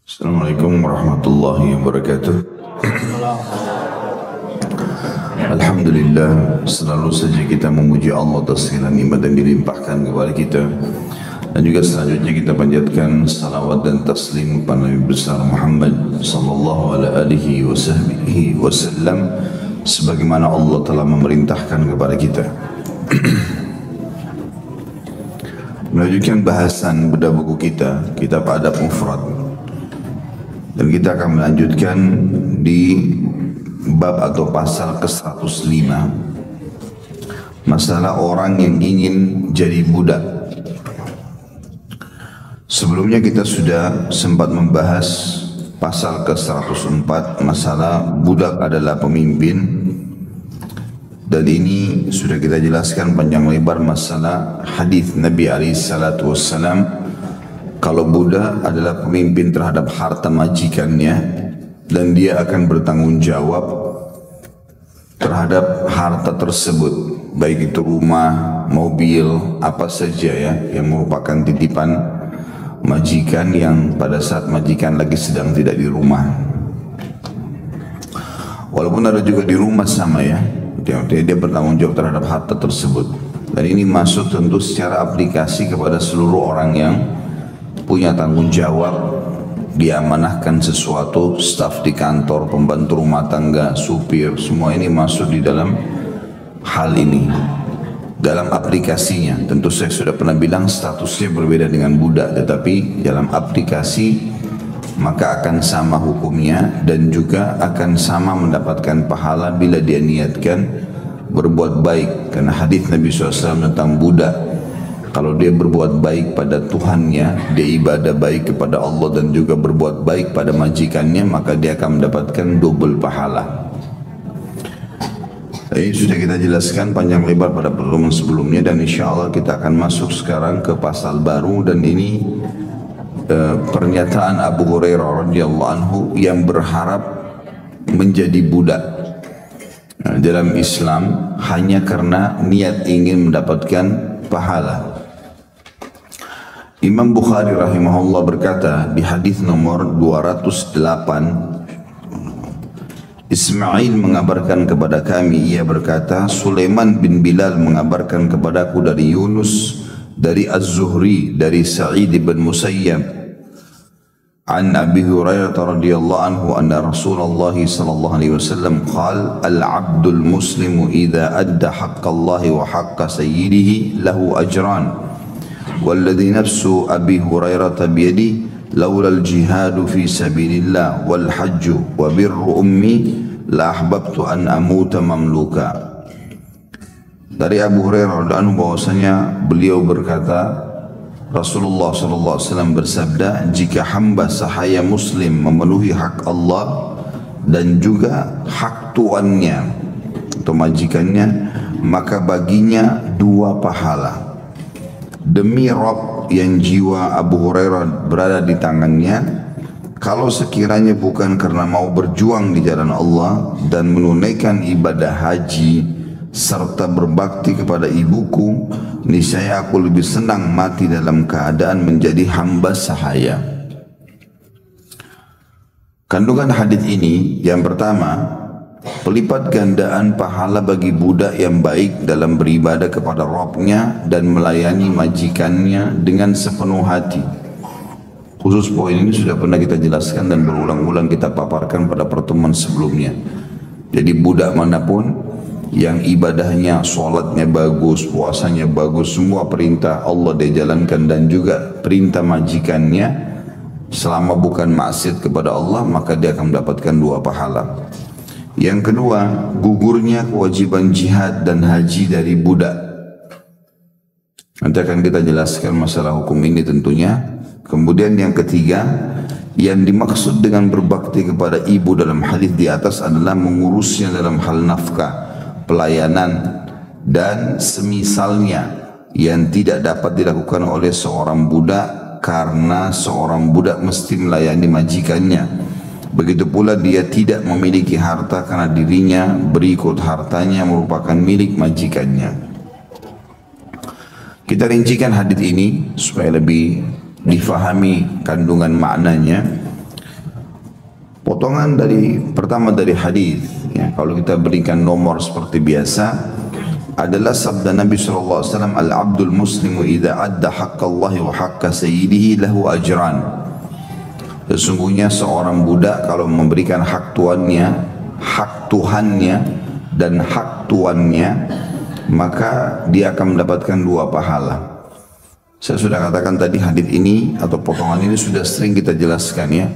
Assalamualaikum warahmatullahi wabarakatuh. Alhamdulillah, selalu saja kita memuji Allah atas segala nikmat yang dilimpahkan kepada kita. Dan juga selanjutnya kita panjatkan salawat dan taslim kepada Nabi besar Muhammad sallallahu alaihi wasallam sebagaimana Allah telah memerintahkan kepada kita. Melanjutkan bahasan bedah buku kita, Kitab Adab Mufrad. Dan kita akan melanjutkan di bab atau pasal ke-105, masalah orang yang ingin jadi budak. Sebelumnya kita sudah sempat membahas pasal ke-104, masalah budak adalah pemimpin. Dan ini sudah kita jelaskan panjang lebar masalah hadis Nabi SAW, kalau budak adalah pemimpin terhadap harta majikannya dan dia akan bertanggung jawab terhadap harta tersebut, baik itu rumah, mobil, apa saja ya yang merupakan titipan majikan yang pada saat majikan lagi sedang tidak di rumah. Walaupun ada juga di rumah sama ya, dia bertanggung jawab terhadap harta tersebut. Dan ini masuk tentu secara aplikasi kepada seluruh orang yang punya tanggung jawab, diamanahkan sesuatu, staf di kantor, pembantu rumah tangga, supir, semua ini masuk di dalam hal ini. Dalam aplikasinya, tentu saya sudah pernah bilang statusnya berbeda dengan budak, tetapi dalam aplikasi maka akan sama hukumnya dan juga akan sama mendapatkan pahala bila dia niatkan berbuat baik. Karena hadis Nabi SAW tentang budak, kalau dia berbuat baik pada Tuhannya, dia ibadah baik kepada Allah dan juga berbuat baik pada majikannya, maka dia akan mendapatkan double pahala. Ini sudah kita jelaskan panjang lebar pada pertemuan sebelumnya, dan insya Allah kita akan masuk sekarang ke pasal baru. Dan ini pernyataan Abu Hurairah radhiyallahu anhu yang berharap menjadi budak dalam Islam hanya karena niat ingin mendapatkan pahala. Imam Bukhari rahimahullah berkata di hadis nomor 208, Ismail mengabarkan kepada kami, ia berkata, Sulaiman bin Bilal mengabarkan kepadaku dari Yunus, dari Az-Zuhri, dari Sa'id bin Musayyab, an Abi Hurairah radhiyallahu anhu anna Rasulullah sallallahu alaihi wasallam qala al-'abdul muslimu idza adda haqqallahi wa haqqa sayyidihi lahu ajran walladhi nafsu Abi Hurairah biyadi laula al-jihadu fi sabilillah wal hajju wa birru ummi la ahbabtu an amuta mamluka. Dari Abu Hurairah radhiyallahu anhu bahwasanya beliau berkata, Rasulullah SAW bersabda, jika hamba sahaya muslim memenuhi hak Allah dan juga hak tuannya atau majikannya, maka baginya dua pahala. Demi Rabb yang jiwa Abu Hurairah berada di tangannya, kalau sekiranya bukan karena mau berjuang di jalan Allah dan menunaikan ibadah haji serta berbakti kepada ibuku, niscaya aku lebih senang mati dalam keadaan menjadi hamba sahaya. Kandungan hadis ini yang pertama, pelipat gandaan pahala bagi budak yang baik dalam beribadah kepada Rabbnya dan melayani majikannya dengan sepenuh hati. Khusus poin ini sudah pernah kita jelaskan dan berulang-ulang kita paparkan pada pertemuan sebelumnya. Jadi budak manapun yang ibadahnya, sholatnya bagus, puasanya bagus, semua perintah Allah dia jalankan dan juga perintah majikannya, selama bukan maksiat kepada Allah, maka dia akan mendapatkan dua pahala. Yang kedua, gugurnya kewajiban jihad dan haji dari budak. Nanti akan kita jelaskan masalah hukum ini tentunya. Kemudian yang ketiga, yang dimaksud dengan berbakti kepada ibu dalam hadis di atas adalah mengurusnya dalam hal nafkah, pelayanan dan semisalnya yang tidak dapat dilakukan oleh seorang budak karena seorang budak mesti melayani majikannya. Begitu pula dia tidak memiliki harta karena dirinya berikut hartanya merupakan milik majikannya. Kita rincikan hadis ini supaya lebih difahami kandungan maknanya. Potongan pertama dari hadis, ya, kalau kita berikan nomor seperti biasa, adalah sabda Nabi SAW, al-abdul muslimu idha adda haqqallahi wa haqqa sayyidihi lahu ajran. Sesungguhnya seorang budak kalau memberikan hak tuannya, hak Tuhannya dan hak tuannya, maka dia akan mendapatkan 2 pahala. Saya sudah katakan tadi hadis ini atau potongan ini sudah sering kita jelaskan, ya.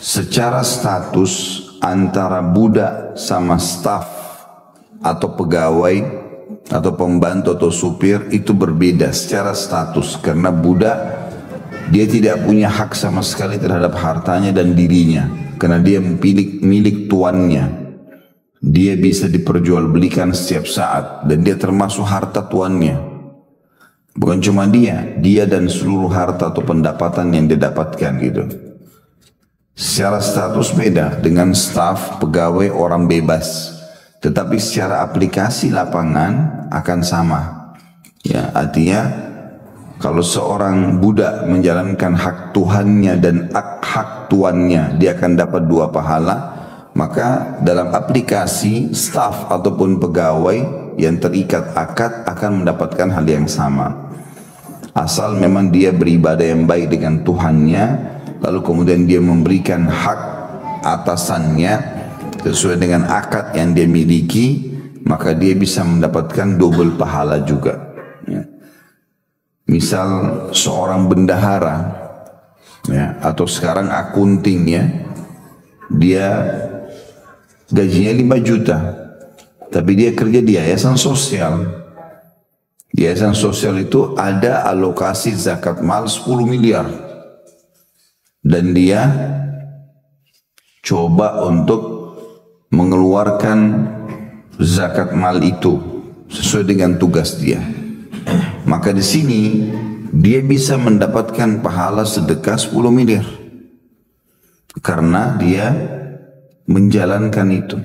Secara status antara budak sama staf atau pegawai atau pembantu atau supir itu berbeda secara status, karena budak dia tidak punya hak sama sekali terhadap hartanya dan dirinya, karena dia milik tuannya. Dia bisa diperjualbelikan setiap saat dan dia termasuk harta tuannya. Bukan cuma dia dan seluruh harta atau pendapatan yang dia dapatkan gitu. Secara status beda dengan staf, pegawai, orang bebas. Tetapi secara aplikasi lapangan akan sama. Ya, artinya kalau seorang budak menjalankan hak Tuhannya dan hak tuannya, dia akan dapat 2 pahala. Maka dalam aplikasi staf ataupun pegawai yang terikat akad akan mendapatkan hal yang sama. Asal memang dia beribadah yang baik dengan Tuhannya, lalu kemudian dia memberikan hak atasannya sesuai dengan akad yang dia miliki, maka dia bisa mendapatkan double pahala juga, ya. Misal seorang bendahara, ya, atau sekarang akunting, ya, dia gajinya 5 juta tapi dia kerja di yayasan sosial. Yayasan sosial itu ada alokasi zakat mal 10 miliar dan dia coba untuk mengeluarkan zakat mal itu sesuai dengan tugas dia. Maka di sini dia bisa mendapatkan pahala sedekah 10 miliar karena dia menjalankan itu.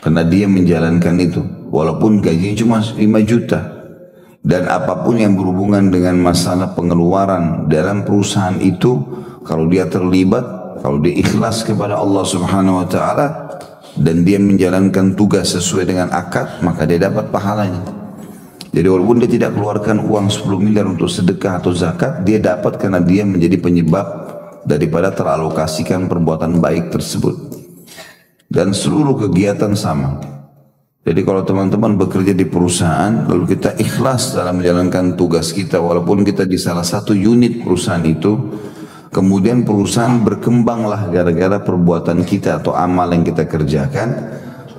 Karena dia menjalankan itu walaupun gajinya cuma 5 juta. Dan apapun yang berhubungan dengan masalah pengeluaran dalam perusahaan itu, kalau dia terlibat, kalau dia ikhlas kepada Allah Subhanahu wa taala dan dia menjalankan tugas sesuai dengan akad, maka dia dapat pahalanya. Jadi walaupun dia tidak keluarkan uang 10 miliar untuk sedekah atau zakat, dia dapat karena dia menjadi penyebab daripada teralokasikan perbuatan baik tersebut. Dan seluruh kegiatan sama. Jadi kalau teman-teman bekerja di perusahaan, lalu kita ikhlas dalam menjalankan tugas kita, walaupun kita di salah satu unit perusahaan itu, kemudian perusahaan berkembanglah gara-gara perbuatan kita atau amal yang kita kerjakan,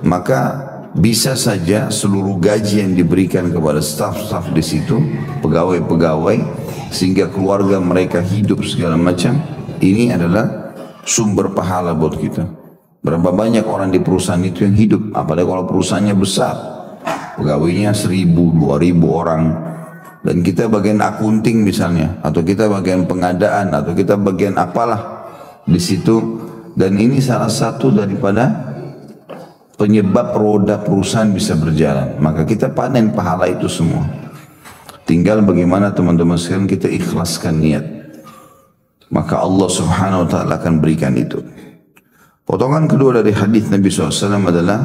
maka bisa saja seluruh gaji yang diberikan kepada staf-staf di situ, pegawai-pegawai, sehingga keluarga mereka hidup segala macam, ini adalah sumber pahala buat kita. Berapa banyak orang di perusahaan itu yang hidup, apalagi kalau perusahaannya besar, pegawainya 1.000, 2.000 orang, dan kita bagian akunting misalnya, atau kita bagian pengadaan, atau kita bagian apalah di situ, dan ini salah satu daripada penyebab roda perusahaan bisa berjalan. Maka kita panen pahala itu semua. Tinggal bagaimana teman-teman sekalian kita ikhlaskan niat, maka Allah Subhanahu wa taala akan berikan itu. Potongan kedua dari hadis Nabi SAW adalah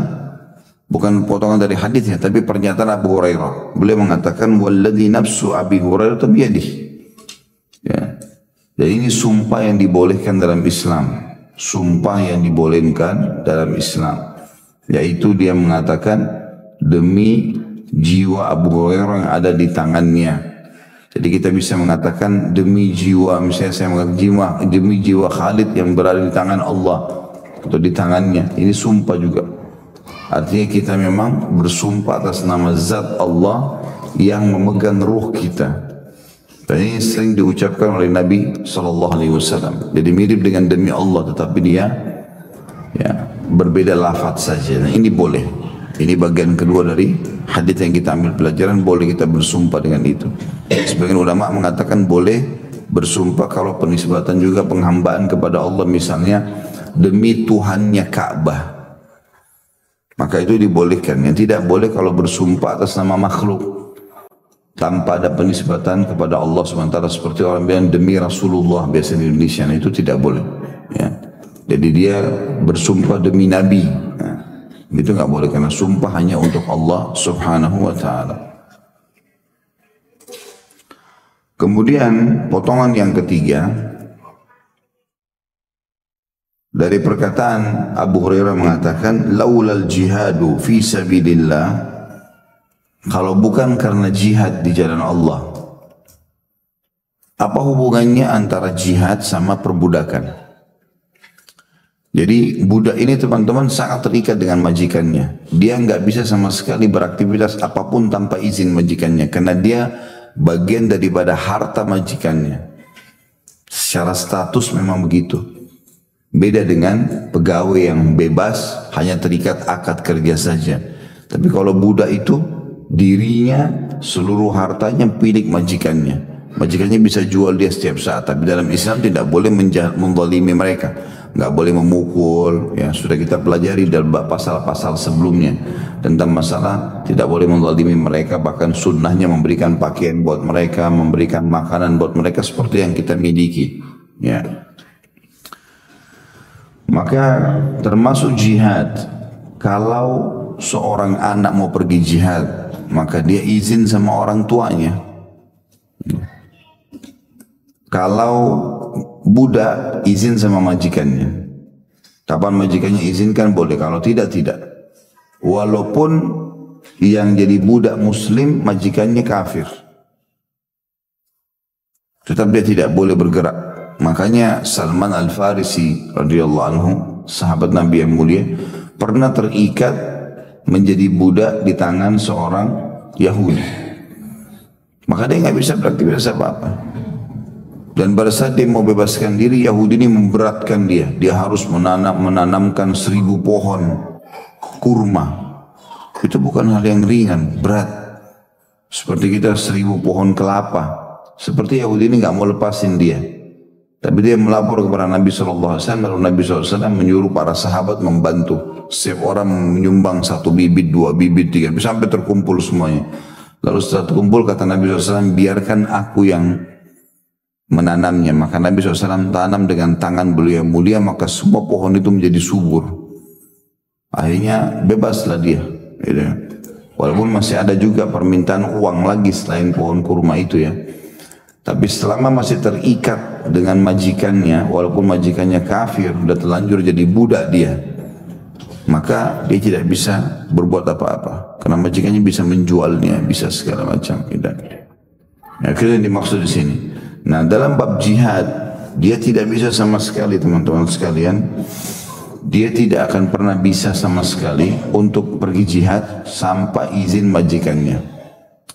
bukan potongan dari hadisnya, tapi pernyataan Abu Hurairah. Beliau mengatakan, "Walladzi nafsu Abi Hurairah biyadihi." Ya. Jadi ini sumpah yang dibolehkan dalam Islam, sumpah yang dibolehkan dalam Islam, yaitu dia mengatakan demi jiwa Abu Hurairah yang ada di tangannya. Jadi kita bisa mengatakan demi jiwa, misalnya saya mengatakan demi jiwa Khalid yang berada di tangan Allah atau di tangannya, ini sumpah juga. Artinya kita memang bersumpah atas nama zat Allah yang memegang ruh kita. Dan ini sering diucapkan oleh Nabi SAW. Jadi mirip dengan demi Allah, tetapi dia ya berbeda lafaz saja. Nah, ini boleh. Ini bagian kedua dari hadis yang kita ambil pelajaran, boleh kita bersumpah dengan itu. Sebagian ulama mengatakan boleh bersumpah kalau penisbatan juga penghambaan kepada Allah, misalnya demi Tuhannya Ka'bah, maka itu dibolehkan. Yang tidak boleh kalau bersumpah atas nama makhluk. tanpa ada penisbatan kepada Allah SWT, seperti orang bilang demi Rasulullah biasa di Indonesia. Nah, itu tidak boleh. Ya. Jadi dia bersumpah demi Nabi. Nah, itu nggak boleh karena sumpah hanya untuk Allah Subhanahu wa taala. Kemudian potongan yang ketiga dari perkataan Abu Hurairah mengatakan, laulal jihadu fi sabilillah, kalau bukan karena jihad di jalan Allah. Apa hubungannya antara jihad sama perbudakan? Jadi budak ini teman-teman sangat terikat dengan majikannya. Dia nggak bisa sama sekali beraktivitas apapun tanpa izin majikannya, karena dia bagian daripada harta majikannya. Secara status memang begitu. Beda dengan pegawai yang bebas, hanya terikat akad kerja saja. Tapi kalau budak itu dirinya, seluruh hartanya milik majikannya. Majikannya bisa jual dia setiap saat, tapi dalam Islam tidak boleh menzalimi mereka. Nggak boleh memukul, ya sudah kita pelajari dalam pasal-pasal sebelumnya tentang masalah tidak boleh menzalimi mereka, bahkan sunnahnya memberikan pakaian buat mereka, memberikan makanan buat mereka seperti yang kita miliki, ya. Maka termasuk jihad, kalau seorang anak mau pergi jihad, maka dia izin sama orang tuanya. Kalau budak izin sama majikannya. Kapan majikannya izinkan boleh, kalau tidak, tidak. Walaupun yang jadi budak muslim majikannya kafir, tetap dia tidak boleh bergerak. Makanya Salman Al-Farisi radhiyallahu anhu, sahabat Nabi yang mulia, pernah terikat menjadi budak di tangan seorang Yahudi. Maka dia nggak bisa beraktivitas apa-apa. Dan pada saat dia mau bebaskan diri, Yahudi ini memberatkan dia. Dia harus menanamkan 1000 pohon kurma. Itu bukan hal yang ringan, berat. Seperti kita 1000 pohon kelapa. Seperti Yahudi ini nggak mau lepasin dia. Tapi dia melapor kepada Nabi SAW, lalu Nabi SAW menyuruh para sahabat membantu. Setiap orang menyumbang 1 bibit, 2 bibit, 3 bibit, sampai terkumpul semuanya. Lalu setelah terkumpul, kata Nabi SAW, biarkan aku yang menanamnya. Maka Nabi SAW tanam dengan tangan beliau yang mulia, maka semua pohon itu menjadi subur. Akhirnya bebaslah dia, gitu. Walaupun masih ada juga permintaan uang lagi selain pohon kurma itu, ya. Tapi selama masih terikat dengan majikannya, walaupun majikannya kafir, sudah terlanjur jadi budak dia, maka dia tidak bisa berbuat apa-apa, karena majikannya bisa menjualnya, bisa segala macam. Gitu. Ya, itu yang dimaksud di sini. Nah, dalam bab jihad, dia tidak bisa sama sekali, teman-teman sekalian, dia tidak akan pernah bisa sama sekali untuk pergi jihad sampai izin majikannya.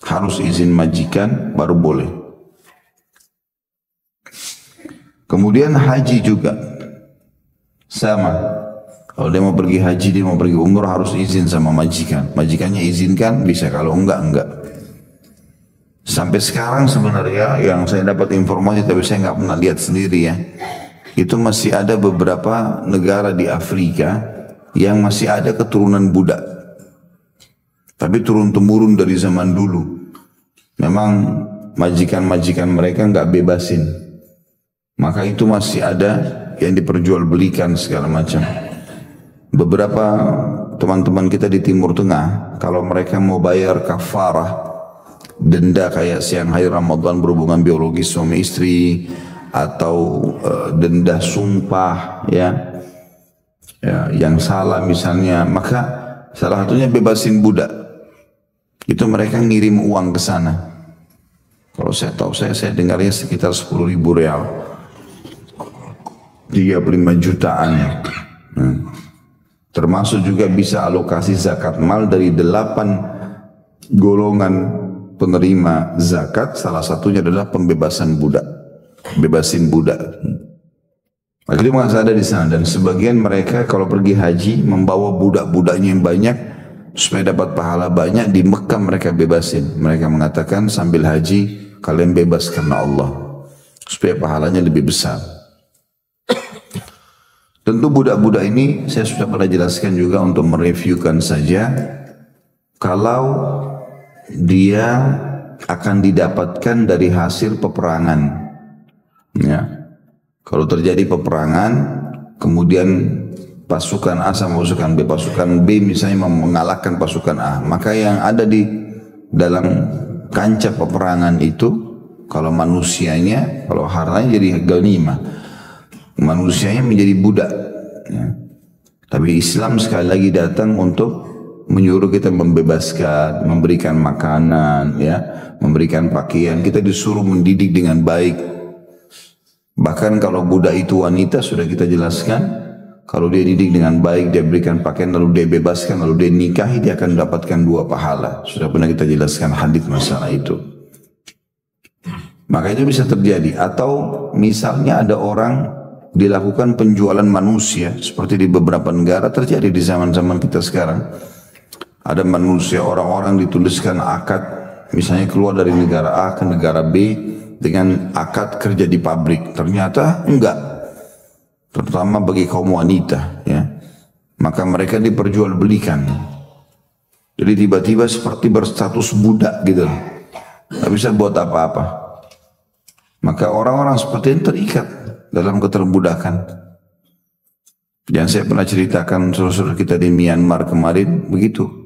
Harus izin majikan baru boleh. Kemudian haji juga sama. Kalau dia mau pergi haji, dia mau pergi umrah, harus izin sama majikan. Majikannya izinkan, bisa. Kalau enggak, enggak. Sampai sekarang sebenarnya yang saya dapat informasi, tapi saya nggak pernah lihat sendiri, ya. Itu masih ada beberapa negara di Afrika yang masih ada keturunan budak. Tapi turun-temurun dari zaman dulu. Memang majikan-majikan mereka nggak bebasin. Maka itu masih ada yang diperjualbelikan segala macam. Beberapa teman-teman kita di Timur Tengah, kalau mereka mau bayar kafarah, denda kayak siang hari Ramadan berhubungan biologis suami istri, atau denda sumpah, ya, yang salah misalnya, maka salah satunya bebasin budak. Itu mereka ngirim uang ke sana. Kalau saya tahu, saya dengarnya sekitar 10.000 real, 35 jutaan. Termasuk juga bisa alokasi zakat mal dari 8 golongan penerima zakat. Salah satunya adalah pembebasan budak, bebasin budak. Akhirnya masih ada di sana, dan sebagian mereka kalau pergi haji membawa budak-budaknya yang banyak supaya dapat pahala banyak. Di Mekah mereka bebasin. Mereka mengatakan sambil haji kalian bebas karena Allah, supaya pahalanya lebih besar. Tentu budak-budak ini saya sudah pernah jelaskan juga untuk mereviewkan saja. Kalau dia akan didapatkan dari hasil peperangan. Ya. Kalau terjadi peperangan, kemudian pasukan A sama pasukan B misalnya mengalahkan pasukan A, maka yang ada di dalam kancah peperangan itu, kalau manusianya, kalau hartanya jadi ghanimah, manusianya menjadi budak. Ya. Tapi Islam sekali lagi datang untuk menyuruh kita membebaskan, memberikan makanan, ya, memberikan pakaian. Kita disuruh mendidik dengan baik. Bahkan kalau budak itu wanita, sudah kita jelaskan, kalau dia didik dengan baik, dia berikan pakaian, lalu dia bebaskan, lalu dia nikahi, dia akan mendapatkan 2 pahala. Sudah pernah kita jelaskan hadis masalah itu. Maka itu bisa terjadi. Atau misalnya ada orang dilakukan penjualan manusia, seperti di beberapa negara terjadi di zaman-zaman kita sekarang. Ada manusia, orang-orang dituliskan akad, misalnya keluar dari negara A ke negara B dengan akad kerja di pabrik. Ternyata enggak, terutama bagi kaum wanita, ya. Maka mereka diperjualbelikan. Jadi tiba-tiba seperti berstatus budak gitu, nggak bisa buat apa-apa. Maka orang-orang seperti ini terikat dalam keterbudakan. Yang saya pernah ceritakan saudara-saudara kita di Myanmar kemarin begitu.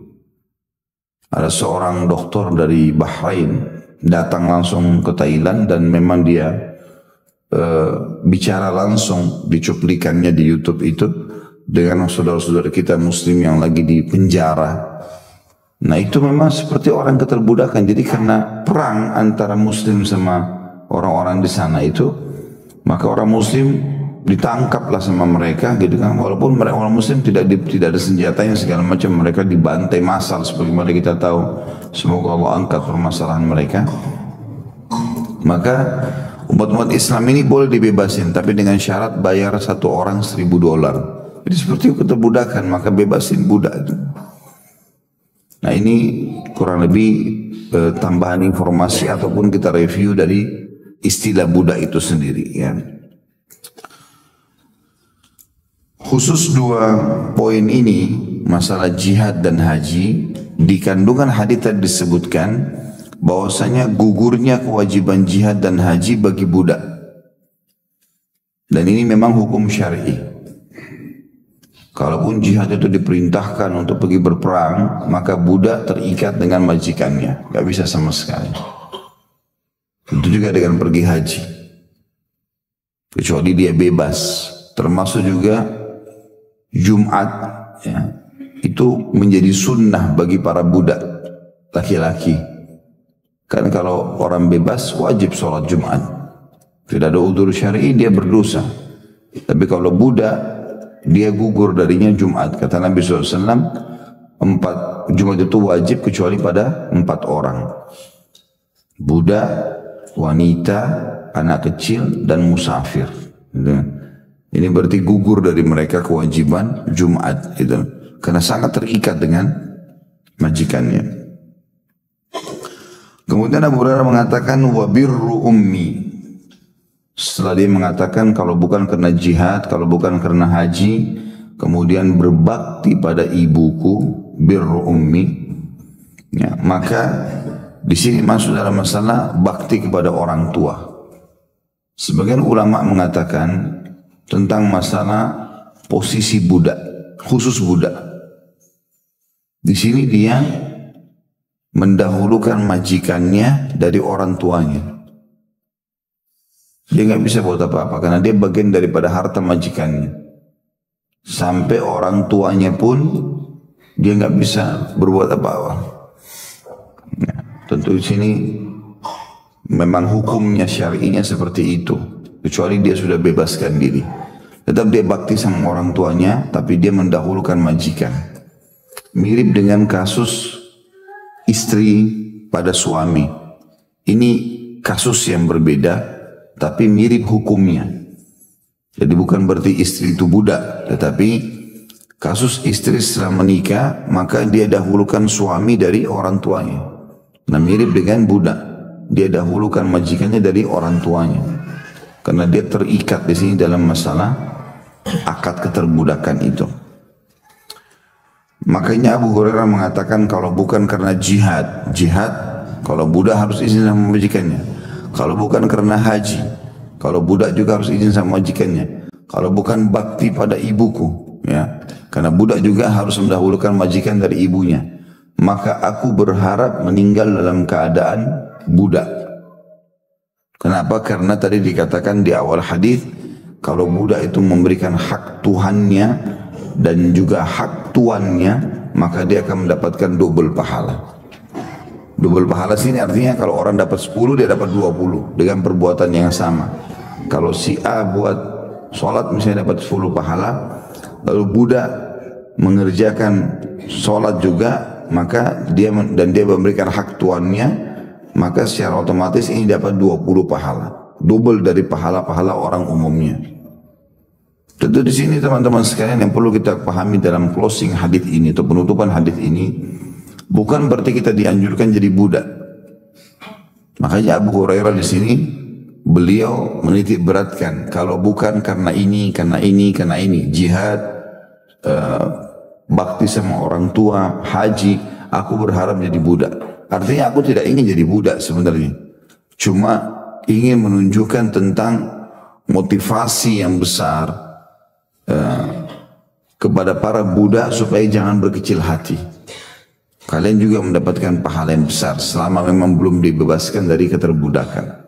Ada seorang dokter dari Bahrain datang langsung ke Thailand dan memang dia bicara langsung di cuplikannya di YouTube itu dengan saudara-saudara kita Muslim yang lagi di penjara. Nah itu memang seperti orang keterbudakan. Jadi karena perang antara Muslim sama orang-orang di sana itu, maka orang Muslim ditangkaplah sama mereka gitu kan, walaupun mereka orang Muslim tidak ada senjatanya segala macam, mereka dibantai massal sebagaimana kita tahu. Semoga Allah angkat permasalahan mereka. Maka umat-umat Islam ini boleh dibebasin, tapi dengan syarat bayar satu orang $1.000. Jadi seperti keterbudakan, maka bebasin budak itu. Nah ini kurang lebih tambahan informasi ataupun kita review dari istilah budak itu sendiri, ya. Khusus 2 poin ini, masalah jihad dan haji, di kandungan hadits tadi disebutkan bahwasanya gugurnya kewajiban jihad dan haji bagi budak. Dan ini memang hukum syar'i. Kalaupun jihad itu diperintahkan untuk pergi berperang, maka budak terikat dengan majikannya, gak bisa sama sekali. Tentu juga dengan pergi haji, kecuali dia bebas. Termasuk juga Jumat, ya, itu menjadi sunnah bagi para budak laki-laki. Kan kalau orang bebas wajib sholat Jumat, tidak ada udzur syar'i, dia berdosa. Tapi kalau budak, dia gugur darinya Jumat. Kata Nabi SAW, 4 Jumat itu wajib kecuali pada 4 orang. Budak, wanita, anak kecil, dan musafir. Ini berarti gugur dari mereka kewajiban Jumat itu, karena sangat terikat dengan majikannya. Kemudian Abu Hurairah mengatakan wa birru ummi. Setelah dia mengatakan kalau bukan karena jihad, kalau bukan karena haji, kemudian berbakti pada ibuku, birru ummi. Ya, maka di sini masuk dalam masalah bakti kepada orang tua. Sebagian ulama mengatakan tentang masalah posisi budak, khusus budak. Di sini dia mendahulukan majikannya dari orang tuanya. Dia nggak bisa buat apa-apa karena dia bagian daripada harta majikannya. Sampai orang tuanya pun dia nggak bisa berbuat apa-apa. Ya, tentu di sini memang hukumnya syar'inya seperti itu. Kecuali dia sudah bebaskan diri. Tetap dia bakti sama orang tuanya, tapi dia mendahulukan majikan. Mirip dengan kasus istri pada suami. Ini kasus yang berbeda, tapi mirip hukumnya. Jadi bukan berarti istri itu budak, tetapi kasus istri setelah menikah, maka dia dahulukan suami dari orang tuanya. Nah mirip dengan budak, dia dahulukan majikannya dari orang tuanya. Karena dia terikat di sini dalam masalah akad keterbudakan itu. Makanya Abu Hurairah mengatakan kalau bukan karena jihad Kalau budak harus izin sama majikannya. Kalau bukan karena haji, kalau budak juga harus izin sama majikannya. Kalau bukan bakti pada ibuku, ya, karena budak juga harus mendahulukan majikan dari ibunya. Maka aku berharap meninggal dalam keadaan budak. Kenapa? Karena tadi dikatakan di awal hadis, kalau budak itu memberikan hak Tuhannya dan juga hak tuannya, maka dia akan mendapatkan double pahala. Double pahala sini artinya kalau orang dapat 10, dia dapat 20 dengan perbuatan yang sama. Kalau si A buat sholat misalnya dapat 10 pahala, lalu budak mengerjakan sholat juga, maka dia memberikan hak tuannya, maka secara otomatis ini dapat 20 pahala, double dari pahala-pahala orang umumnya. Tentu di sini teman-teman sekalian yang perlu kita pahami dalam closing hadis ini atau penutupan hadis ini, bukan berarti kita dianjurkan jadi budak. Makanya Abu Hurairah di sini beliau menitik beratkan, kalau bukan karena ini, jihad, bakti sama orang tua, haji, aku berharap jadi budak. Artinya aku tidak ingin jadi budak sebenarnya. Cuma ingin menunjukkan tentang motivasi yang besar kepada para budak supaya jangan berkecil hati. Kalian juga mendapatkan pahala yang besar selama memang belum dibebaskan dari keterbudakan.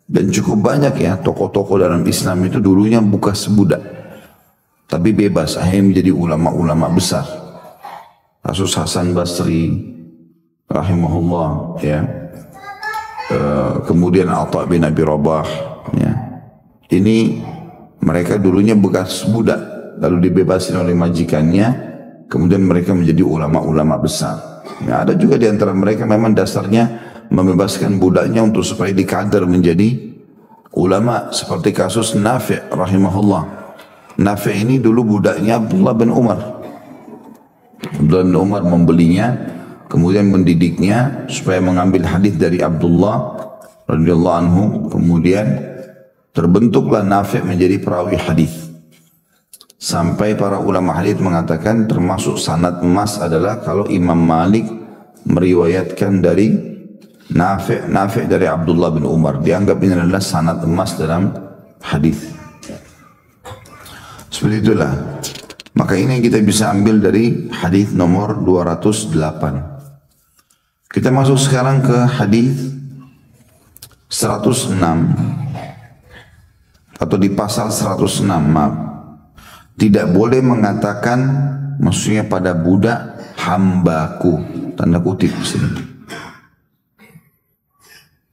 Dan cukup banyak ya tokoh-tokoh dalam Islam itu dulunya bekas budak, tapi bebas akhirnya menjadi ulama-ulama besar. Kasus Hasan Basri rahimahullah, ya. Kemudian Atha bin Abi Rabah, ya. Ini mereka dulunya bekas budak, lalu dibebasin oleh majikannya, kemudian mereka menjadi ulama-ulama besar. Ya, ada juga di antara mereka memang dasarnya membebaskan budaknya untuk supaya dikader menjadi ulama, seperti kasus Nafi' rahimahullah. Nafi' ini dulu budaknya Abdullah bin Umar. Abdullah bin Umar membelinya, kemudian mendidiknya supaya mengambil hadis dari Abdullah radhiyallahu anhu. Kemudian terbentuklah Nafi' menjadi perawi hadis. Sampai para ulama hadis mengatakan termasuk sanad emas adalah kalau Imam Malik meriwayatkan dari Nafi' dari Abdullah bin Umar, dianggap ini adalah sanad emas dalam hadis. Seperti itulah. Maka ini yang kita bisa ambil dari hadis nomor 208. Kita masuk sekarang ke hadis 106 atau di pasal 106, maaf. Tidak boleh mengatakan, maksudnya pada budak, hambaku, tanda kutip di sini.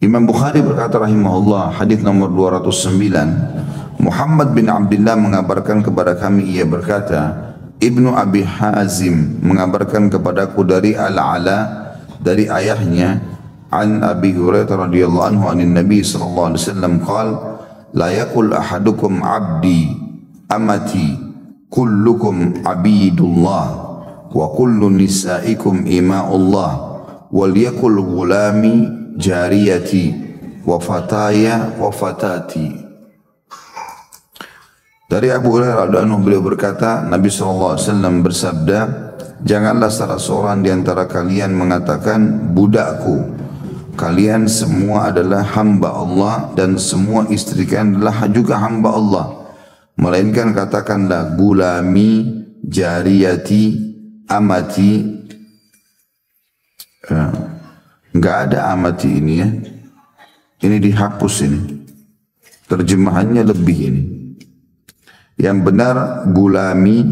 Imam Bukhari berkata rahimahullah, hadis nomor 209, Muhammad bin Abdullah mengabarkan kepada kami, ia berkata, Ibnu Abi Hazim mengabarkan kepadaku dari Al-Ala, dari ayahnya, an Abi Hurairah radhiyallahu anhu anin Nabi sallallahu alaihi wasallam qala, la yaqul ahadukum abdi amati kullukum abidullah wa kullu nisaikum ima'ullah wal yakul ghulami jariyati wa fataya wa fatati. Dari Abu Hurairah radhiyallahu anhu beliau berkata, Nabi SAW bersabda, janganlah salah seorang di antara kalian mengatakan budakku. Kalian semua adalah hamba Allah dan semua istri kalian adalah juga hamba Allah. Melainkan katakanlah gulami, jariyati, amati. Enggak ada amati ini ya. Ini dihapus ini. Terjemahannya lebih ini. Yang benar gulami,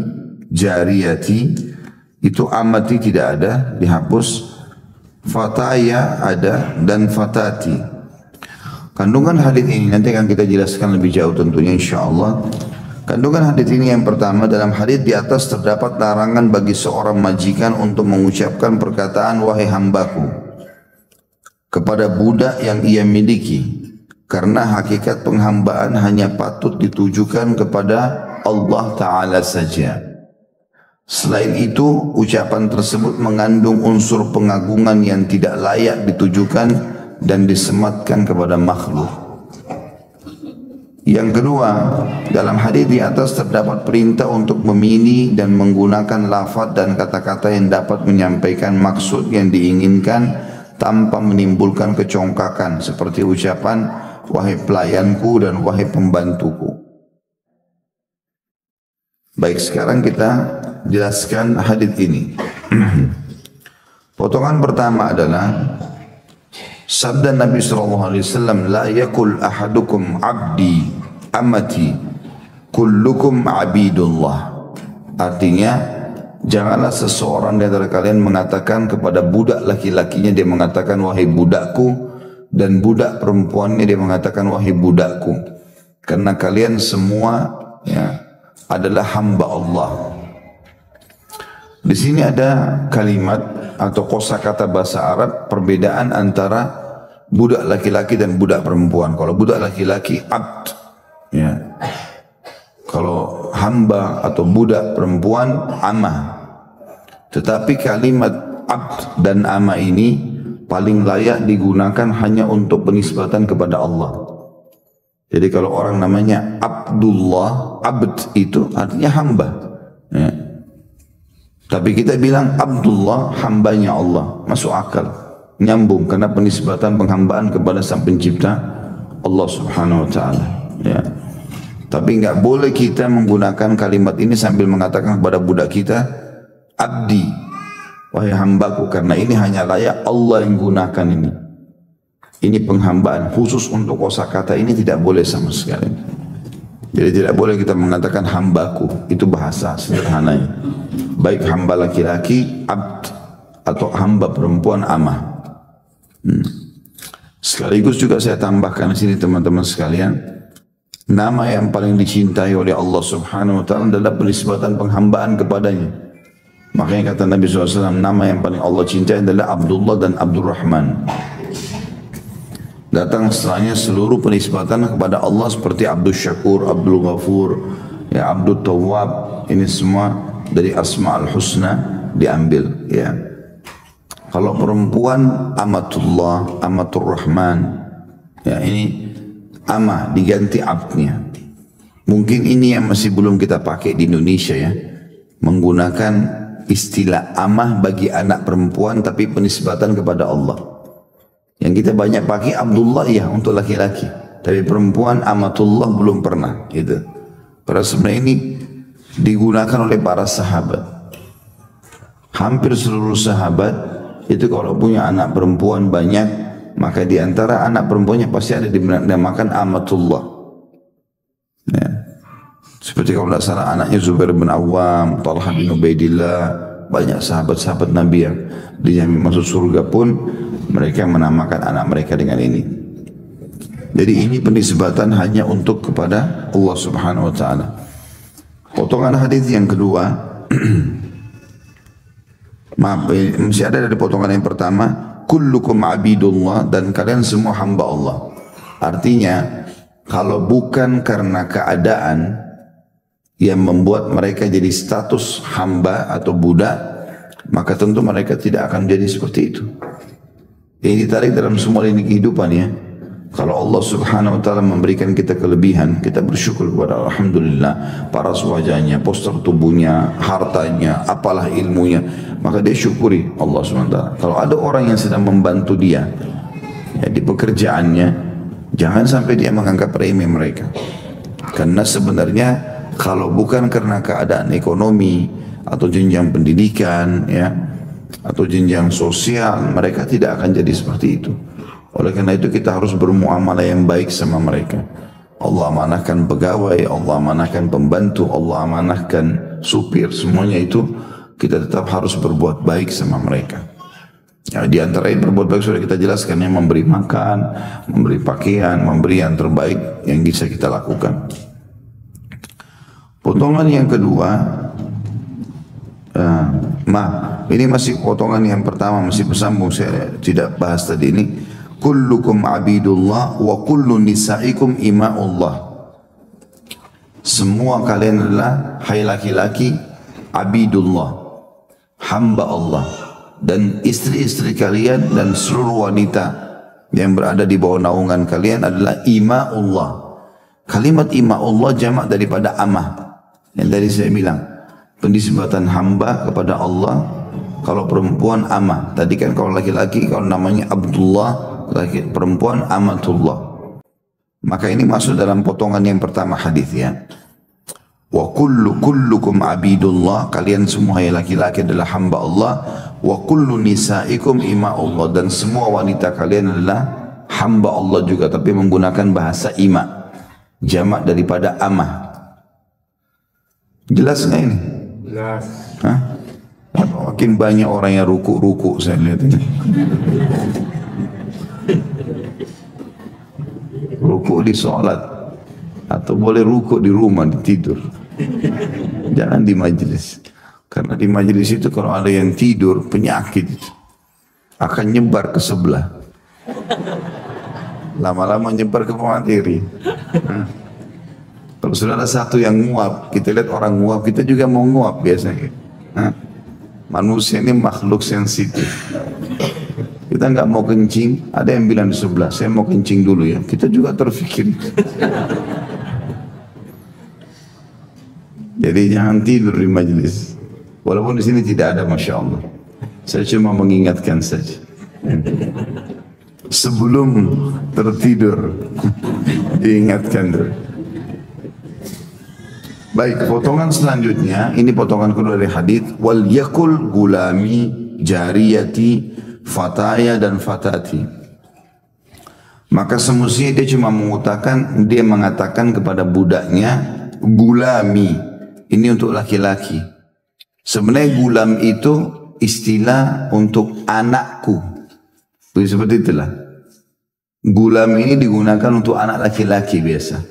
jariyati, itu amati tidak ada, dihapus. Fataya ada dan fatati. Kandungan hadis ini nanti akan kita jelaskan lebih jauh tentunya insyaallah. Kandungan hadis ini yang pertama, dalam hadis di atas terdapat larangan bagi seorang majikan untuk mengucapkan perkataan wahai hambaku kepada budak yang ia miliki, karena hakikat penghambaan hanya patut ditujukan kepada Allah Ta'ala saja. Selain itu, ucapan tersebut mengandung unsur pengagungan yang tidak layak ditujukan dan disematkan kepada makhluk. Yang kedua, dalam hadis di atas terdapat perintah untuk memilih dan menggunakan lafaz dan kata-kata yang dapat menyampaikan maksud yang diinginkan tanpa menimbulkan kecongkakan seperti ucapan wahai pelayanku dan wahai pembantuku. Baik, sekarang kita jelaskan hadis ini. Potongan pertama adalah sabda Nabi SAW, la yakul ahadukum abdi amati kullukum abidullah. Artinya, janganlah seseorang di antara kalian mengatakan kepada budak laki-lakinya, dia mengatakan wahai budakku, dan budak perempuannya dia mengatakan wahai budakku. Karena kalian semua adalah hamba Allah. Di sini ada kalimat atau kosakata bahasa Arab perbedaan antara budak laki-laki dan budak perempuan. Kalau budak laki-laki abd, kalau hamba atau budak perempuan amah. Tetapi kalimat abd dan amah ini paling layak digunakan hanya untuk penisbatan kepada Allah. Jadi kalau orang namanya Abdullah, abd itu artinya hamba. Tapi kita bilang Abdullah, hambanya Allah, masuk akal, nyambung karena penisbatan penghambaan kepada Sang Pencipta Allah Subhanahu wa taala. Tapi enggak boleh kita menggunakan kalimat ini sambil mengatakan kepada budak kita abdi, wahai hambaku, karena ini hanya layak Allah yang gunakan ini. Ini penghambaan khusus untuk kosakata ini tidak boleh sama sekali. Jadi tidak boleh kita mengatakan hambaku, itu bahasa sederhananya. Baik hamba laki-laki abd atau hamba perempuan amah. Sekaligus juga saya tambahkan di sini teman-teman sekalian, nama yang paling dicintai oleh Allah Subhanahu wa taala adalah penisbatan penghambaan kepadanya. Makanya kata Nabi SAW, nama yang paling Allah cintai adalah Abdullah dan Abdurrahman. Datang setelahnya seluruh penisbatan kepada Allah seperti Abdul Syakur, Abdul Ghafur, Abdul Tawwab, ini semua dari Asma'ul Husna diambil. Kalau perempuan Amatullah, Amatur Rahman, ini amah diganti abdnya. Mungkin ini yang masih belum kita pakai di Indonesia menggunakan istilah amah bagi anak perempuan tapi penisbatan kepada Allah. Yang kita banyak pakai Abdullah untuk laki-laki, tapi perempuan Amatullah belum pernah gitu. Karena sebenarnya ini digunakan oleh para sahabat. Hampir seluruh sahabat itu kalau punya anak perempuan banyak, maka di antara anak perempuannya pasti ada dinamakan Amatullah. Seperti kalau tidak salah anaknya Zubair bin Awam, Talha bin Ubaidillah, banyak sahabat-sahabat Nabi yang dijamin masuk surga pun mereka menamakan anak mereka dengan ini. Jadi ini penisbatan hanya untuk kepada Allah Subhanahu wa taala. Potongan hadis yang kedua, maaf, masih ada dari potongan yang pertama, kullukum abidullah, dan kalian semua hamba Allah. Artinya kalau bukan karena keadaan yang membuat mereka jadi status hamba atau budak, maka tentu mereka tidak akan jadi seperti itu. Ini ditarik dalam semua lini kehidupan Kalau Allah Subhanahu wa taala memberikan kita kelebihan, kita bersyukur kepada Alhamdulillah, paras wajahnya, postur tubuhnya, hartanya, apalah ilmunya, maka dia syukuri Allah Subhanahu wa taala. Kalau ada orang yang sedang membantu dia di pekerjaannya, jangan sampai dia menganggap remeh mereka. Karena sebenarnya kalau bukan karena keadaan ekonomi atau jenjang pendidikan atau jenjang sosial, mereka tidak akan jadi seperti itu. Oleh karena itu kita harus bermuamalah yang baik sama mereka. Allah amanahkan pegawai, Allah amanahkan pembantu, Allah amanahkan supir, semuanya itu kita tetap harus berbuat baik sama mereka. Di antara yang berbuat baik sudah kita jelaskan, yang memberi makan, memberi pakaian, memberi yang terbaik yang bisa kita lakukan. Potongan yang kedua, ini masih potongan yang pertama, masih bersambung, saya tidak bahas tadi ini. Kullukum abidullah wa kullu nisaikum ima'ullah. Semua kalian adalah hai laki-laki abidullah, hamba Allah, dan istri-istri kalian dan seluruh wanita yang berada di bawah naungan kalian adalah ima'ullah. Kalimat ima'ullah jamak daripada amah. Yang tadi saya bilang, penisbatan hamba kepada Allah Kalau perempuan amah. Tadi kan kalau laki-laki kalau namanya Abdullah, laki perempuan amatullah. Maka ini masuk dalam potongan yang pertama hadis ya. Wa kullukum abidullah, kalian semua laki-laki adalah hamba Allah. Wa kullu nisaikum ima Allah, dan semua wanita kalian adalah hamba Allah juga, tapi menggunakan bahasa ima, jamak daripada amah. Jelas nggak ini? Jelas. Hah? Makin banyak orang yang ruku saya lihat ini. Ruku di sholat, atau boleh ruku di rumah, di tidur. Jangan di majelis. Karena di majelis itu kalau ada yang tidur, penyakit akan nyebar ke sebelah. Lama-lama nyebar ke materi. Kalau sudah ada satu yang nguap, kita lihat orang nguap, kita juga mau nguap biasanya. Manusia ini makhluk sensitif. Kita nggak mau kencing, ada yang bilang di sebelah, saya mau kencing dulu ya. Kita juga terfikir. Jadi jangan tidur di majelis. Walaupun di sini tidak ada, masya Allah. Saya cuma mengingatkan saja. Sebelum tertidur, diingatkan dulu. Baik, potongan selanjutnya, ini potongan kedua dari hadis. Wal yakul gulami jariyati fataya dan fatati. Maka semestinya dia cuma mengatakan kepada budaknya gulami. Ini untuk laki-laki. Sebenarnya gulam itu istilah untuk anakku. Seperti itulah. Gulam ini digunakan untuk anak laki-laki biasa.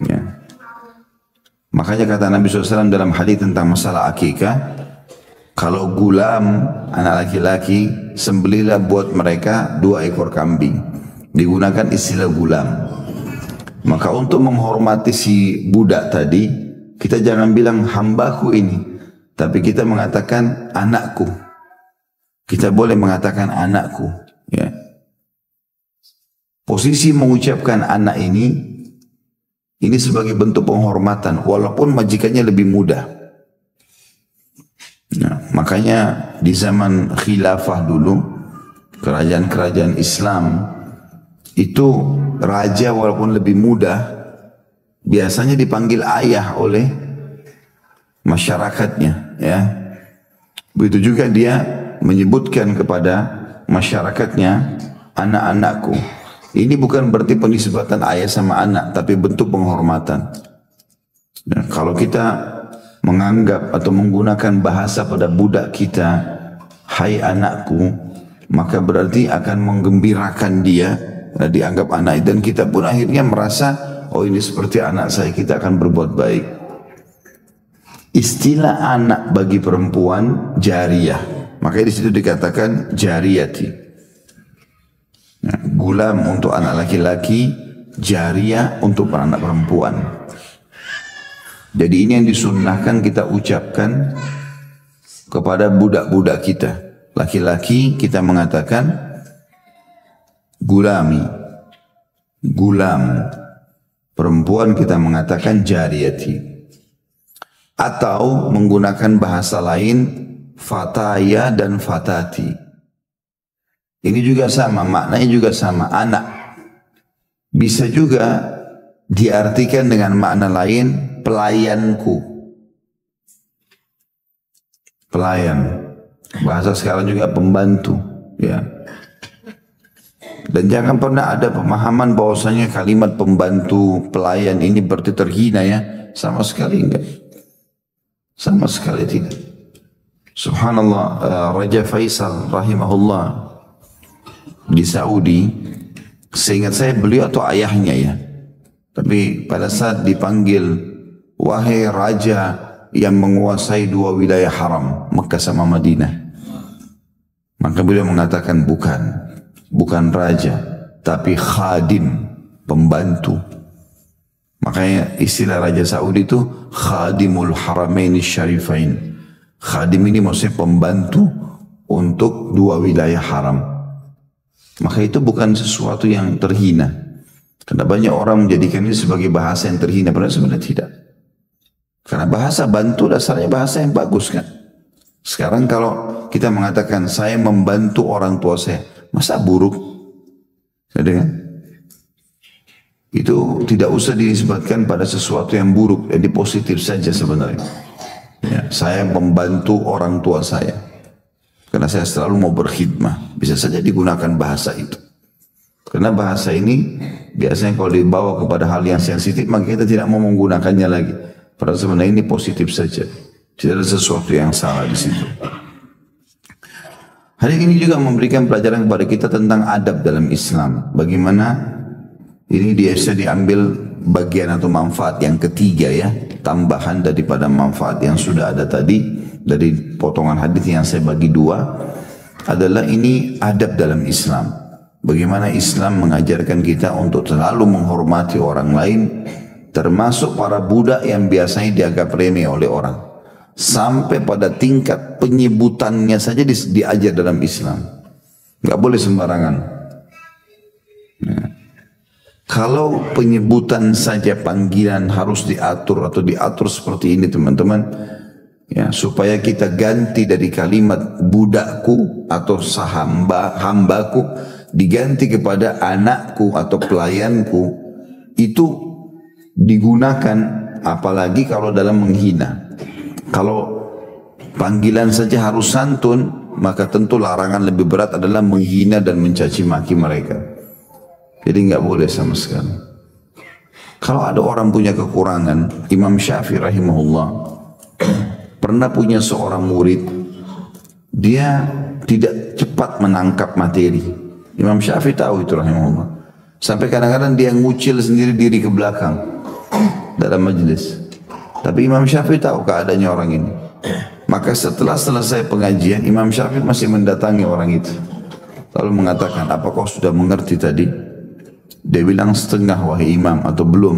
Ya. Makanya kata Nabi SAW dalam hadis tentang masalah akikah, kalau gulam anak laki-laki, sembelihlah buat mereka 2 ekor kambing. Digunakan istilah gulam. Maka untuk menghormati si budak tadi, kita jangan bilang hambaku ini, tapi kita mengatakan anakku. Kita boleh mengatakan anakku. Ya. Posisi mengucapkan anak ini sebagai bentuk penghormatan, walaupun majikannya lebih muda. Nah, makanya di zaman khilafah dulu, kerajaan-kerajaan Islam itu raja walaupun lebih muda, biasanya dipanggil ayah oleh masyarakatnya. Ya, begitu juga dia menyebutkan kepada masyarakatnya anak-anakku. Ini bukan berarti penisbatan ayah sama anak, tapi bentuk penghormatan. Dan kalau kita menganggap atau menggunakan bahasa pada budak kita, hai anakku, maka berarti akan menggembirakan dia, dianggap anak, dan kita pun akhirnya merasa, oh ini seperti anak saya, kita akan berbuat baik. Istilah anak bagi perempuan jariyah, makanya di situ dikatakan jariyati. Nah, gulam untuk anak laki-laki, jariyah untuk anak perempuan. Jadi ini yang disunnahkan kita ucapkan kepada budak-budak kita. Laki-laki kita mengatakan gulami, gulam. Perempuan kita mengatakan jariyati. Atau menggunakan bahasa lain fataya dan fatati. Ini juga sama, maknanya juga sama, anak. Bisa juga diartikan dengan makna lain, pelayanku. Pelayan. Bahasa sekarang juga pembantu. Ya. Dan jangan pernah ada pemahaman bahwasanya kalimat pembantu, pelayan ini berarti terhina ya. Sama sekali enggak. Sama sekali tidak. Subhanallah, Raja Faisal rahimahullah di Saudi, seingat saya beliau atau ayahnya ya, tapi pada saat dipanggil, wahai raja yang menguasai 2 wilayah haram, Mekah sama Madinah, maka beliau mengatakan bukan raja, tapi khadim, pembantu. Makanya istilah Raja Saudi itu khadimul haramain syarifain. Khadim ini maksudnya pembantu untuk 2 wilayah haram. Maka itu bukan sesuatu yang terhina. Karena banyak orang menjadikan ini sebagai bahasa yang terhina, padahal sebenarnya tidak. Karena bahasa bantu dasarnya bahasa yang bagus kan. Sekarang kalau kita mengatakan saya membantu orang tua saya, masa buruk? Ada kan? Itu tidak usah dinisbatkan pada sesuatu yang buruk, jadi positif saja sebenarnya. Ya, saya membantu orang tua saya karena saya selalu mau berkhidmah. Bisa saja digunakan bahasa itu. Karena bahasa ini biasanya kalau dibawa kepada hal yang sensitif, maka kita tidak mau menggunakannya lagi. Padahal sebenarnya ini positif saja. Tidak ada sesuatu yang salah di situ. Hari ini juga memberikan pelajaran kepada kita tentang adab dalam Islam. Bagaimana ini bisa diambil bagian atau manfaat yang ketiga ya, tambahan daripada manfaat yang sudah ada tadi dari potongan hadis yang saya bagi dua, adalah ini adab dalam Islam. Bagaimana Islam mengajarkan kita untuk selalu menghormati orang lain, termasuk para budak yang biasanya dianggap remeh oleh orang. Sampai pada tingkat penyebutannya saja diajar dalam Islam. Nggak boleh sembarangan. Nah, kalau penyebutan saja panggilan harus diatur atau diatur seperti ini teman-teman, ya, supaya kita ganti dari kalimat budakku atau hambaku diganti kepada anakku atau pelayanku, itu digunakan apalagi kalau dalam menghina. Kalau panggilan saja harus santun, maka tentu larangan lebih berat adalah menghina dan mencaci maki mereka. Jadi nggak boleh sama sekali. Kalau ada orang punya kekurangan, Imam Syafi'i rahimahullah pernah punya seorang murid, dia tidak cepat menangkap materi. Imam Syafi'i tahu itu rahimahullah. Sampai kadang-kadang dia ngucil sendiri diri ke belakang dalam majelis. Tapi Imam Syafi'i tahu keadaannya orang ini. Maka setelah selesai pengajian, Imam Syafi'i masih mendatangi orang itu. Lalu mengatakan, apa kau sudah mengerti tadi? Dia bilang setengah wahai imam atau belum.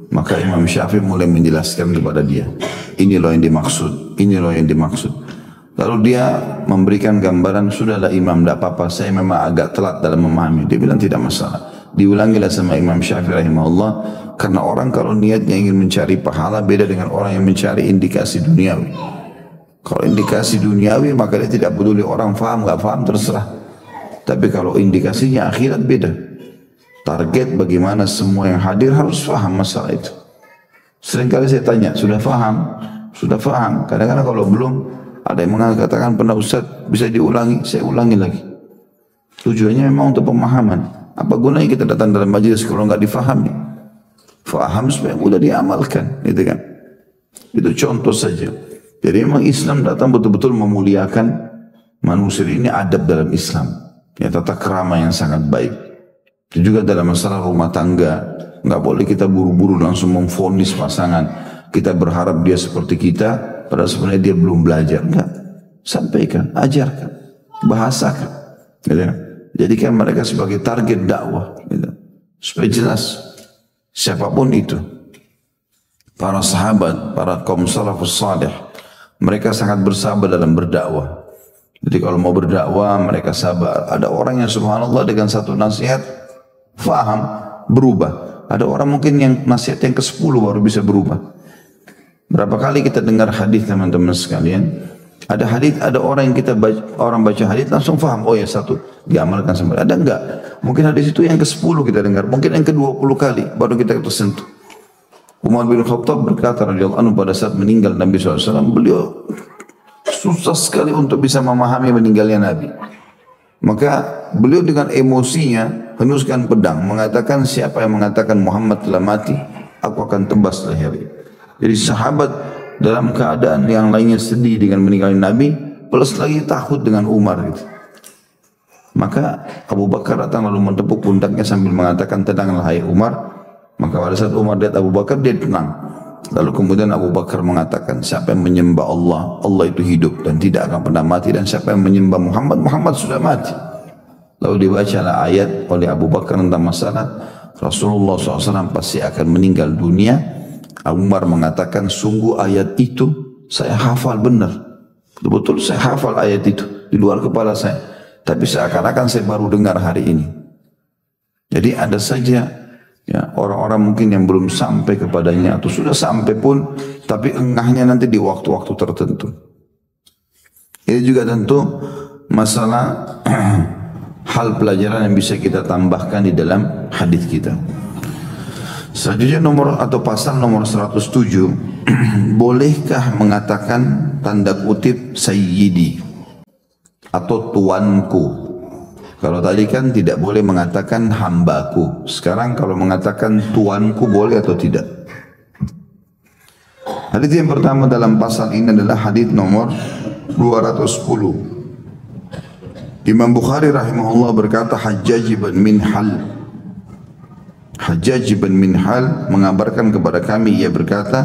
Maka Imam Syafi'i mulai menjelaskan kepada dia, ini loh yang dimaksud, ini loh yang dimaksud. Lalu dia memberikan gambaran, sudahlah imam, tidak apa-apa, saya memang agak telat dalam memahami. Dia bilang tidak masalah. Diulangilah sama Imam Syafi'i rahimahullah, karena orang kalau niatnya ingin mencari pahala beda dengan orang yang mencari indikasi duniawi. Kalau indikasi duniawi maka dia tidak peduli orang faham nggak faham terserah. Tapi kalau indikasinya akhirat beda. Target bagaimana semua yang hadir harus faham masalah itu. Seringkali saya tanya, sudah faham? Sudah faham? Kadang-kadang kalau belum, ada yang mengatakan pernah Ustaz bisa diulangi, saya ulangi lagi. Tujuannya memang untuk pemahaman. Apa gunanya kita datang dalam majelis kalau nggak difahami? Faham supaya mudah diamalkan, gitu kan? Itu contoh saja. Jadi memang Islam datang betul-betul memuliakan manusia. Ini adab dalam Islam. Ya, tata krama yang sangat baik. Itu juga dalam masalah rumah tangga. Nggak boleh kita buru-buru langsung memvonis pasangan. Kita berharap dia seperti kita, padahal sebenarnya dia belum belajar. Enggak. Sampaikan, ajarkan, bahasakan. Gitu. Jadikan mereka sebagai target dakwah. Gitu. Supaya jelas. Siapapun itu. Para sahabat, para kaum salafus salih, mereka sangat bersabar dalam berdakwah. Jadi kalau mau berdakwah, mereka sabar. Ada orang yang subhanallah dengan satu nasihat, faham, berubah. Ada orang mungkin yang nasihat yang ke-10 baru bisa berubah. Berapa kali kita dengar hadis teman-teman sekalian, ada hadis, ada orang yang kita baca, orang baca hadis langsung faham, oh ya satu, diamalkan sampai. Ada enggak? Mungkin hadis itu yang ke-10 kita dengar, mungkin yang ke-20 kali baru kita tersentuh. Umar bin Khattab berkata radhiyallahu anhu pada saat meninggal Nabi SAW, beliau susah sekali untuk bisa memahami meninggalnya Nabi. Maka beliau dengan emosinya henuskan pedang, mengatakan siapa yang mengatakan Muhammad telah mati, aku akan tebas lehernya. Jadi sahabat dalam keadaan yang lainnya sedih dengan meninggalnya Nabi, plus lagi takut dengan Umar gitu. Maka Abu Bakar datang lalu menepuk pundaknya sambil mengatakan, tenanglah hai Umar. Maka pada saat Umar lihat Abu Bakar, dia tenang. Lalu kemudian Abu Bakar mengatakan, siapa yang menyembah Allah, Allah itu hidup dan tidak akan pernah mati. Dan siapa yang menyembah Muhammad, Muhammad sudah mati. Lalu dibacalah ayat oleh Abu Bakar tentang masalah Rasulullah SAW pasti akan meninggal dunia. Umar mengatakan, sungguh ayat itu saya hafal benar. Betul-betul saya hafal ayat itu di luar kepala saya. Tapi seakan-akan saya baru dengar hari ini. Jadi ada saja ya, orang-orang mungkin yang belum sampai kepadanya atau sudah sampai pun tapi engahnya nanti di waktu-waktu tertentu. Ini juga tentu masalah hal pelajaran yang bisa kita tambahkan di dalam hadis kita. Selanjutnya nomor atau pasal nomor 107, bolehkah mengatakan tanda kutip sayyidi atau tuanku? Kalau tadi kan tidak boleh mengatakan hambaku. Sekarang kalau mengatakan tuanku boleh atau tidak? Hadis yang pertama dalam pasal ini adalah hadis nomor 210. Imam Bukhari rahimahullah berkata, Hajjaj bin Minhal mengabarkan kepada kami, ia berkata,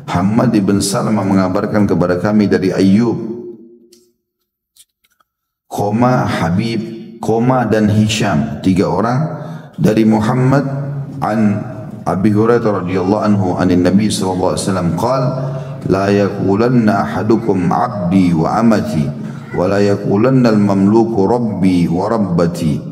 Hammad ibn Salamah mengabarkan kepada kami dari Ayyub, Habib, dan Hisham, 3 orang dari Muhammad an Abi Hurairah radhiyallahu anhu anin Nabi sallallahu alaihi wasallam qala la yaqulanna ahadukum abdi wa amati wa la yaqulanna al-mamluku rabbi wa rabbati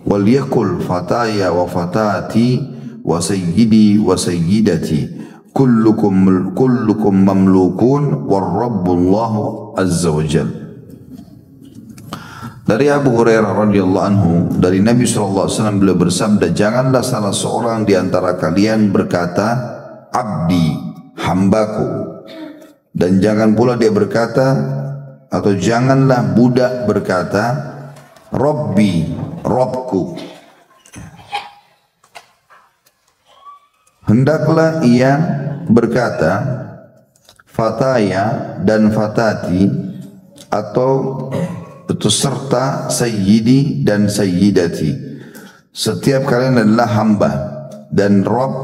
wal yakul fataya wa fatati wa sayyidi wa sayyidati kullukum mamlukun war rabbullahu azza wa jalla. Dari Abu Hurairah radhiyallahu anhu dari Nabi sallallahu alaihi wasallam beliau bersabda, janganlah salah seorang di antara kalian berkata abdi, hambaku, dan jangan pula dia berkata atau janganlah budak berkata Rabbi, Robku. Hendaklah ia berkata fataya dan fatati atau serta sayyidi dan sayyidati. Setiap kalian adalah hamba dan Rabb,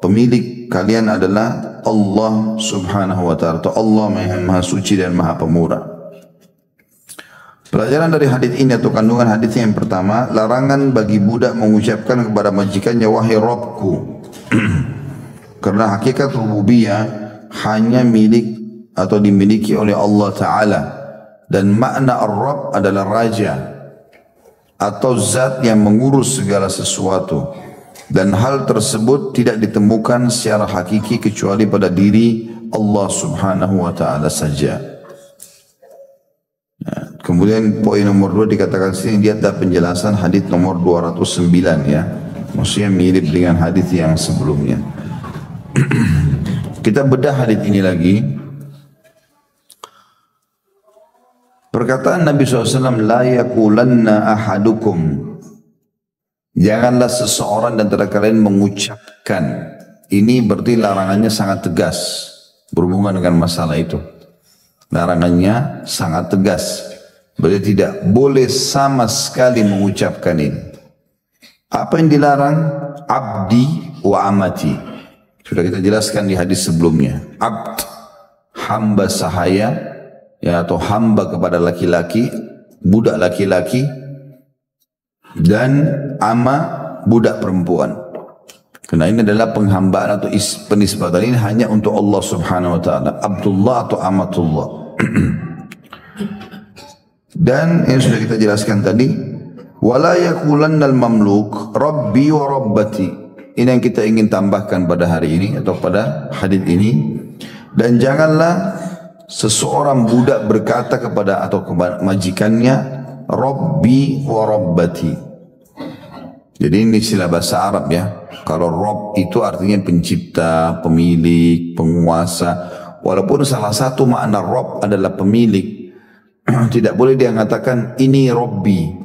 pemilik kalian adalah Allah subhanahu wa ta'ala, atau Allah maha suci dan maha pemurah. Pelajaran dari hadis ini atau kandungan hadis yang pertama, larangan bagi budak mengucapkan kepada majikannya wahai Rabbku. Karena hakikat rububiyah hanya milik atau dimiliki oleh Allah Ta'ala. Dan makna Ar-Rabb adalah raja atau zat yang mengurus segala sesuatu. Dan hal tersebut tidak ditemukan secara hakiki kecuali pada diri Allah subhanahu wa ta'ala saja. Kemudian poin nomor 2 dikatakan sini, dia ada penjelasan hadis nomor 209 ya. Maksudnya mirip dengan hadis yang sebelumnya. Kita bedah hadis ini lagi. Perkataan Nabi SAW, la yaqulanna ahadukum, janganlah seseorang dan antara kalian mengucapkan. Ini berarti larangannya sangat tegas berhubungan dengan masalah itu. Larangannya sangat tegas, berarti tidak boleh sama sekali mengucapkan ini. Apa yang dilarang? Abdi wa amati. Sudah kita jelaskan di hadis sebelumnya. Abd, hamba sahaya, ya, atau hamba kepada laki-laki, budak laki-laki, dan ama budak perempuan. Karena ini adalah penghambaan atau penisbatan ini hanya untuk Allah subhanahu wa ta'ala. Abdullah atau amatullah. Dan yang sudah kita jelaskan tadi, wala yakulannal mamluk rabbi wa rabbati. Ini yang kita ingin tambahkan pada hari ini atau pada hadis ini. Dan janganlah seseorang budak berkata kepada atau kepada majikannya Rabbi wa Rabbati. Jadi ini istilah bahasa Arab ya. Kalau Rabb itu artinya pencipta, pemilik, penguasa. Walaupun salah satu makna Rabb adalah pemilik, tidak boleh dia mengatakan ini Rabbi,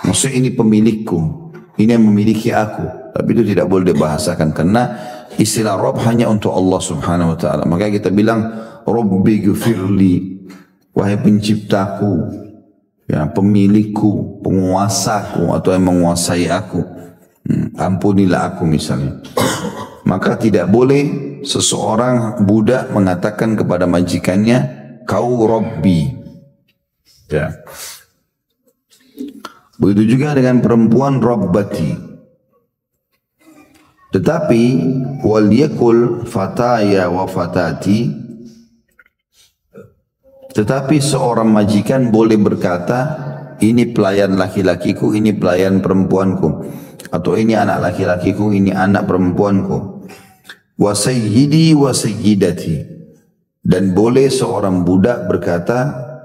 maksudnya ini pemilikku, ini yang memiliki aku. Tapi itu tidak boleh dibahasakan karena istilah Rabb hanya untuk Allah subhanahu wa ta'ala. Makanya kita bilang Rabbi gufirli, wahai penciptaku, ya, pemilikku, penguasaku atau yang menguasai aku, ampunilah aku misalnya. Maka tidak boleh seseorang budak mengatakan kepada majikannya kau Rabbi, ya. Begitu juga dengan perempuan Rabbati. Tetapi wal yakul fataya wa fatati, tetapi seorang majikan boleh berkata ini pelayan laki-lakiku, ini pelayan perempuanku, atau ini anak laki-lakiku, ini anak perempuanku. Wa sayyidi wa sayyidati, dan boleh seorang budak berkata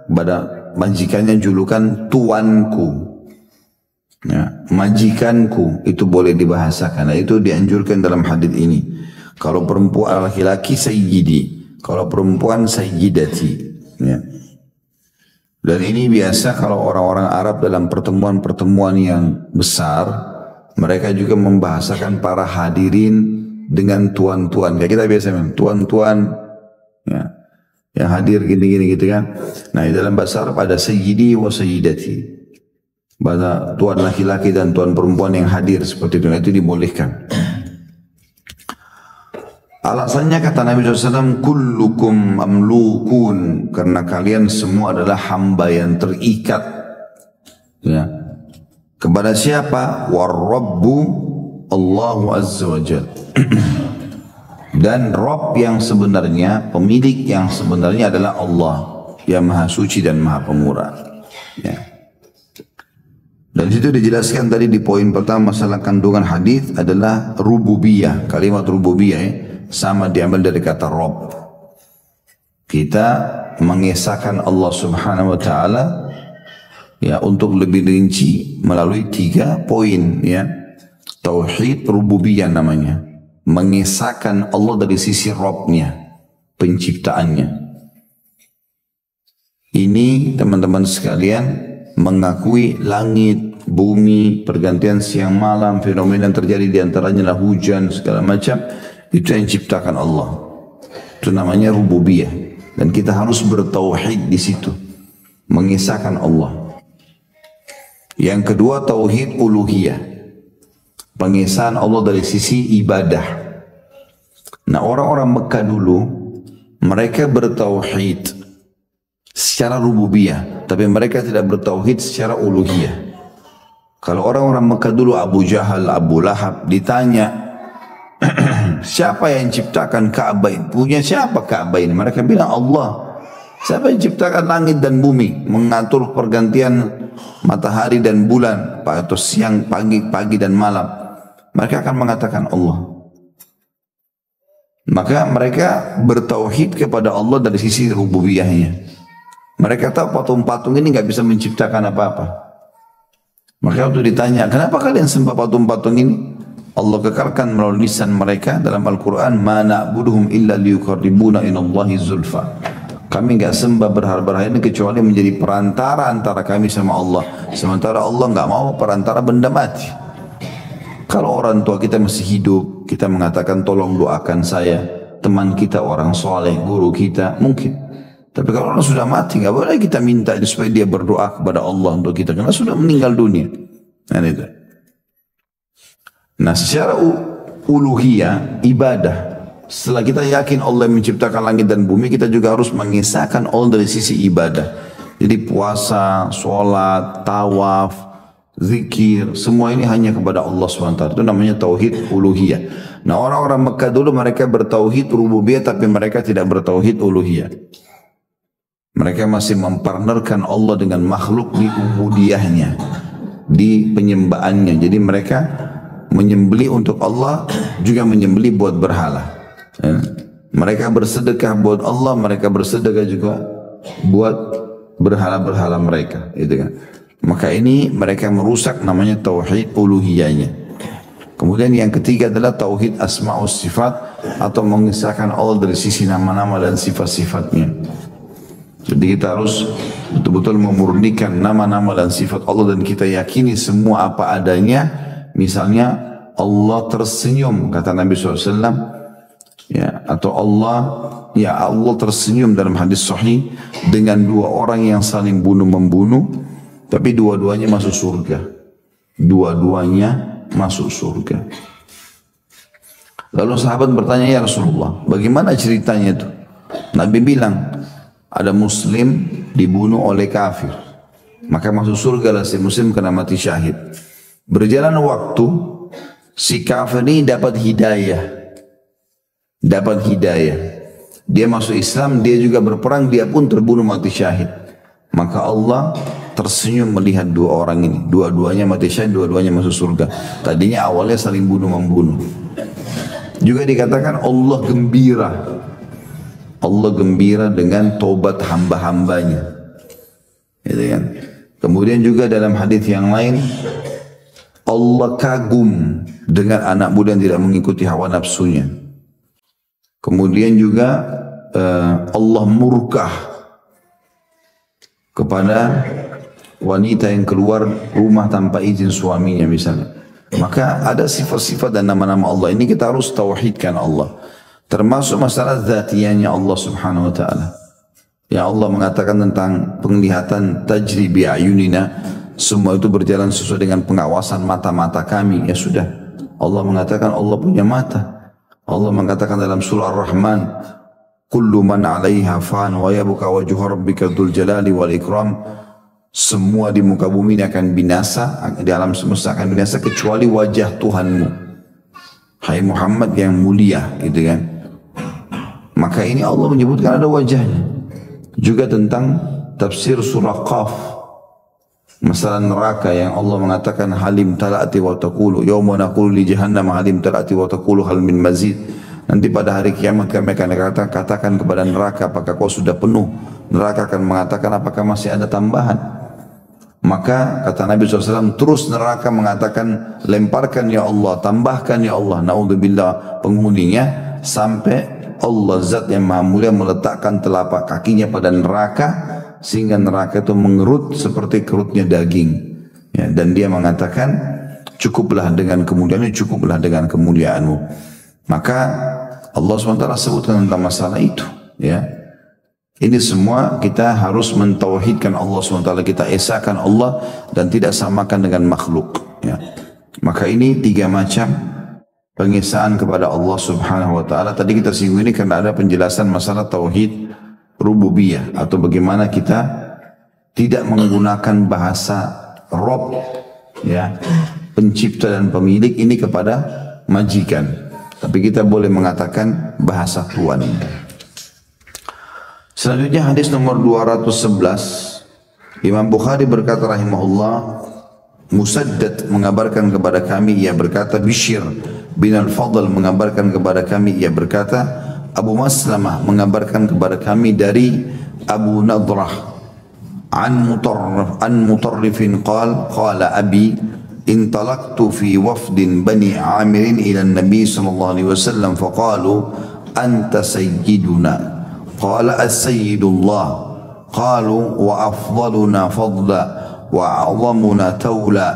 pada majikannya julukan tuanku. Ya, majikanku itu boleh dibahasakan. Nah, itu dianjurkan dalam hadis ini. Kalau perempuan laki-laki sayyidi, kalau perempuan sayyidati. Ya. Dan ini biasa kalau orang-orang Arab dalam pertemuan-pertemuan yang besar, mereka juga membahasakan para hadirin dengan tuan-tuan. Kayak kita biasa memang tuan-tuan, ya, yang hadir gini-gini gitu kan. Nah, dalam bahasa Arab ada sayyidi wa sayyidati. Bahasa tuan laki-laki dan tuan perempuan yang hadir seperti itu dibolehkan. Alasannya kata Nabi SAW, kullukum mamlukun, karena kalian semua adalah hamba yang terikat. Ya. Kepada siapa? Warrabbu Allahu Azza wa Jal. Dan Rabb yang sebenarnya, pemilik yang sebenarnya adalah Allah yang Maha Suci dan Maha Pemurah. Ya. Dan situ dijelaskan tadi di poin pertama masalah kandungan hadis adalah rububiyah. Kalimat rububiyah sama diambil dari kata Rabb. Kita mengesahkan Allah Subhanahu wa taala ya untuk lebih rinci melalui 3 poin ya. Tauhid rububiyah namanya. Mengesahkan Allah dari sisi Rabb-nya, penciptaannya. Ini teman-teman sekalian mengakui langit, bumi, pergantian siang malam, fenomena yang terjadi di antaranya adalah hujan, segala macam, itu yang ciptakan Allah. Itu namanya rububiyah. Dan kita harus bertauhid di situ, mengesahkan Allah. Yang kedua tauhid uluhiyah, pengesahan Allah dari sisi ibadah. Nah, orang-orang Mekah dulu mereka bertauhid secara rububiyah, tapi mereka tidak bertauhid secara uluhiyah. Kalau orang-orang Mekah dulu, Abu Jahal, Abu Lahab ditanya, siapa yang ciptakan Ka'bah? Punya siapa Ka'bah ini? Mereka bilang Allah. Siapa yang ciptakan langit dan bumi, mengatur pergantian matahari dan bulan atau siang, pagi dan malam? Mereka akan mengatakan Allah. Maka mereka bertauhid kepada Allah dari sisi rububiyahnya. Mereka tahu patung-patung ini nggak bisa menciptakan apa-apa. Maka waktu ditanya, kenapa kalian sembah patung-patung ini? Allah kekalkan melalui lisan mereka dalam Al-Quran, ma na'buduhum illa liyuqarribuna ilallahi zulfa. Kami nggak sembah berhala-berhala ini kecuali menjadi perantara antara kami sama Allah. Sementara Allah nggak mau perantara benda mati. Kalau orang tua kita masih hidup, kita mengatakan tolong doakan saya, teman kita orang soleh, guru kita, mungkin. Tapi kalau orang sudah mati, nggak boleh kita minta supaya dia berdoa kepada Allah untuk kita, karena sudah meninggal dunia. Nah, secara uluhiyah, ibadah, setelah kita yakin Allah menciptakan langit dan bumi, kita juga harus mengesahkan Allah dari sisi ibadah. Jadi puasa, sholat, tawaf, zikir, semua ini hanya kepada Allah SWT. Itu namanya tauhid uluhiyah. Nah, orang-orang Mekah dulu mereka bertauhid rububiyah, tapi mereka tidak bertauhid uluhiyah. Mereka masih mempartnerkan Allah dengan makhluk di ubudiyahnya, di penyembahannya. Jadi mereka menyembeli untuk Allah, juga menyembeli buat berhala. Ya. Mereka bersedekah buat Allah, mereka bersedekah juga buat berhala-berhala mereka. Gitu kan. Maka ini mereka merusak namanya tauhid uluhiyahnya. Kemudian yang ketiga adalah tauhid asma'us sifat, atau mengisahkan Allah dari sisi nama-nama dan sifat-sifatnya. Jadi kita harus betul-betul memurnikan nama-nama dan sifat Allah, dan kita yakini semua apa adanya. Misalnya Allah tersenyum, kata Nabi SAW, ya, atau Allah tersenyum dalam hadis sahih dengan 2 orang yang saling bunuh-membunuh, tapi dua-duanya masuk surga. Dua-duanya masuk surga. Lalu sahabat bertanya, ya Rasulullah, bagaimana ceritanya itu? Nabi bilang, ada muslim dibunuh oleh kafir, maka masuk surga lah si muslim kena mati syahid. Berjalan waktu, si kafir ini dapat hidayah. Dia masuk Islam, dia juga berperang, dia pun terbunuh mati syahid. Maka Allah tersenyum melihat 2 orang ini. Dua-duanya mati syahid, dua-duanya masuk surga. Tadinya awalnya saling bunuh-membunuh. Juga dikatakan Allah gembira. Allah gembira dengan tobat hamba-hambanya. Gitu kan. Kemudian juga dalam hadis yang lain, Allah kagum dengan anak muda yang tidak mengikuti hawa nafsunya. Kemudian juga Allah murkah kepada wanita yang keluar rumah tanpa izin suaminya misalnya. Maka ada sifat-sifat dan nama-nama Allah ini kita harus tauhidkan Allah. Termasuk masalah zatiyahnya Allah subhanahu wa ta'ala. Ya Allah mengatakan tentang penglihatan tajri bi'ayunina, semua itu berjalan sesuai dengan pengawasan mata-mata kami. Ya sudah, Allah mengatakan Allah punya mata. Allah mengatakan dalam surah Ar-Rahman, kullu man 'alaiha fan wa yabqa wajhu rabbika dzul jalali wal ikram. Semua di muka bumi ini akan binasa, di alam semesta akan binasa kecuali wajah Tuhanmu. Hai Muhammad yang mulia, gitu kan. Maka ini Allah menyebutkan ada wajahnya. Juga tentang tafsir surah Qaf, masalah neraka yang Allah mengatakan halim talati wa taqulu yawma naqulu li jahannam halim talati wa taqulu hal min mazid. Nanti pada hari kiamat kami akan katakan kepada neraka, apakah kau sudah penuh? Neraka akan mengatakan apakah masih ada tambahan? Maka kata Nabi SAW, terus neraka mengatakan lemparkan ya Allah, tambahkan ya Allah, naudzubillah penghuninya, sampai Allah zat yang maha mulia meletakkan telapak kakinya pada neraka sehingga neraka itu mengerut seperti kerutnya daging. Ya, dan dia mengatakan cukuplah dengan kemuliaanmu, cukuplah dengan kemuliaanmu. Maka Allah SWT sebutkan tentang masalah itu. Ya, ini semua kita harus mentauhidkan Allah SWT, kita esakan Allah dan tidak samakan dengan makhluk. Ya. Maka ini 3 macam pengesaan kepada Allah Subhanahu Wa Taala. Tadi kita singgung ini karena ada penjelasan masalah tauhid rububiyah atau bagaimana kita tidak menggunakan bahasa Rob, ya, pencipta dan pemilik ini kepada majikan, tapi kita boleh mengatakan bahasa Tuhan. Selanjutnya hadis nomor 211, Imam Bukhari berkata rahimahullah, Musaddad mengabarkan kepada kami, ia berkata, Bishr bin Al-Fadl mengabarkan kepada kami, ia berkata, Abu Maslamah mengabarkan kepada kami dari Abu Nadrah an Mutarrifin qala abi intalaqtu fi wafdin bani Amirin ila Nabi sallallahu alaihi wasallam faqalu anta sayyiduna qala as-sayyidullah qalu wa afdaluna fadla wa a'zamuna tawla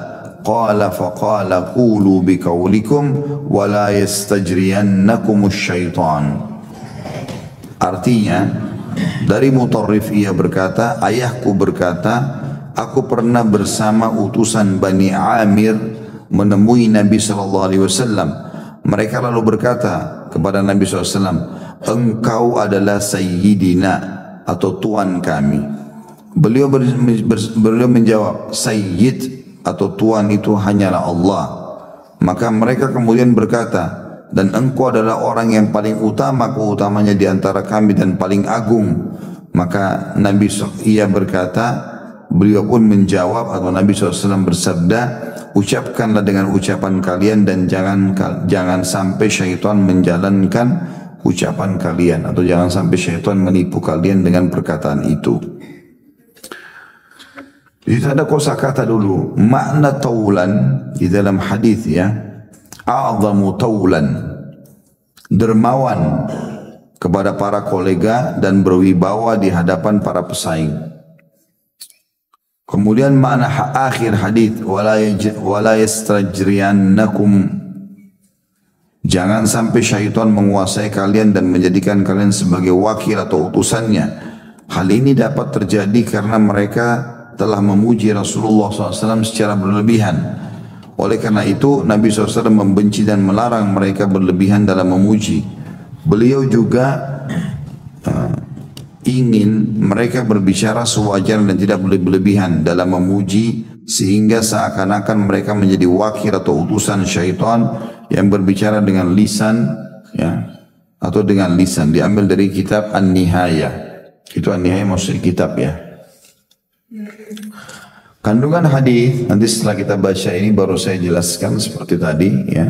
qala faqala qulu biqaulikum wa la yastajriyannakum asy-syaitan. Artinya dari Mutarrif ia berkata, ayahku berkata, aku pernah bersama utusan Bani Amir menemui Nabi SAW. Mereka lalu berkata kepada Nabi SAW, engkau adalah Sayyidina atau Tuan kami. Beliau menjawab, Sayyid atau Tuan itu hanyalah Allah. Maka mereka kemudian berkata, dan engkau adalah orang yang paling utama keutamanya di antara kami dan paling agung. Maka Nabi ia berkata, beliau pun menjawab atau Nabi SAW bersabda, ucapkanlah dengan ucapan kalian dan jangan sampai syaitan menjalankan ucapan kalian, atau jangan sampai syaitan menipu kalian dengan perkataan itu. Jadi ada kosakata dulu, makna taulan di dalam hadis, ya, a'zamu taulan, dermawan kepada para kolega dan berwibawa di hadapan para pesaing. Kemudian makna akhir hadis, wala yastajriyannakum, jangan sampai syaitan menguasai kalian dan menjadikan kalian sebagai wakil atau utusannya. Hal ini dapat terjadi karena mereka telah memuji Rasulullah SAW secara berlebihan. Oleh karena itu Nabi SAW membenci dan melarang mereka berlebihan dalam memuji. Beliau juga ingin mereka berbicara sewajar dan tidak berlebihan dalam memuji, sehingga seakan-akan mereka menjadi wakil atau utusan syaitan yang berbicara dengan lisan, ya, atau dengan lisan. Diambil dari kitab An-Nihayah. Itu An-Nihayah maksudnya kitab, ya. Kandungan hadis nanti setelah kita baca ini baru saya jelaskan seperti tadi, ya.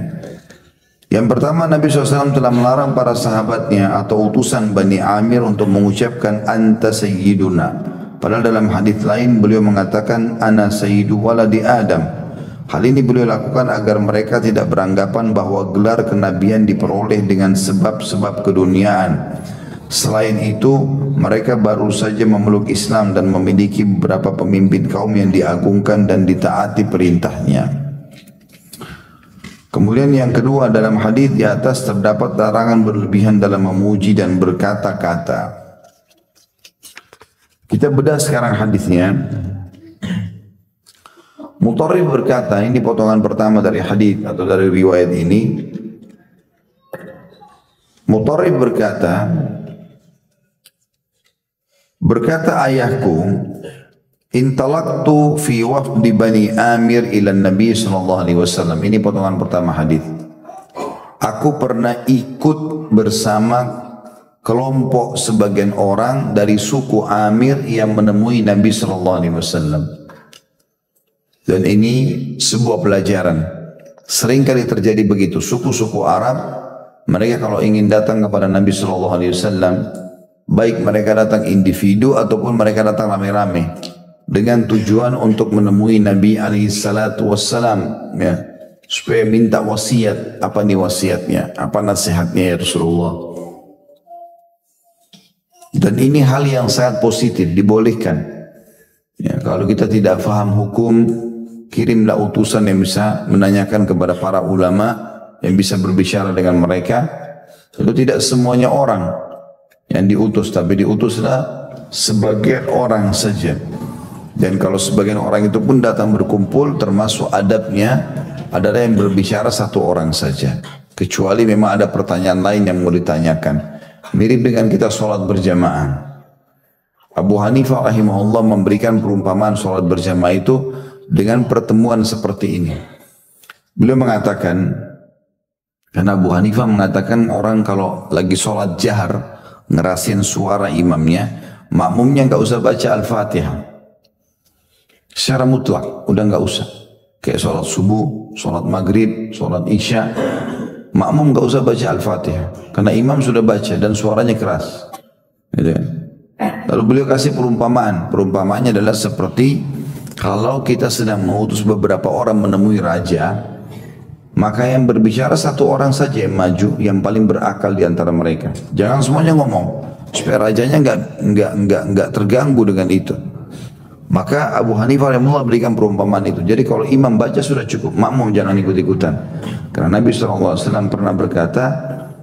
Yang pertama, Nabi SAW telah melarang para sahabatnya atau utusan Bani Amir untuk mengucapkan anta sayyiduna, Padahal dalam hadis lain beliau mengatakan ana sayyidu waladi Adam. Hal ini beliau lakukan agar mereka tidak beranggapan bahwa gelar kenabian diperoleh dengan sebab-sebab keduniaan. Selain itu, mereka baru saja memeluk Islam dan memiliki beberapa pemimpin kaum yang diagungkan dan ditaati perintahnya. Kemudian yang kedua, dalam hadis di atas terdapat larangan berlebihan dalam memuji dan berkata-kata. Kita bedah sekarang hadisnya. Mutarrif berkata, ini potongan pertama dari hadis atau dari riwayat ini. Mutarrif berkata ayahku, intalaqtu fi wafdi Bani Amir ila Nabi sallallahu alaihi wasallam. Ini potongan pertama hadis. Aku pernah ikut bersama kelompok sebagian orang dari suku Amir yang menemui Nabi sallallahu alaihi wasallam. Dan ini sebuah pelajaran. Sering kali terjadi begitu. Suku-suku Arab, mereka kalau ingin datang kepada Nabi sallallahu alaihi wasallam, baik mereka datang individu ataupun mereka datang rame-rame dengan tujuan untuk menemui Nabi alaihi salatu wassalam, ya, supaya minta wasiat. Apa nih wasiatnya? Apa nasihatnya ya Rasulullah? Dan ini hal yang sangat positif, dibolehkan. Ya, kalau kita tidak faham hukum, kirimlah utusan yang bisa menanyakan kepada para ulama yang bisa berbicara dengan mereka. Itu tidak semuanya orang yang diutus, tapi diutuslah sebagian orang saja. Dan kalau sebagian orang itu pun datang berkumpul, termasuk adabnya adalah yang berbicara satu orang saja. Kecuali memang ada pertanyaan lain yang mau ditanyakan. Mirip dengan kita sholat berjamaah. Abu Hanifah rahimahullah memberikan perumpamaan sholat berjamaah itu dengan pertemuan seperti ini. Beliau mengatakan, karena Abu Hanifah mengatakan orang kalau lagi sholat jahar, ngerasin suara imamnya, makmumnya nggak usah baca Al-Fatihah. Secara mutlak, udah nggak usah. Kayak sholat subuh, sholat maghrib, sholat isya, makmum nggak usah baca Al-Fatihah. Karena imam sudah baca dan suaranya keras. Gitu kan? Lalu beliau kasih perumpamaan. Perumpamaannya adalah seperti kalau kita sedang mengutus beberapa orang menemui raja, maka yang berbicara satu orang saja yang maju, yang paling berakal di antara mereka. Jangan semuanya ngomong, supaya rajanya nggak terganggu dengan itu. Maka Abu Hanifah rahimahullah berikan perumpamaan itu. Jadi kalau imam baca sudah cukup, makmum jangan ikut-ikutan. Karena Nabi SAW pernah berkata,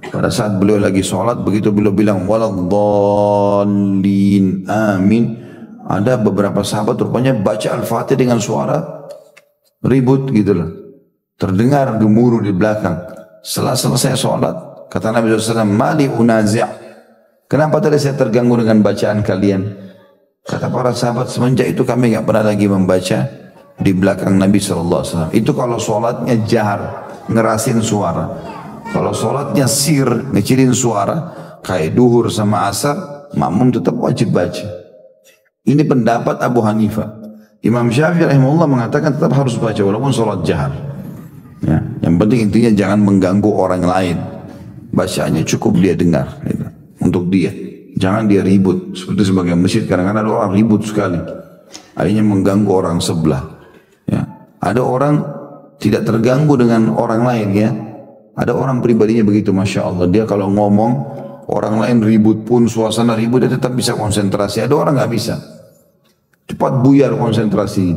pada saat beliau lagi sholat, begitu beliau bilang waladhdallin amin, ada beberapa sahabat rupanya baca Al-Fatihah dengan suara ribut gitu loh. Terdengar gemuruh di belakang. Setelah selesai sholat, kata Nabi SAW, mali unazi'. Kenapa tadi saya terganggu dengan bacaan kalian? Kata para sahabat, semenjak itu kami nggak pernah lagi membaca di belakang Nabi SAW. Itu kalau sholatnya jahar, ngerasin suara. Kalau sholatnya sir, ngecilin suara, kayak duhur sama asar, makmum tetap wajib baca. Ini pendapat Abu Hanifah. Imam Syafi'i rahimahullah mengatakan tetap harus baca walaupun sholat jahar. Ya, yang penting intinya jangan mengganggu orang lain. Bacaannya cukup dia dengar. Gitu. Untuk dia. Jangan dia ribut. Seperti sebagian masjid kadang-kadang ada orang ribut sekali. Akhirnya mengganggu orang sebelah. Ya. Ada orang tidak terganggu dengan orang lain ya. Ada orang pribadinya begitu, Masya Allah. Dia kalau ngomong, orang lain ribut pun, suasana ribut, dia tetap bisa konsentrasi. Ada orang nggak bisa. Cepat buyar konsentrasi.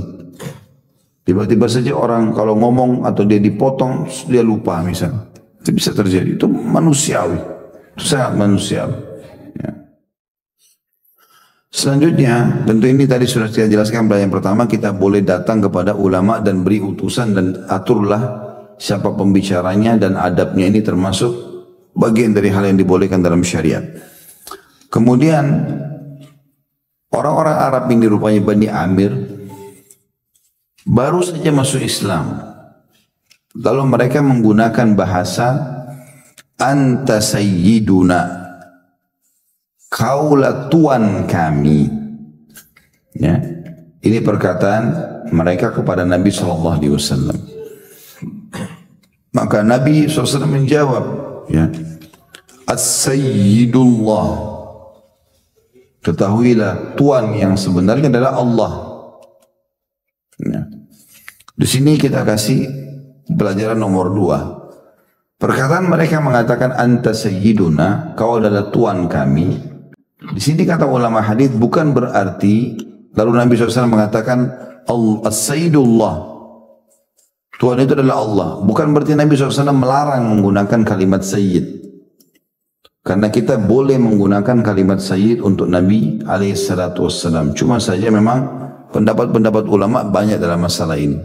Tiba-tiba saja orang kalau ngomong atau dia dipotong, dia lupa misalnya. Itu bisa terjadi. Itu manusiawi. Itu sangat manusiawi. Ya. Selanjutnya, tentu ini tadi sudah saya jelaskan pada yang pertama, kita boleh datang kepada ulama dan beri utusan dan aturlah siapa pembicaranya dan adabnya, ini termasuk bagian dari hal yang dibolehkan dalam syariat. Kemudian orang-orang Arab ini rupanya Bani Amir baru saja masuk Islam. Lalu mereka menggunakan bahasa anta sayyiduna, kaulah tuan kami. Ya, ini perkataan mereka kepada Nabi SAW. Maka Nabi SAW menjawab, ya, as-sayyidullah. Ketahuilah Tuhan yang sebenarnya adalah Allah. Ya. Di sini kita kasih pelajaran nomor 2. Perkataan mereka mengatakan anta sayyiduna, kau adalah Tuhan kami. Di sini kata ulama hadis bukan berarti lalu Nabi SAW mengatakan as-sayyidullah, Tuhan itu adalah Allah. Bukan berarti Nabi SAW melarang menggunakan kalimat sayyid. Karena kita boleh menggunakan kalimat sayyid untuk Nabi SAW. Cuma saja memang pendapat-pendapat ulama banyak dalam masalah ini.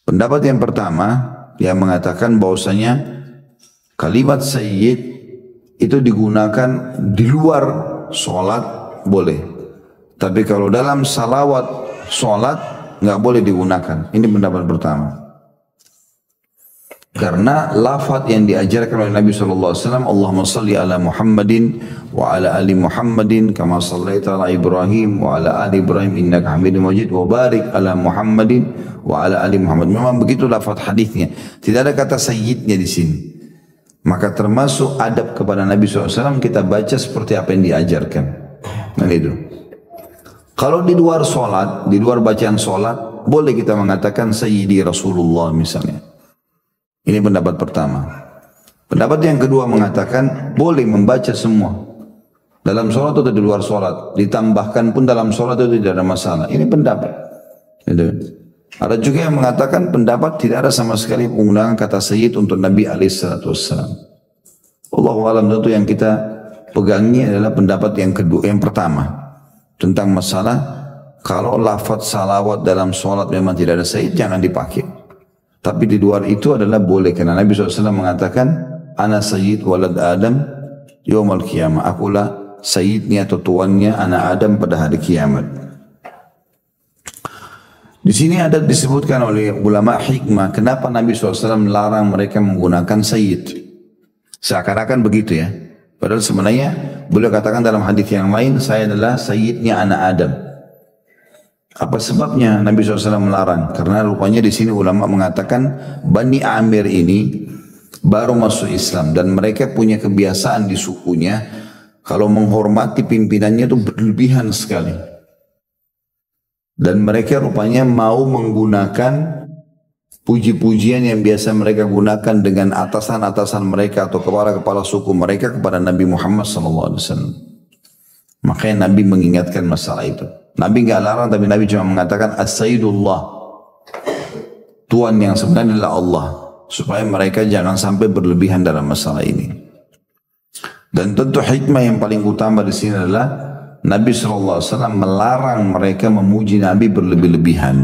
Pendapat yang pertama yang mengatakan bahwasanya kalimat sayyid itu digunakan di luar sholat boleh. Tapi kalau dalam salawat sholat nggak boleh digunakan. Ini pendapat pertama. Karena lafaz yang diajarkan oleh Nabi SAW, Allahumma salli ala Muhammadin wa ala ali Muhammadin kama sallaita ala Ibrahim wa ala ali Ibrahim innaka Hamidum Majid wa barik ala Muhammadin wa ala ali Muhammad. Memang begitu lafaz hadisnya. Tidak ada kata sayyidnya di sini. Maka termasuk adab kepada Nabi SAW kita baca seperti apa yang diajarkan. Nah itu. Kalau di luar sholat, di luar bacaan sholat, boleh kita mengatakan Sayyidi Rasulullah misalnya. Ini pendapat pertama. Pendapat yang kedua mengatakan boleh membaca semua. Dalam sholat atau di luar sholat. Ditambahkan pun dalam sholat itu tidak ada masalah. Ini pendapat. Gitu. Ada juga yang mengatakan pendapat tidak ada sama sekali penggunaan kata Sayyid untuk Nabi SAW. Allahu a'lam, tentu yang kita pegangi adalah pendapat yang kedua, yang pertama. Tentang masalah kalau lafaz salawat dalam sholat memang tidak ada Sayyid, jangan dipakai. Tapi di luar itu adalah boleh. Karena Nabi SAW mengatakan, Ana Sayyid walad Adam yawmal qiyamah. Akulah Sayyidnya atau tuannya anak Adam pada hari kiamat. Di sini ada disebutkan oleh ulama hikmah, kenapa Nabi SAW melarang mereka menggunakan Sayyid. Seakan-akan begitu ya. Padahal sebenarnya beliau katakan dalam hadis yang lain, saya adalah Sayyidnya anak Adam. Apa sebabnya Nabi SAW melarang? Karena rupanya di sini ulama mengatakan Bani Amir ini baru masuk Islam dan mereka punya kebiasaan di sukunya kalau menghormati pimpinannya itu berlebihan sekali. Dan mereka rupanya mau menggunakan puji-pujian yang biasa mereka gunakan dengan atasan-atasan mereka atau kepala-kepala suku mereka kepada Nabi Muhammad SAW. Makanya Nabi mengingatkan masalah itu. Nabi enggak larang, tapi Nabi cuma mengatakan As-Sayyidullah, Tuhan yang sebenarnya adalah Allah, supaya mereka jangan sampai berlebihan dalam masalah ini. Dan tentu hikmah yang paling utama di sini adalah Nabi SAW melarang mereka memuji Nabi berlebih-lebihan.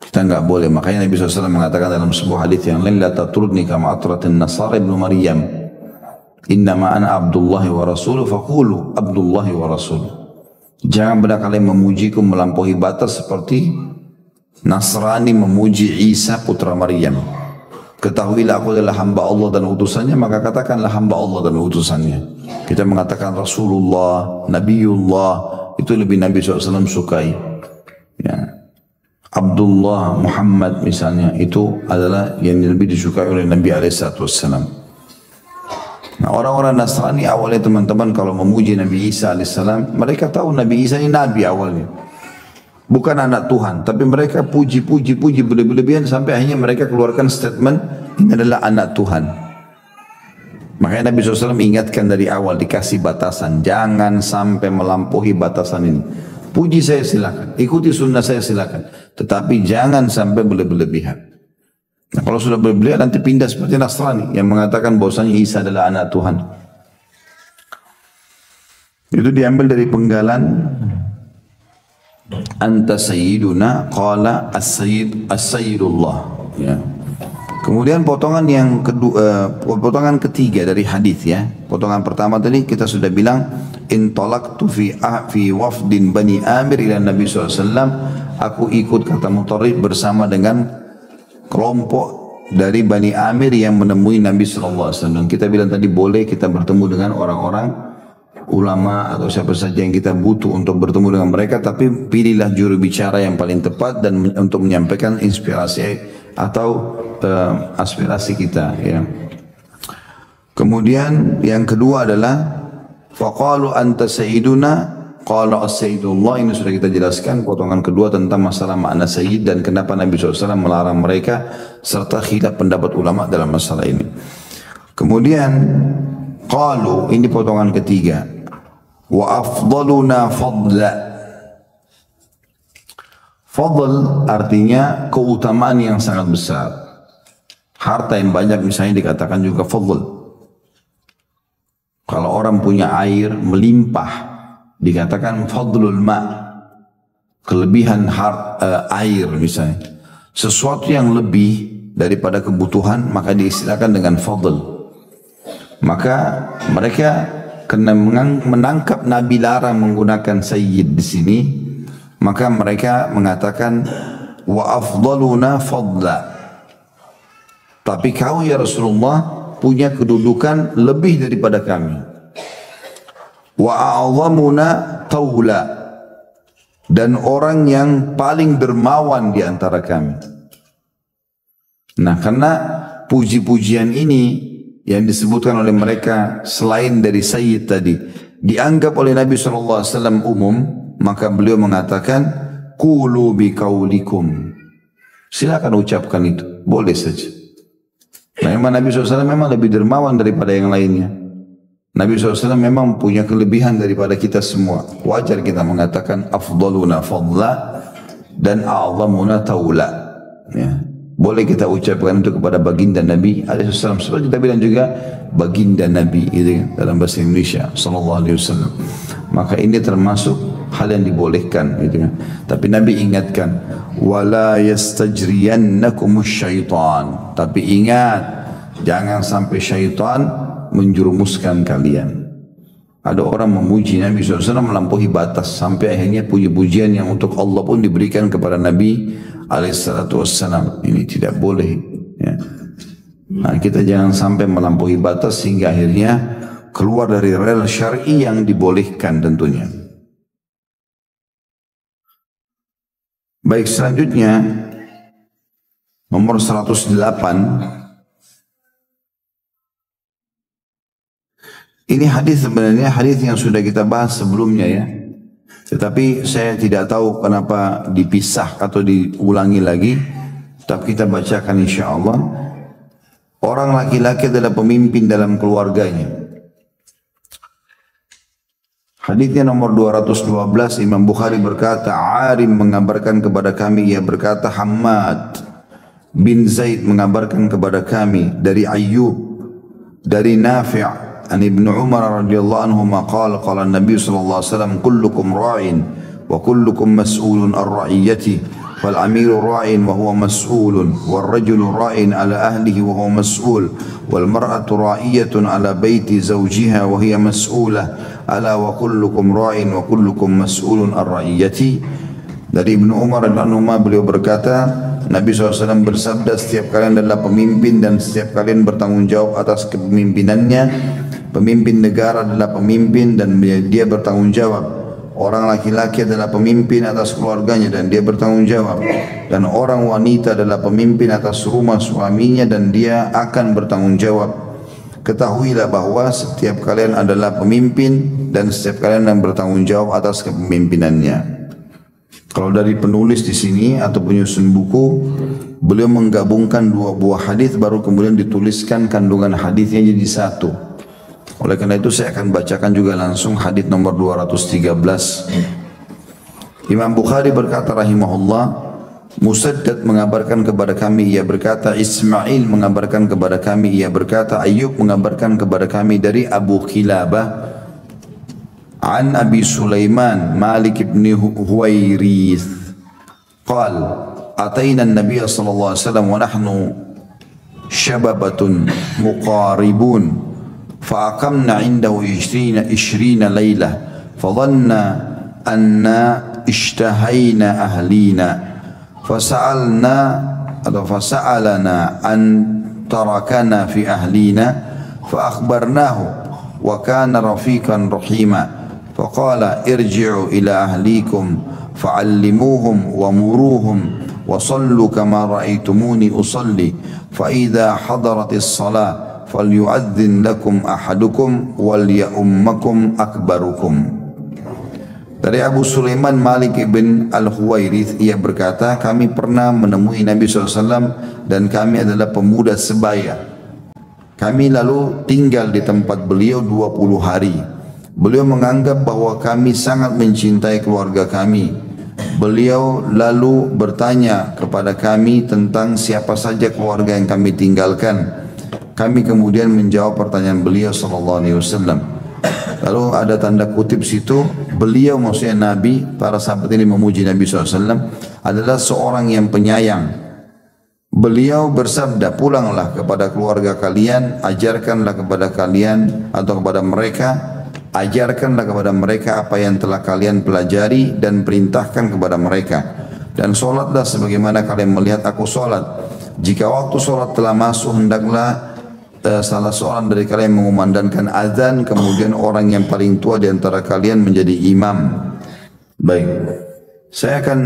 Kita enggak boleh. Makanya Nabi SAW mengatakan dalam sebuah hadis yang lain, la tatrudni kama atratin Nasara ibnu Maryam, innama ana Abdullahi wa Rasuluh faqulu Abdullahi wa Rasuluh. Jangan benar kalian memujiku melampaui batas seperti Nasrani memuji Isa putra Maryam. Ketahuilah aku adalah hamba Allah dan utusannya, maka katakanlah hamba Allah dan utusannya. Kita mengatakan Rasulullah, Nabiullah, itu lebih Nabi SAW sukai. Ya. Abdullah, Muhammad misalnya, itu adalah yang lebih disukai oleh Nabi SAW. Nah, orang-orang Nasrani awalnya teman-teman kalau memuji Nabi Isa alaihissalam, mereka tahu Nabi Isa ini Nabi awalnya, bukan anak Tuhan, tapi mereka puji berlebihan sampai akhirnya mereka keluarkan statement ini adalah anak Tuhan. Makanya Nabi SAW ingatkan dari awal, dikasih batasan, jangan sampai melampaui batasan ini. Puji saya silakan, ikuti sunnah saya silakan, tetapi jangan sampai berlebihan. Nah, kalau sudah berlebihan nanti pindah seperti Nasrani yang mengatakan bahwasanya Isa adalah anak Tuhan. Itu diambil dari penggalan Anta Sayyiduna qala as-Sayyidullah. Ya. Kemudian potongan yang kedua, potongan ketiga dari hadis ya. Potongan pertama tadi kita sudah bilang intolaktu fi wafdin Bani Amir ila Nabi SAW. Aku ikut kata Mutarrib bersama dengan kelompok dari Bani Amir yang menemui Nabi SAW. Kita bilang tadi boleh kita bertemu dengan orang-orang ulama atau siapa saja yang kita butuh untuk bertemu dengan mereka, tapi pilihlah juru bicara yang paling tepat dan untuk menyampaikan inspirasi atau aspirasi kita. Ya. Kemudian yang kedua adalah Faqalu anta sayyiduna qala as-sayyidullah. Ini sudah kita jelaskan potongan kedua tentang masalah makna sayyid dan kenapa Nabi SAW melarang mereka serta khilaf pendapat ulama dalam masalah ini. Kemudian qalu, ini potongan ketiga, wa afdaluna fadla. Fadl artinya keutamaan yang sangat besar. Harta yang banyak misalnya dikatakan juga fadl. Kalau orang punya air melimpah dikatakan fadlul ma, kelebihan air misalnya. Sesuatu yang lebih daripada kebutuhan maka diistilahkan dengan fadl. Maka mereka kena menangkap Nabi larang menggunakan sayyid di sini, maka mereka mengatakan wa afdaluna fadla. Tapi kau ya Rasulullah punya kedudukan lebih daripada kami. Wa a'zamuna taula, dan orang yang paling dermawan di antara kami. Nah, karena puji-pujian ini yang disebutkan oleh mereka selain dari sayyid tadi dianggap oleh Nabi SAW umum, maka beliau mengatakan qulu biqaulikum, silakan ucapkan itu, boleh saja. Memang Nabi SAW memang lebih dermawan daripada yang lainnya. Nabi SAW memang punya kelebihan daripada kita semua. Wajar kita mengatakan afdaluna fadla dan a'zamuna taula, ya. Boleh kita ucapkan itu kepada baginda Nabi SAW. Seperti kita bilang juga baginda Nabi itu dalam bahasa Indonesia SAW. Maka ini termasuk hal yang dibolehkan gitu kan. Tapi Nabi ingatkan wala yastajriyannakumus syaitan. Tapi ingat, jangan sampai syaitan menjerumuskan kalian. Ada orang memuji Nabi SAW melampaui batas sampai akhirnya puji-pujian yang untuk Allah pun diberikan kepada Nabi alaihissalam. Ini tidak boleh, ya. Nah, kita jangan sampai melampaui batas sehingga akhirnya keluar dari rel syar'i yang dibolehkan tentunya. Baik, selanjutnya nomor 108. Ini hadis sebenarnya hadis yang sudah kita bahas sebelumnya, ya. Tetapi saya tidak tahu kenapa dipisah atau diulangi lagi. Tapi kita bacakan insyaallah. Orang laki-laki adalah pemimpin dalam keluarganya. Hadisnya nomor 212, Imam Bukhari berkata, Arim mengabarkan kepada kami, ia berkata Hammad bin Zaid mengabarkan kepada kami dari Ayyub, dari Nafi' an Ibnu Umar radhiyallahu anhu qala qala Nabi sallallahu alaihi wasallam kullukum ra'in wa kullukum mas'ulun an ra'iyati fal amiru ra'in wa huwa mas'ulun wal rajulu ra'in ala ahlihi wa huwa mas'ul wal mar'atu ra'iyatun ala baiti zawjiha wa hiya mas'ulah ala wa kullukum ra'in wa kullukum mas'ulun an ra'iyati. Dari Ibnu Umar radhiyallahu anhu beliau berkata, Nabi SAW bersabda, setiap kalian adalah pemimpin dan setiap kalian bertanggung jawab atas kepemimpinannya. Pemimpin negara adalah pemimpin dan dia bertanggung jawab. Orang laki-laki adalah pemimpin atas keluarganya dan dia bertanggung jawab. Dan orang wanita adalah pemimpin atas rumah suaminya dan dia akan bertanggung jawab. Ketahuilah bahwa setiap kalian adalah pemimpin dan setiap kalian yang bertanggung jawab atas kepemimpinannya. Kalau dari penulis di sini atau penyusun buku, beliau menggabungkan dua buah hadis baru kemudian dituliskan kandungan hadisnya jadi satu. Oleh karena itu saya akan bacakan juga langsung hadis nomor 213. Imam Bukhari berkata rahimahullah, Musaddad mengabarkan kepada kami, ia berkata, Ismail mengabarkan kepada kami, ia berkata, Ayyub mengabarkan kepada kami dari Abu Khilabah an Abi Sulaiman Malik ibn Huwairith qal atayna an-nabiy sallallahu alaihi wasallam wa nahnu shababatun muqaribun fa aqamna 'indahu 20 laylah fa dhanna anna ishtahayna ahlina fasa'alna atau fasa'alana an tarakana fi ahlina fa akhbarnahu wa kana rafiqan rahima فقال ارجعوا إلى أهليكم فعلموهم ومروهم وصلوا كما رأيتموني أصلي فإذا حضرت الصلاة falyu'adzin lakum ahadukum wal ya'ummakum akbarukum. Dari Abu Sulaiman Malik ibn Al-Huwairith, ia berkata, kami pernah menemui Nabi SAW dan kami adalah pemuda sebaya. Kami lalu tinggal di tempat beliau 20 hari. Beliau menganggap bahwa kami sangat mencintai keluarga kami. Beliau lalu bertanya kepada kami tentang siapa saja keluarga yang kami tinggalkan. Kami kemudian menjawab pertanyaan beliau SAW. Lalu ada tanda kutip situ, beliau maksudnya Nabi, para sahabat ini memuji Nabi SAW, adalah seorang yang penyayang. Beliau bersabda, pulanglah kepada keluarga kalian, ajarkanlah kepada kalian atau kepada mereka, ajarkanlah kepada mereka apa yang telah kalian pelajari dan perintahkan kepada mereka. Dan solatlah sebagaimana kalian melihat aku solat. Jika waktu solat telah masuk, hendaklah salah seorang dari kalian mengumandangkan azan, kemudian orang yang paling tua di antara kalian menjadi imam. Baik, saya akan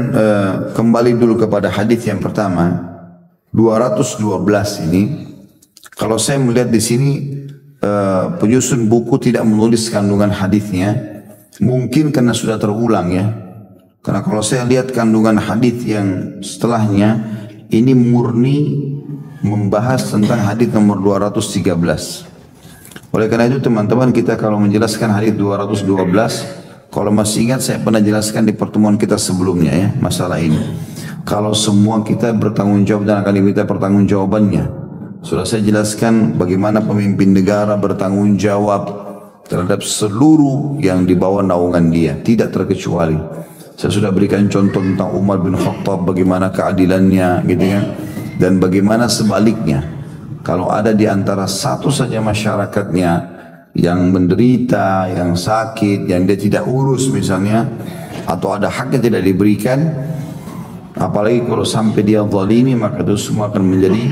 kembali dulu kepada hadis yang pertama 212 ini. Kalau saya melihat di sini penyusun buku tidak menulis kandungan hadisnya, mungkin karena sudah terulang ya. Karena kalau saya lihat kandungan hadis yang setelahnya ini murni membahas tentang hadis nomor 213. Oleh karena itu teman-teman, kita kalau menjelaskan hadis 212, kalau masih ingat saya pernah jelaskan di pertemuan kita sebelumnya ya masalah ini. Kalau semua kita bertanggung jawab dan akan diminta pertanggungjawabannya. Sudah saya jelaskan bagaimana pemimpin negara bertanggung jawab terhadap seluruh yang di bawah naungan dia, tidak terkecuali. Saya sudah berikan contoh tentang Umar bin Khattab, bagaimana keadilannya gitu kan. Dan bagaimana sebaliknya, kalau ada di antara satu saja masyarakatnya yang menderita, yang sakit, yang dia tidak urus misalnya, atau ada haknya tidak diberikan, apalagi kalau sampai dia zalimi, maka itu semua akan menjadi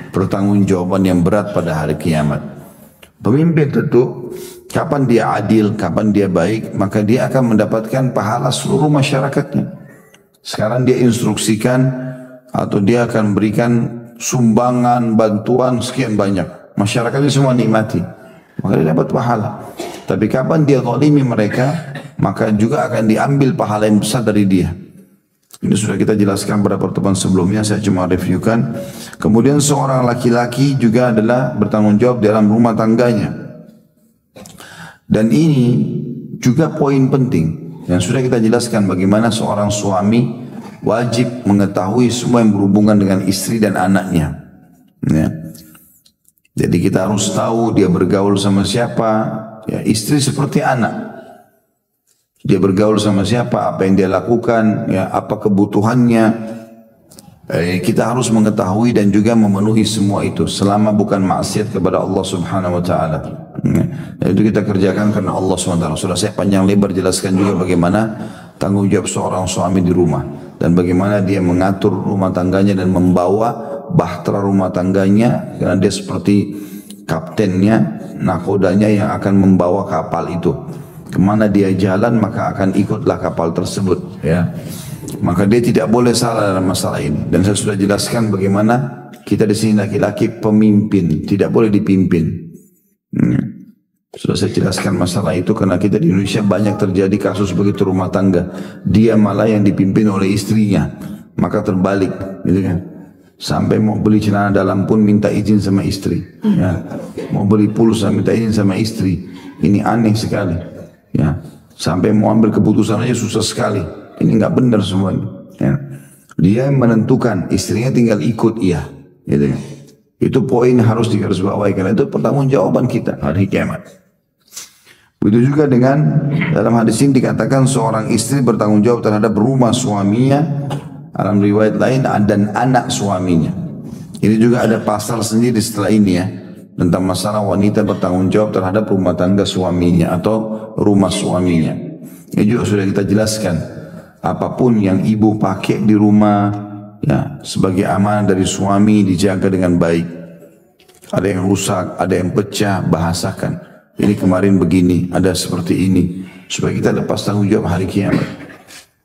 pertanggungjawaban yang berat pada hari kiamat. Pemimpin tentu, kapan dia adil, kapan dia baik, maka dia akan mendapatkan pahala seluruh masyarakatnya. Sekarang dia instruksikan atau dia akan berikan sumbangan, bantuan sekian banyak, masyarakatnya semua nikmati, maka dia dapat pahala. Tapi kapan dia zalimi mereka, maka juga akan diambil pahala yang besar dari dia. Ini sudah kita jelaskan pada pertemuan sebelumnya, saya cuma reviewkan. Kemudian seorang laki-laki juga adalah bertanggung jawab dalam rumah tangganya. Dan ini juga poin penting yang sudah kita jelaskan, bagaimana seorang suami wajib mengetahui semua yang berhubungan dengan istri dan anaknya ya. Jadi kita harus tahu dia bergaul sama siapa ya, istri seperti anak, dia bergaul sama siapa, apa yang dia lakukan ya, apa kebutuhannya. Kita harus mengetahui dan juga memenuhi semua itu selama bukan maksiat kepada Allah Subhanahu wa taala. Itu kita kerjakan karena Allah Subhanahu wa taala. Sudah saya panjang lebar jelaskan juga bagaimana tanggung jawab seorang suami di rumah dan bagaimana dia mengatur rumah tangganya dan membawa bahtera rumah tangganya, karena dia seperti kaptennya, nakodanya yang akan membawa kapal itu. Kemana dia jalan maka akan ikutlah kapal tersebut ya. Maka dia tidak boleh salah dalam masalah ini. Dan saya sudah jelaskan bagaimana kita di sini laki-laki pemimpin, tidak boleh dipimpin. Sudah saya jelaskan masalah itu karena kita di Indonesia banyak terjadi kasus begitu rumah tangga. Dia malah yang dipimpin oleh istrinya, maka terbalik, gitu kan? Sampai mau beli celana dalam pun minta izin sama istri. Ya. Mau beli pulsa minta izin sama istri. Ini aneh sekali. Ya. Sampai mau ambil keputusan aja susah sekali. Ini nggak benar semuanya. Ya. Dia yang menentukan, istrinya tinggal ikut iya, gitu kan? Itu poin harus digarisbawahi karena itu pertanggungjawaban kita hari kiamat. Begitu juga dengan dalam hadis ini dikatakan seorang istri bertanggung jawab terhadap rumah suaminya, dalam riwayat lain dan anak suaminya. Ini juga ada pasal sendiri setelah ini ya, tentang masalah wanita bertanggung jawab terhadap rumah tangga suaminya atau rumah suaminya. Ini juga sudah kita jelaskan. Apapun yang ibu pakai di rumah ya, sebagai amanah dari suami dijaga dengan baik. Ada yang rusak, ada yang pecah, bahasakan. Ini kemarin begini, ada seperti ini, supaya kita lepas tanggung jawab hari kiamat.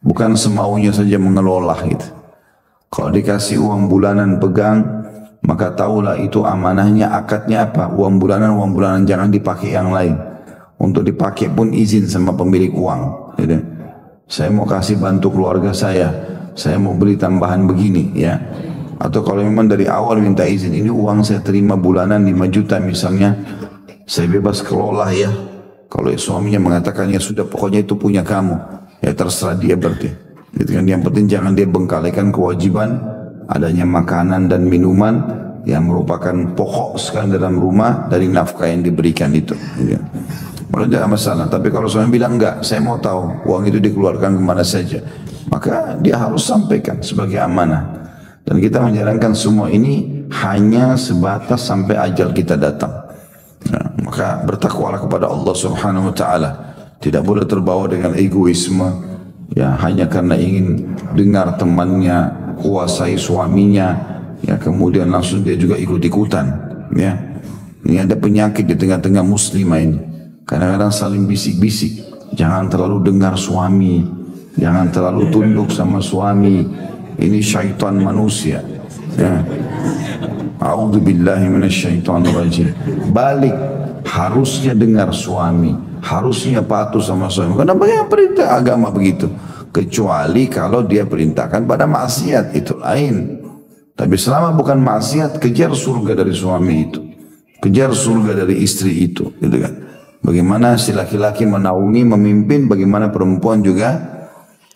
Bukan semaunya saja mengelola gitu. Kalau dikasih uang bulanan pegang, maka tahulah itu amanahnya, akadnya apa? Uang bulanan jangan dipakai yang lain. Untuk dipakai pun izin sama pemilik uang. Gitu. Saya mau kasih bantu keluarga saya mau beli tambahan begini ya. Atau kalau memang dari awal minta izin, ini uang saya terima bulanan 5 juta misalnya, saya bebas kelola ya. Kalau suaminya mengatakan ya sudah pokoknya itu punya kamu, ya terserah dia berarti. Gitu kan. Yang penting jangan dia bengkalikan kewajiban adanya makanan dan minuman yang merupakan pokok sekali dalam rumah dari nafkah yang diberikan itu. Ya. Kalau tidak masalah. Tapi kalau suami bilang enggak, saya mau tahu uang itu dikeluarkan kemana saja, maka dia harus sampaikan sebagai amanah. Dan kita menjalankan semua ini hanya sebatas sampai ajal kita datang. Nah, maka bertakwalah kepada Allah Subhanahu Wa Taala. Tidak boleh terbawa dengan egoisme. Ya, hanya karena ingin dengar temannya kuasai suaminya, ya kemudian langsung dia juga ikut-ikutan. Ya, ini ada penyakit di tengah-tengah muslimah ini. Kadang-kadang saling bisik-bisik, jangan terlalu dengar suami, jangan terlalu tunduk sama suami, ini syaitan manusia. Ya. A'udzubillahi minasyaitonirrajim. Balik, harusnya dengar suami, harusnya patuh sama suami. Kenapa yang perintah agama begitu? Kecuali kalau dia perintahkan pada maksiat, itu lain. Tapi selama bukan maksiat, kejar surga dari suami itu, kejar surga dari istri itu, gitu kan? Bagaimana si laki-laki menaungi, memimpin, bagaimana perempuan juga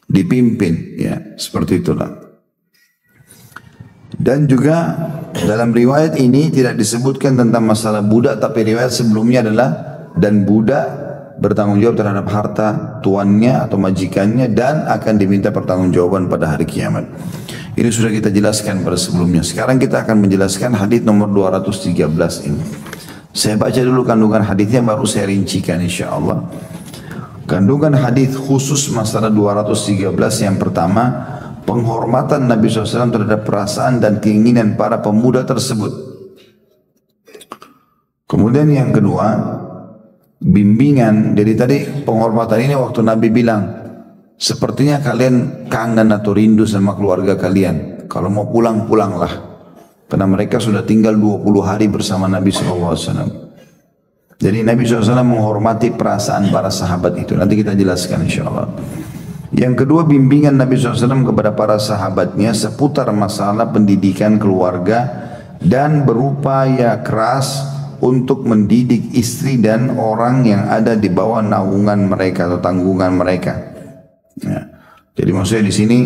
dipimpin, ya seperti itulah. Dan juga dalam riwayat ini tidak disebutkan tentang masalah budak, tapi riwayat sebelumnya adalah dan budak bertanggung jawab terhadap harta tuannya atau majikannya dan akan diminta pertanggungjawaban pada hari kiamat. Ini sudah kita jelaskan pada sebelumnya. Sekarang kita akan menjelaskan hadis nomor 213 ini. Saya baca dulu kandungan hadisnya baru saya rincikan insyaallah. Kandungan hadis khusus masalah 213 yang pertama, penghormatan Nabi SAW terhadap perasaan dan keinginan para pemuda tersebut. Kemudian yang kedua, bimbingan. Jadi tadi penghormatan ini waktu Nabi bilang, sepertinya kalian kangen atau rindu sama keluarga kalian. Kalau mau pulang, pulanglah. Karena mereka sudah tinggal 20 hari bersama Nabi SAW. Jadi Nabi SAW menghormati perasaan para sahabat itu. Nanti kita jelaskan insyaAllah. Yang kedua, bimbingan Nabi SAW kepada para sahabatnya seputar masalah pendidikan keluarga dan berupaya keras untuk mendidik istri dan orang yang ada di bawah naungan mereka atau tanggungan mereka. Ya. Jadi maksudnya di sini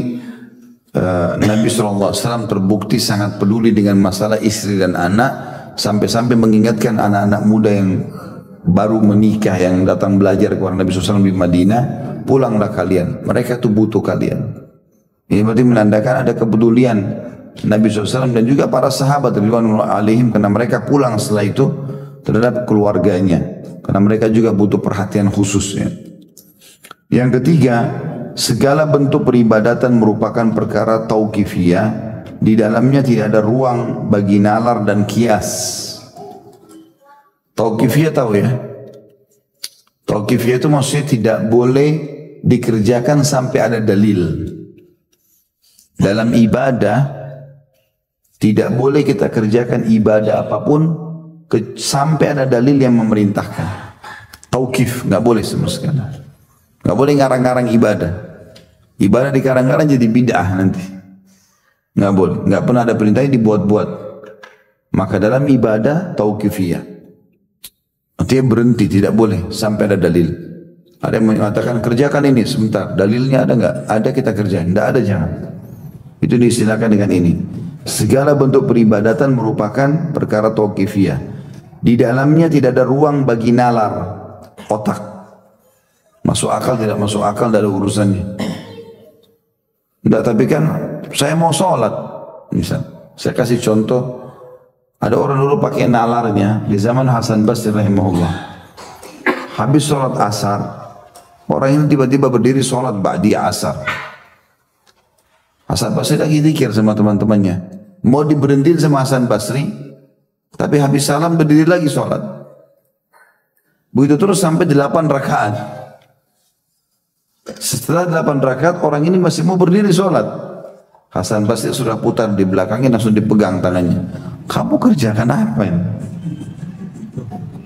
Nabi SAW terbukti sangat peduli dengan masalah istri dan anak, sampai-sampai mengingatkan anak-anak muda yang baru menikah yang datang belajar kepada Nabi SAW di Madinah, pulanglah kalian, mereka itu butuh kalian. Ini berarti menandakan ada kepedulian Nabi SAW dan juga para sahabat radhiyallahu alaihim, karena mereka pulang setelah itu terhadap keluarganya, karena mereka juga butuh perhatian khususnya. Yang ketiga, segala bentuk peribadatan merupakan perkara tauqifiyah, di dalamnya tidak ada ruang bagi nalar dan kias. Tauqifiyah tahu ya? Tauqifiyah itu maksudnya tidak boleh dikerjakan sampai ada dalil. Dalam ibadah tidak boleh kita kerjakan ibadah apapun sampai ada dalil yang memerintahkan. Tauqif nggak boleh sama sekali. Nggak boleh ngarang-ngarang ibadah. Ibadah dikarang-karang jadi bid'ah nanti. Nggak boleh. Nggak pernah ada perintahnya dibuat-buat. Maka dalam ibadah tauqifiyah, artinya berhenti, tidak boleh sampai ada dalil. Ada yang mengatakan kerjakan ini sebentar. Dalilnya ada nggak? Ada, kita kerjain. Nggak ada, jangan. Itu diistilahkan dengan ini. Segala bentuk peribadatan merupakan perkara tauqifiyah. Di dalamnya tidak ada ruang bagi nalar otak. Masuk akal, tidak masuk akal, tidak ada urusannya. Tidak, tapi kan saya mau sholat. Misal, saya kasih contoh. Ada orang dulu pakai nalarnya di zaman Hasan Basri rahimahullah. Habis sholat asar, orang ini tiba-tiba berdiri sholat ba'di asar. Hasan Basri lagi zikir sama teman-temannya. Mau diberhentiin sama Hasan Basri, tapi habis salam berdiri lagi sholat. Begitu terus sampai 8 rakaat. Setelah 8 rakaat orang ini masih mau berdiri sholat. Hasan Basri sudah putar di belakangnya, langsung dipegang tangannya. Kamu kerjakan apa ini?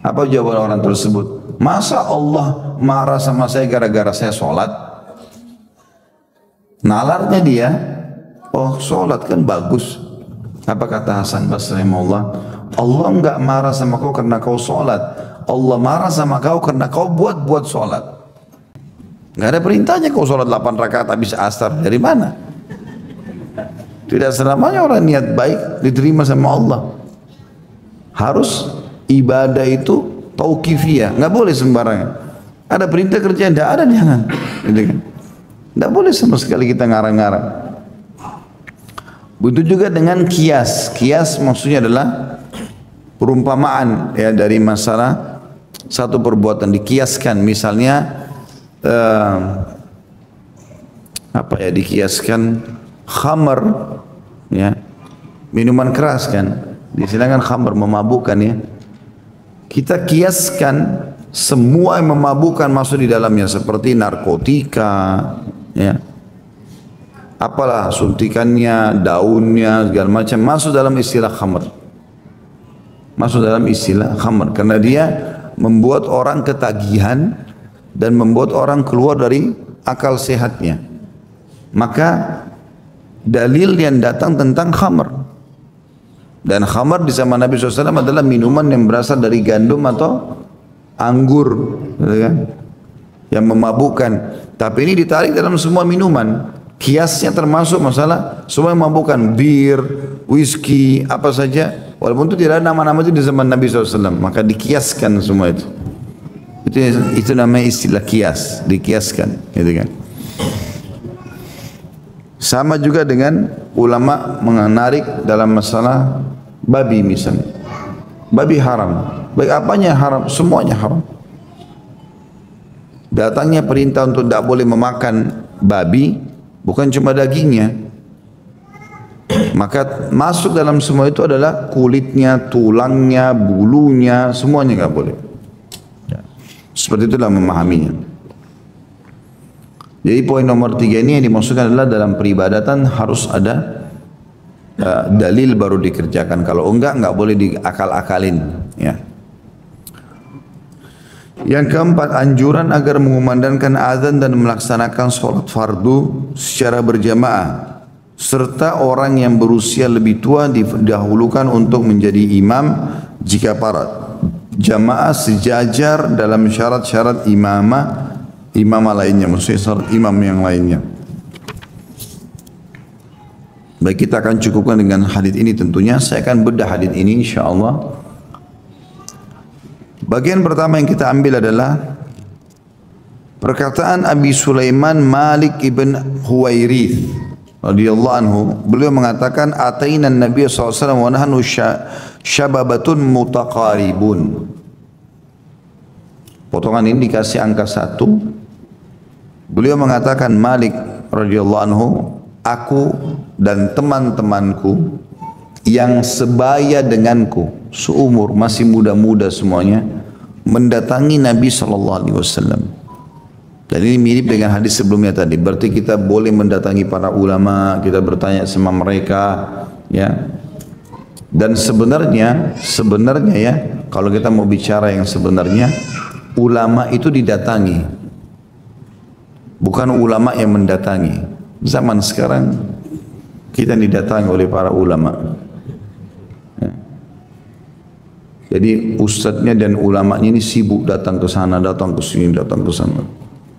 Apa jawaban orang tersebut? Masa Allah marah sama saya gara-gara saya sholat? Nalarnya dia, oh sholat kan bagus. Apa kata Hasan Basri rahimahullah? Allah enggak marah sama kau karena kau sholat. Allah marah sama kau karena kau buat sholat. Enggak ada perintahnya kau sholat 8 rakaat habis asar. Dari mana? Tidak selamanya orang niat baik diterima sama Allah. Harus ibadah itu tauqifiyah, nggak boleh sembarangan. Ada perintah kerjaan, tidak ada jangan. Gitu kan? Nggak boleh sama sekali kita ngarang-ngarang. Begitu juga dengan kias. Kias maksudnya adalah perumpamaan ya dari masalah satu perbuatan dikiaskan. Misalnya dikiaskan khamar ya, minuman keras kan. Disini khamar memabukkan ya. Kita kiaskan semua yang memabukkan masuk di dalamnya seperti narkotika ya. Apalah suntikannya, daunnya, segala macam masuk dalam istilah khamar. Masuk dalam istilah khamar karena dia membuat orang ketagihan dan membuat orang keluar dari akal sehatnya. Maka dalil yang datang tentang khamar. Dan khamar di zaman Nabi SAW adalah minuman yang berasal dari gandum atau anggur, gitu kan? Yang memabukkan. Tapi ini ditarik dalam semua minuman. Kiasnya termasuk masalah semua yang memabukkan, bir, whisky, apa saja. Walaupun itu tidak ada nama-nama itu di zaman Nabi SAW, maka dikiaskan semua itu. Itu namanya istilah kias, dikiaskan, gitu kan? Sama juga dengan ulama menarik dalam masalah babi misalnya. Babi haram. Baik apanya haram? Semuanya haram. Datangnya perintah untuk tidak boleh memakan babi, bukan cuma dagingnya. Maka masuk dalam semua itu adalah kulitnya, tulangnya, bulunya, semuanya nggak boleh. Seperti itulah memahaminya. Jadi poin nomor 3 ini yang dimaksudkan adalah dalam peribadatan harus ada dalil baru dikerjakan. Kalau enggak boleh diakal-akalin. Ya. Yang keempat, anjuran agar mengumandangkan azan dan melaksanakan sholat fardu secara berjamaah. Serta orang yang berusia lebih tua didahulukan untuk menjadi imam jika para jamaah sejajar dalam syarat-syarat imamah lainnya, maksudnya syarat imam yang lainnya. Baik, kita akan cukupkan dengan hadis ini tentunya. Saya akan bedah hadis ini insyaallah. Bagian pertama yang kita ambil adalah perkataan Abi Sulaiman Malik ibn Huwairith radhiyallahu anhu. Beliau mengatakan atainan Nabi SAW wa nahnu syababatun mutaqaribun. Potongan ini dikasih angka 1. Beliau mengatakan Malik radhiyallahu anhu, aku dan teman-temanku yang sebaya denganku, seumur, masih muda-muda semuanya, mendatangi Nabi SAW. Dan ini mirip dengan hadis sebelumnya tadi. Berarti kita boleh mendatangi para ulama, kita bertanya sama mereka, ya. Dan sebenarnya ya, kalau kita mau bicara yang sebenarnya, ulama itu didatangi, bukan ulama yang mendatangi. Zaman sekarang kita didatangi oleh para ulama. Ya. Jadi ustadznya dan ulamanya ini sibuk datang ke sana, datang ke sini, datang ke sana.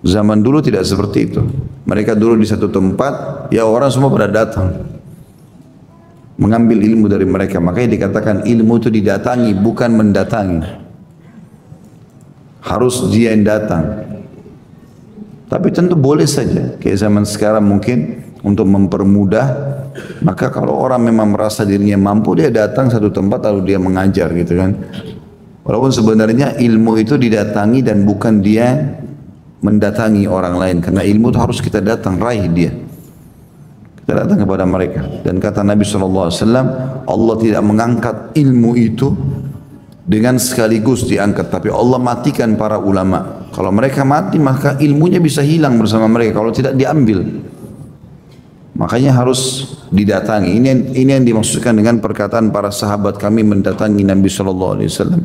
Zaman dulu tidak seperti itu. Mereka dulu di satu tempat, ya orang semua pada datang mengambil ilmu dari mereka. Makanya dikatakan ilmu itu didatangi, bukan mendatangi. Harus dia yang datang. Tapi tentu boleh saja, kayak zaman sekarang mungkin untuk mempermudah, maka kalau orang memang merasa dirinya mampu, dia datang satu tempat lalu dia mengajar gitu kan. Walaupun sebenarnya ilmu itu didatangi dan bukan dia mendatangi orang lain, karena ilmu itu harus kita datang, raih dia. Kita datang kepada mereka. Dan kata Nabi SAW, Allah tidak mengangkat ilmu itu dengan sekaligus diangkat, tapi Allah matikan para ulama. Kalau mereka mati maka ilmunya bisa hilang bersama mereka, kalau tidak diambil. Makanya harus didatangi. Ini yang dimaksudkan dengan perkataan para sahabat kami mendatangi Nabi Shallallahu Alaihi Wasallam.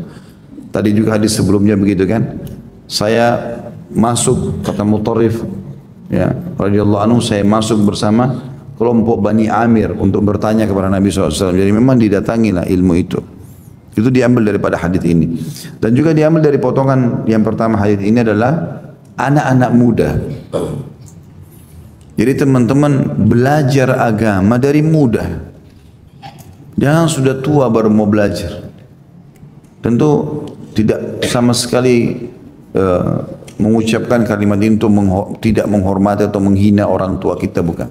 Tadi juga hadis sebelumnya begitu kan. Saya masuk, kata Mutarrif, ya, radhiyallahu anhu, saya masuk bersama kelompok Bani Amir untuk bertanya kepada Nabi SAW. Jadi memang didatangilah ilmu itu. Itu diambil daripada hadis ini. Dan juga diambil dari potongan yang pertama hadis ini adalah anak-anak muda. Jadi teman-teman belajar agama dari muda. Jangan sudah tua baru mau belajar. Tentu tidak sama sekali mengucapkan kalimat ini untuk tidak menghormati atau menghina orang tua kita, bukan.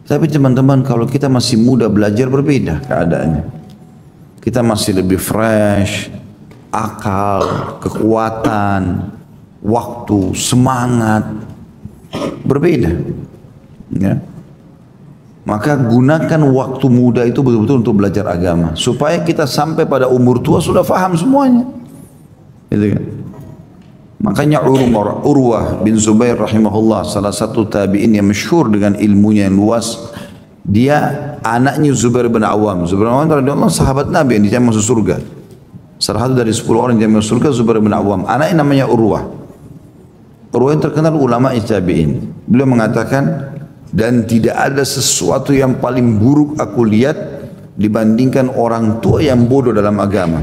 Tapi teman-teman, kalau kita masih muda belajar berbeda keadaannya. Kita masih lebih fresh, akal, kekuatan, waktu, semangat, berbeda. Ya. Maka gunakan waktu muda itu betul-betul untuk belajar agama. Supaya kita sampai pada umur tua sudah faham semuanya. Gitu kan? Makanya Urwah bin Zubair rahimahullah, salah satu tabi'in yang masyhur dengan ilmunya yang luas. Dia anaknya Zubair bin Awam. Zubair bin Awam radhiyallahu sahabat Nabi yang dijamin masuk surga. Salah satu dari 10 orang yang masuk surga Zubair bin Awam. Anaknya namanya Urwah. Urwah yang terkenal ulama tabi'in. Beliau mengatakan, dan tidak ada sesuatu yang paling buruk aku lihat dibandingkan orang tua yang bodoh dalam agama.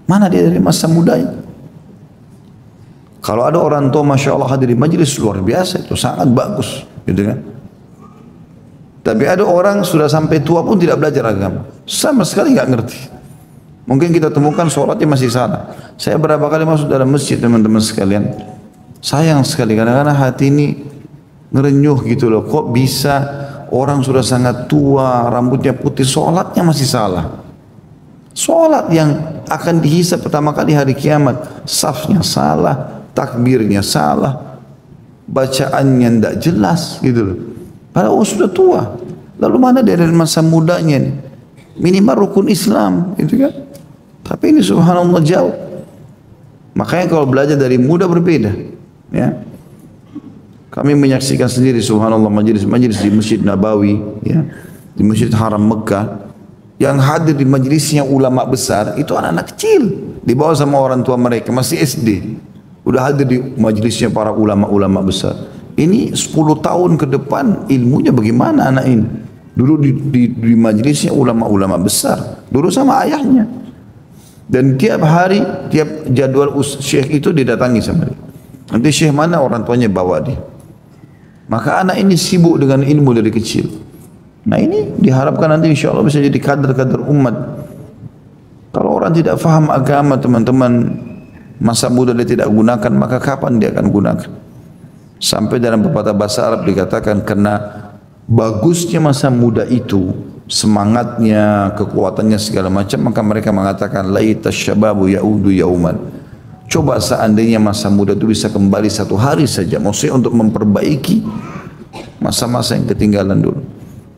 Mana dia dari masa mudanya? Kalau ada orang tua Masya Allah hadir di majlis luar biasa, itu sangat bagus, gitu kan? Tapi ada orang sudah sampai tua pun tidak belajar agama, sama sekali nggak ngerti. Mungkin kita temukan sholatnya masih salah. Saya berapa kali masuk dalam masjid teman-teman sekalian, sayang sekali kadang-kadang hati ini ngerenyuh gitu loh. Kok bisa orang sudah sangat tua, rambutnya putih, sholatnya masih salah. Sholat yang akan dihisab pertama kali hari kiamat, safnya salah, takbirnya salah, bacaannya tidak jelas gitu loh. Padahal sudah tua. Lalu mana dia dari masa mudanya nih? Minimal rukun Islam, gitu kan? Tapi ini subhanallah jauh. Makanya kalau belajar dari muda berbeda, ya. Kami menyaksikan sendiri subhanallah majelis-majelis di Masjid Nabawi, ya, di Masjid Haram Mekah, yang hadir di majelisnya ulama besar itu anak-anak kecil, dibawa sama orang tua mereka masih SD, udah hadir di majelisnya para ulama-ulama besar. Ini 10 tahun ke depan ilmunya bagaimana anak ini? Dulu di majelisnya ulama-ulama besar, dulu sama ayahnya. Dan tiap hari, tiap jadwal syekh itu didatangi sama dia. Nanti syekh mana orang tuanya bawa dia. Maka anak ini sibuk dengan ilmu dari kecil. Nah ini diharapkan nanti insya Allah bisa jadi kader-kader umat. Kalau orang tidak faham agama teman-teman, masa muda dia tidak gunakan, maka kapan dia akan gunakan? Sampai dalam pepatah bahasa Arab dikatakan, karena bagusnya masa muda itu, semangatnya, kekuatannya segala macam, maka mereka mengatakan laita syababu yaudu yauman. Coba seandainya masa muda itu bisa kembali satu hari saja, maksudnya untuk memperbaiki masa-masa yang ketinggalan dulu.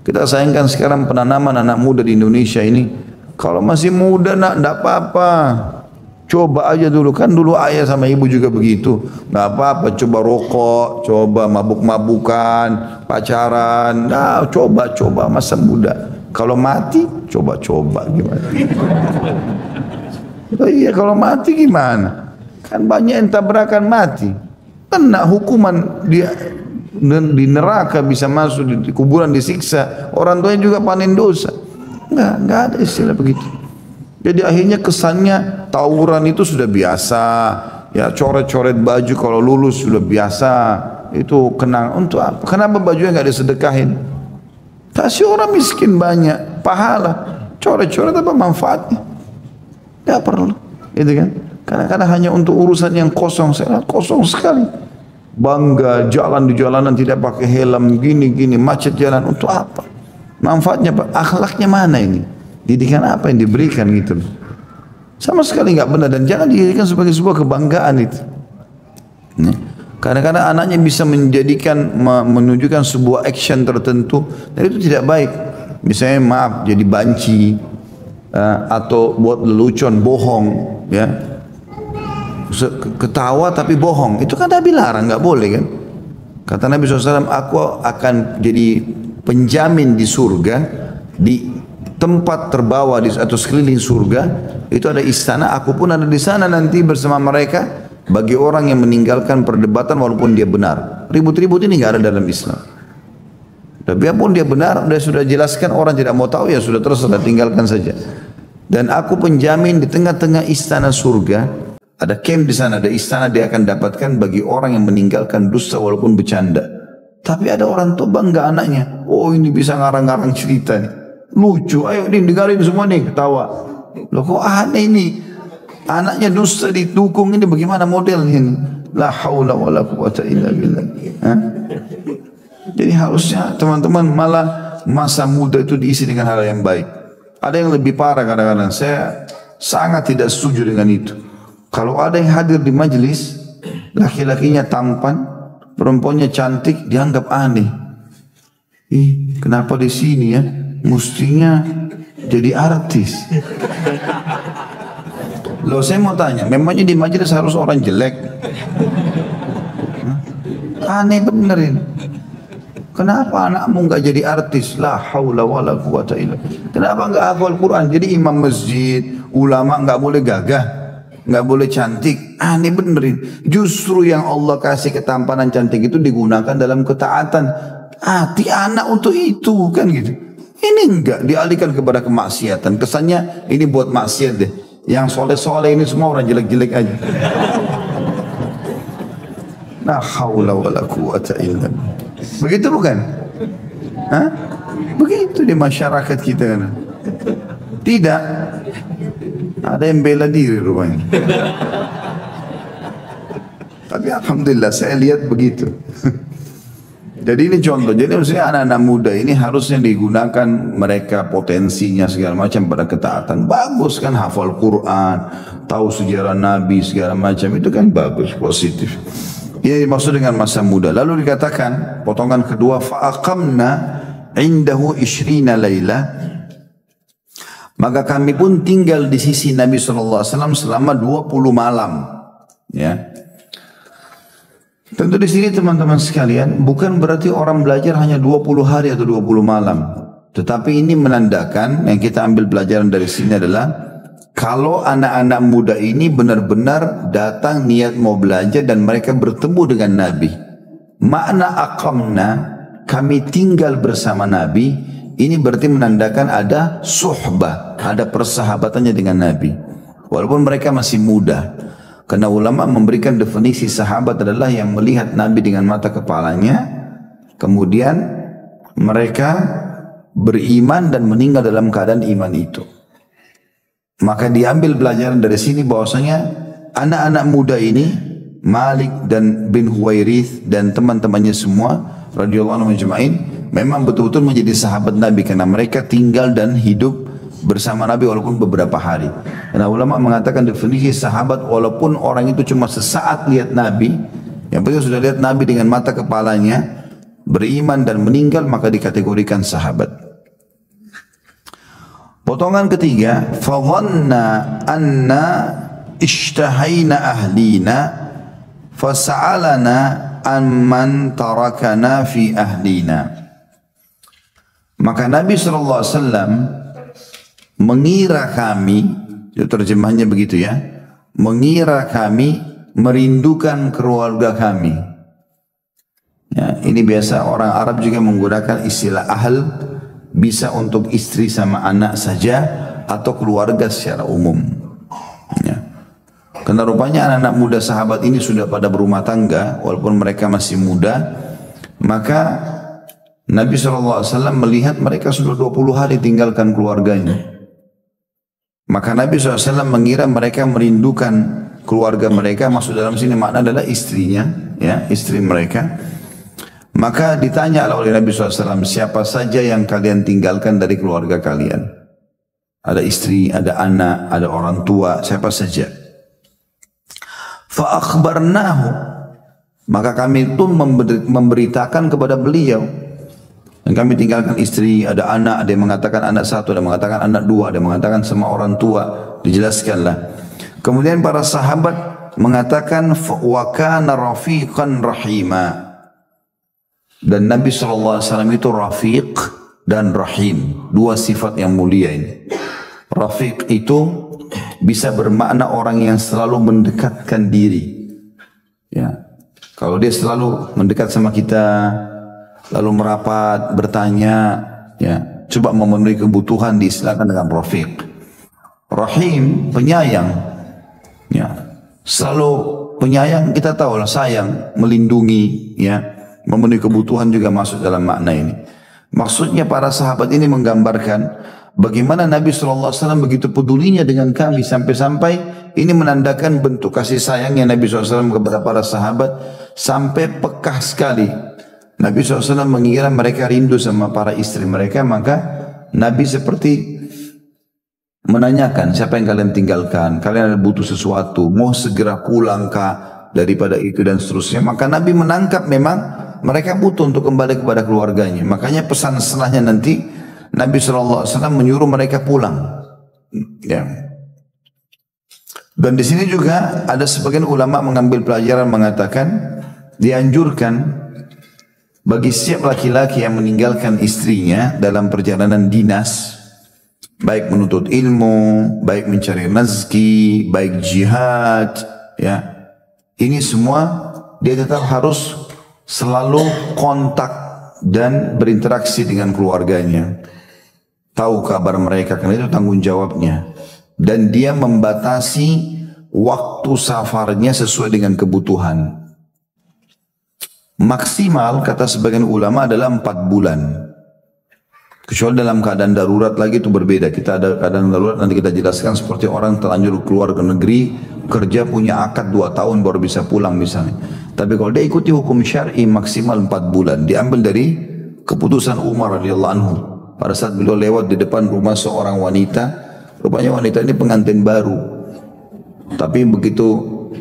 Kita sayangkan sekarang penanaman anak muda di Indonesia ini, kalau masih muda nak, tidak apa-apa. Coba aja dulu, kan dulu ayah sama ibu juga begitu. Nggak apa-apa, coba rokok, coba mabuk-mabukan, pacaran. Nah, coba masa muda. Kalau mati, coba gimana? Oh iya, kalau mati gimana? Kan banyak yang tabrakan mati. Kena hukuman dia di neraka, bisa masuk di kuburan disiksa. Orang tuanya juga panen dosa. Enggak ada istilah begitu. Jadi akhirnya kesannya tawuran itu sudah biasa, ya coret-coret baju kalau lulus sudah biasa, itu kenang. Untuk apa? Kenapa bajunya nggak disedekahin? Kasih orang miskin banyak, pahala. Coret-coret apa manfaatnya? Nggak perlu, gitu kan? Kadang-kadang hanya untuk urusan yang kosong, kosong sekali. Bangga jalan di jalanan tidak pakai helm, gini macet jalan, untuk apa? Manfaatnya apa? Akhlaknya mana ini? Didikan apa yang diberikan gitu? Sama sekali nggak benar, dan jangan dijadikan sebagai sebuah kebanggaan itu. Kadang-kadang anaknya bisa menunjukkan sebuah action tertentu, dan itu tidak baik. Misalnya maaf jadi banci, atau buat lelucon, bohong, ya. Ketawa tapi bohong, itu kan Nabi larang, nggak boleh kan? Kata Nabi SAW, aku akan jadi penjamin di surga, di tempat terbawa atau sekeliling surga, itu ada istana, aku pun ada di sana nanti bersama mereka, bagi orang yang meninggalkan perdebatan walaupun dia benar. Ribut-ribut ini nggak ada dalam Islam. Dan biarpun dia benar, dia sudah jelaskan, orang tidak mau tahu, ya sudah terserah, tinggalkan saja. Dan aku penjamin di tengah-tengah istana surga, ada camp di sana, ada istana dia akan dapatkan bagi orang yang meninggalkan dusta walaupun bercanda. Tapi ada orang tua bangga anaknya. Oh, ini bisa ngarang-ngarang cerita nih. Lucu, ayo dengarin semua nih, ketawa. Loh kok aneh ini? Anaknya dusta didukung, ini bagaimana modelnya ini? La haula wa la quwata illa billah. Jadi harusnya teman-teman malah masa muda itu diisi dengan hal yang baik. Ada yang lebih parah kadang-kadang. Saya sangat tidak setuju dengan itu. Kalau ada yang hadir di majelis, laki-lakinya tampan, perempuannya cantik, dianggap aneh. Ih, kenapa di sini ya? Mestinya jadi artis. Loh, saya mau tanya, memangnya di majelis harus orang jelek? Aneh bener ini. Kenapa anakmu nggak jadi artis? La haula wala quwata illa. Kenapa nggak hafal Quran? Jadi imam masjid, ulama nggak boleh gagah, nggak boleh cantik. Aneh benerin. Justru yang Allah kasih ketampanan cantik itu digunakan dalam ketaatan. Hati anak untuk itu kan gitu. Ini enggak dialihkan kepada kemaksiatan. Kesannya ini buat maksiat deh. Yang soleh-soleh ini semua orang jelek-jelek aja. La haula wala quwata illa billah. Begitu bukan? Hah? Begitu di masyarakat kita kan? Tidak. Ada yang bela diri rupanya. Tapi alhamdulillah saya lihat begitu. Jadi ini contoh. Jadi maksudnya anak-anak muda ini harusnya digunakan mereka potensinya segala macam pada ketaatan. Bagus kan hafal Quran, tahu sejarah Nabi segala macam, itu kan bagus, positif. Ini dimaksud dengan masa muda. Lalu dikatakan potongan kedua, fa'aqamna indahu ishrina layla. Maka kami pun tinggal di sisi Nabi SAW selama 20 malam. Ya. Tentu di sini teman-teman sekalian, bukan berarti orang belajar hanya 20 hari atau 20 malam. Tetapi ini menandakan, yang kita ambil pelajaran dari sini adalah, kalau anak-anak muda ini benar-benar datang niat mau belajar dan mereka bertemu dengan Nabi. Makna aqamna, kami tinggal bersama Nabi, ini berarti menandakan ada suhbah, ada persahabatannya dengan Nabi. Walaupun mereka masih muda. Karena ulama memberikan definisi sahabat adalah yang melihat Nabi dengan mata kepalanya, kemudian mereka beriman dan meninggal dalam keadaan iman itu. Maka diambil pelajaran dari sini bahwasanya anak-anak muda ini, Malik dan bin Huwairith dan teman-temannya semua radhiyallahu anhum ajma'in, memang betul-betul menjadi sahabat Nabi karena mereka tinggal dan hidup bersama Nabi walaupun beberapa hari. Karena ulama mengatakan definisi sahabat, walaupun orang itu cuma sesaat lihat Nabi, yang penting sudah lihat Nabi dengan mata kepalanya, beriman dan meninggal, maka dikategorikan sahabat. Potongan ketiga, fadhanna anna ishtahaina ahlina fas'alana amman tarakana fi ahlina. Maka Nabi SAW mengira kami, terjemahnya begitu ya, mengira kami merindukan keluarga kami. Ya, ini biasa orang Arab juga menggunakan istilah ahl, bisa untuk istri sama anak saja atau keluarga secara umum. Ya. Karena rupanya anak-anak muda sahabat ini sudah pada berumah tangga walaupun mereka masih muda, maka Nabi SAW melihat mereka sudah 20 hari tinggalkan keluarganya. Maka Nabi SAW mengira mereka merindukan keluarga mereka, maksud dalam sini makna adalah istrinya, ya, istri mereka. Maka ditanya oleh Nabi SAW, siapa saja yang kalian tinggalkan dari keluarga kalian? Ada istri, ada anak, ada orang tua, siapa saja? Fa'akhbarnahu, maka kami pun memberitakan kepada beliau. Dan kami tinggalkan istri, ada anak, ada yang mengatakan anak satu, ada yang mengatakan anak dua, ada yang mengatakan sama orang tua, dijelaskanlah. Kemudian para sahabat mengatakan, wa kana rafiqan rahima. Dan Nabi SAW itu Rafiq dan Rahim. Dua sifat yang mulia ini. Rafiq itu bisa bermakna orang yang selalu mendekatkan diri. Ya. Kalau dia selalu mendekat sama kita, lalu merapat, bertanya, ya, coba memenuhi kebutuhan, diistilahkan dengan Rafiq. Rahim, penyayang. Ya. Selalu penyayang, kita tahu lah, sayang, melindungi, ya. Memenuhi kebutuhan juga masuk dalam makna ini. Maksudnya para sahabat ini menggambarkan bagaimana Nabi SAW begitu pedulinya dengan kami, sampai-sampai ini menandakan bentuk kasih sayangnya Nabi SAW kepada para sahabat, sampai pekah sekali. Nabi SAW mengira mereka rindu sama para istri mereka, maka Nabi seperti menanyakan, siapa yang kalian tinggalkan? Kalian ada butuh sesuatu, mau segera pulang kah? Daripada itu dan seterusnya. Maka Nabi menangkap memang mereka butuh untuk kembali kepada keluarganya. Makanya pesan setelahnya nanti Nabi SAW menyuruh mereka pulang. Ya. Dan di sini juga ada sebagian ulama mengambil pelajaran, mengatakan dianjurkan bagi setiap laki-laki yang meninggalkan istrinya dalam perjalanan dinas, baik menuntut ilmu, baik mencari rezeki, baik jihad, ya. Ini semua dia tetap harus selalu kontak dan berinteraksi dengan keluarganya. Tahu kabar mereka, karena itu tanggung jawabnya. Dan dia membatasi waktu safarnya sesuai dengan kebutuhan. Maksimal kata sebagian ulama adalah 4 bulan. Kecuali dalam keadaan darurat lagi itu berbeda. Kita ada keadaan darurat, nanti kita jelaskan, seperti orang terlanjur keluar ke negeri, kerja punya akad 2 tahun baru bisa pulang misalnya. Tapi kalau dia ikuti hukum syar'i maksimal 4 bulan. Diambil dari keputusan Umar radhiyallahu anhu. Pada saat beliau lewat di depan rumah seorang wanita, rupanya wanita ini pengantin baru. Tapi begitu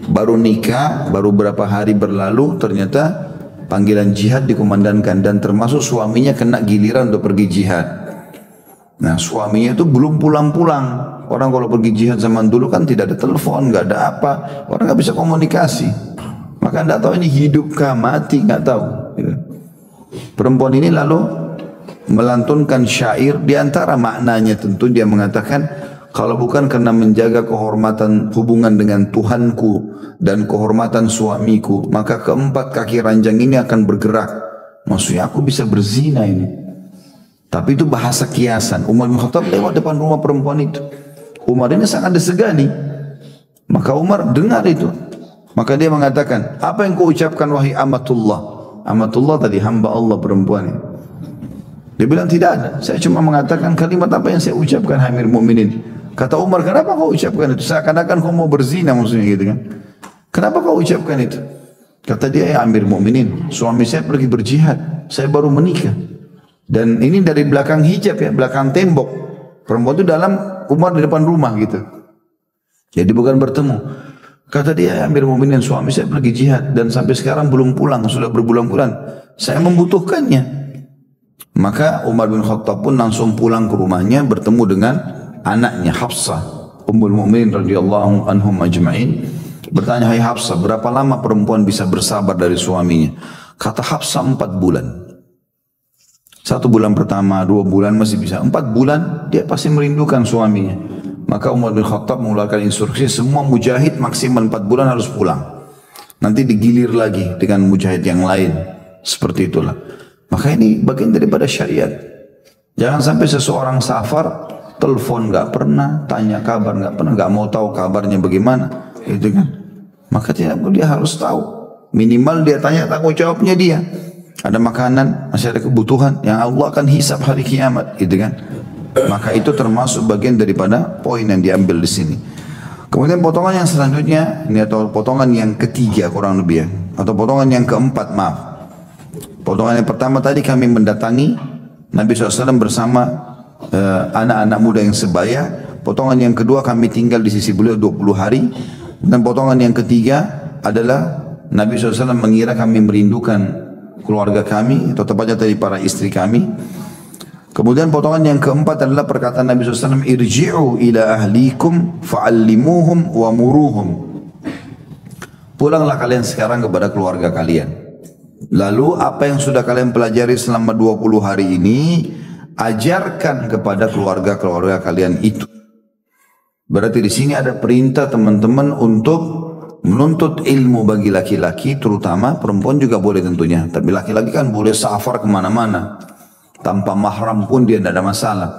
baru nikah, baru berapa hari berlalu, ternyata panggilan jihad dikumandangkan, dan termasuk suaminya kena giliran untuk pergi jihad. Nah, suaminya itu belum pulang-pulang. Orang kalau pergi jihad zaman dulu kan tidak ada telepon, nggak ada apa, orang nggak bisa komunikasi. Maka nggak tahu ini hidup kah mati, nggak tahu. Perempuan ini lalu melantunkan syair, diantara maknanya tentu dia mengatakan, kalau bukan karena menjaga kehormatan hubungan dengan Tuhanku dan kehormatan suamiku, maka keempat kaki ranjang ini akan bergerak. Maksudnya aku bisa berzina ini. Tapi itu bahasa kiasan. Umar bin Khattab lewat depan rumah perempuan itu. Umar ini sangat disegani. Maka Umar dengar itu. Maka dia mengatakan, apa yang kau ucapkan wahai amatullah? Amatullah tadi hamba Allah perempuan ini. Dia bilang tidak ada. Saya cuma mengatakan kalimat apa yang saya ucapkan, hai Amir Mukminin. Kata Umar, kenapa kau ucapkan itu? Seakan-akan kau mau berzina maksudnya gitu kan. Kenapa kau ucapkan itu? Kata dia, ya Amir Mukminin, suami saya pergi berjihad, saya baru menikah. Dan ini dari belakang hijab ya, belakang tembok. Perempuan itu dalam, Umar di depan rumah gitu. Jadi bukan bertemu. Kata dia, ya Amir Mukminin, suami saya pergi jihad dan sampai sekarang belum pulang, sudah berbulan-bulan. Saya membutuhkannya. Maka Umar bin Khattab pun langsung pulang ke rumahnya, bertemu dengan anaknya Hafsah, Ummul Mukminin radhiyallahu anhum ajma'in. Bertanya, hai Hafsah, berapa lama perempuan bisa bersabar dari suaminya? Kata Hafsah, 4 bulan. 1 bulan pertama, 2 bulan masih bisa. 4 bulan dia pasti merindukan suaminya. Maka Umar bin Khattab mengeluarkan instruksi, semua mujahid maksimal 4 bulan harus pulang. Nanti digilir lagi dengan mujahid yang lain. Seperti itulah. Maka ini bagian daripada syariat. Jangan sampai seseorang safar, telepon nggak pernah, tanya kabar nggak pernah, nggak mau tahu kabarnya bagaimana, gitu kan? Maka dia harus tahu. Minimal dia tanya, tanggung jawabnya dia. Ada makanan, masih ada kebutuhan yang Allah akan hisab hari kiamat, gitu kan? Maka itu termasuk bagian daripada poin yang diambil di sini. Kemudian potongan yang selanjutnya, ini atau potongan yang ketiga kurang lebih ya, atau potongan yang keempat, maaf. Potongan yang pertama tadi kami mendatangi Nabi SAW bersama anak-anak muda yang sebaya. Potongan yang kedua kami tinggal di sisi beliau 20 hari. Dan potongan yang ketiga adalah Nabi SAW mengira kami merindukan keluarga kami, atau tepatnya tadi para istri kami. Kemudian potongan yang keempat adalah perkataan Nabi SAW, irji'u ila ahlikum fa'allimuhum wa muruhum. Pulanglah kalian sekarang kepada keluarga kalian. Lalu apa yang sudah kalian pelajari selama 20 hari ini, ajarkan kepada keluarga-keluarga kalian itu. Berarti di sini ada perintah teman-teman untuk menuntut ilmu bagi laki-laki, terutama perempuan juga boleh tentunya. Tapi laki-laki kan boleh safar kemana-mana. Tanpa mahram pun dia tidak ada masalah.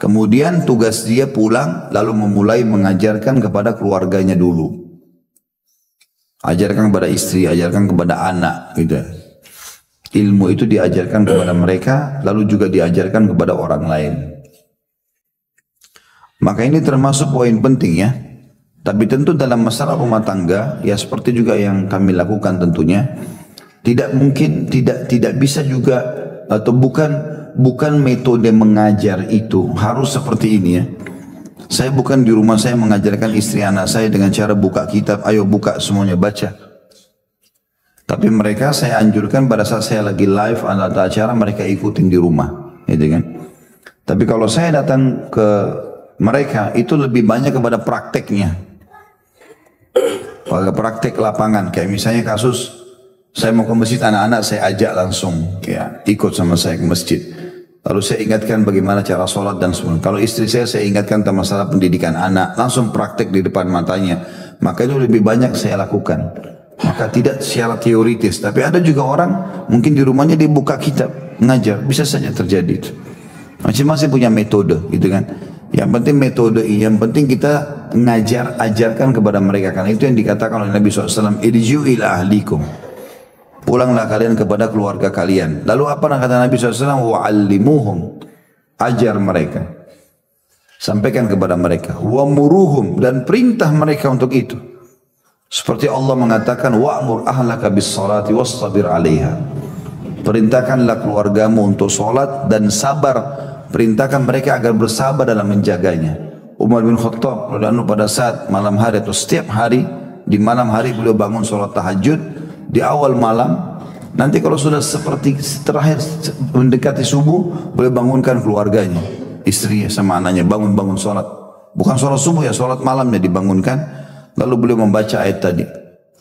Kemudian tugas dia pulang lalu memulai mengajarkan kepada keluarganya dulu. Ajarkan kepada istri, ajarkan kepada anak, gitu. Ilmu itu diajarkan kepada mereka, lalu juga diajarkan kepada orang lain. Maka ini termasuk poin penting ya. Tapi tentu dalam masalah rumah tangga, ya seperti juga yang kami lakukan tentunya, tidak mungkin, tidak bisa juga, atau bukan metode mengajar itu harus seperti ini ya. Saya bukan di rumah saya mengajarkan istri anak saya dengan cara buka kitab, ayo buka semuanya baca. Tapi mereka saya anjurkan pada saat saya lagi live atau acara mereka ikutin di rumah, gitu kan. Tapi kalau saya datang ke mereka itu lebih banyak kepada prakteknya, pada praktek lapangan. Kayak misalnya kasus saya mau ke masjid, anak-anak saya ajak langsung, ya ikut sama saya ke masjid. Lalu saya ingatkan bagaimana cara sholat dan sebagainya. Kalau istri saya ingatkan tentang masalah pendidikan anak, langsung praktek di depan matanya. Maka itu lebih banyak saya lakukan. Maka tidak secara teoritis. Tapi ada juga orang mungkin di rumahnya dia buka kitab, ngajar. Bisa saja terjadi itu. Masing-masing punya metode gitu kan. Yang penting metode, yang penting kita ajarkan kepada mereka. Karena itu yang dikatakan oleh Nabi SAW, irji'u ila ahlikum. Pulanglah kalian kepada keluarga kalian. Lalu apa kata Nabi SAW? Wa'allimuhum. Ajar mereka. Sampaikan kepada mereka. Wa'muruhum. Dan perintah mereka untuk itu. Seperti Allah mengatakan, Wa'mur ahlaka bis salati wastabir alaiha. Perintahkanlah keluargamu untuk salat dan sabar. Perintahkan mereka agar bersabar dalam menjaganya. Umar bin Khattab pada saat malam hari atau setiap hari, di malam hari beliau bangun salat tahajud. Di awal malam, nanti kalau sudah seperti terakhir mendekati subuh, boleh bangunkan keluarganya, istrinya sama anaknya, bangun sholat. Bukan sholat subuh ya, sholat malamnya dibangunkan. Lalu beliau membaca ayat tadi,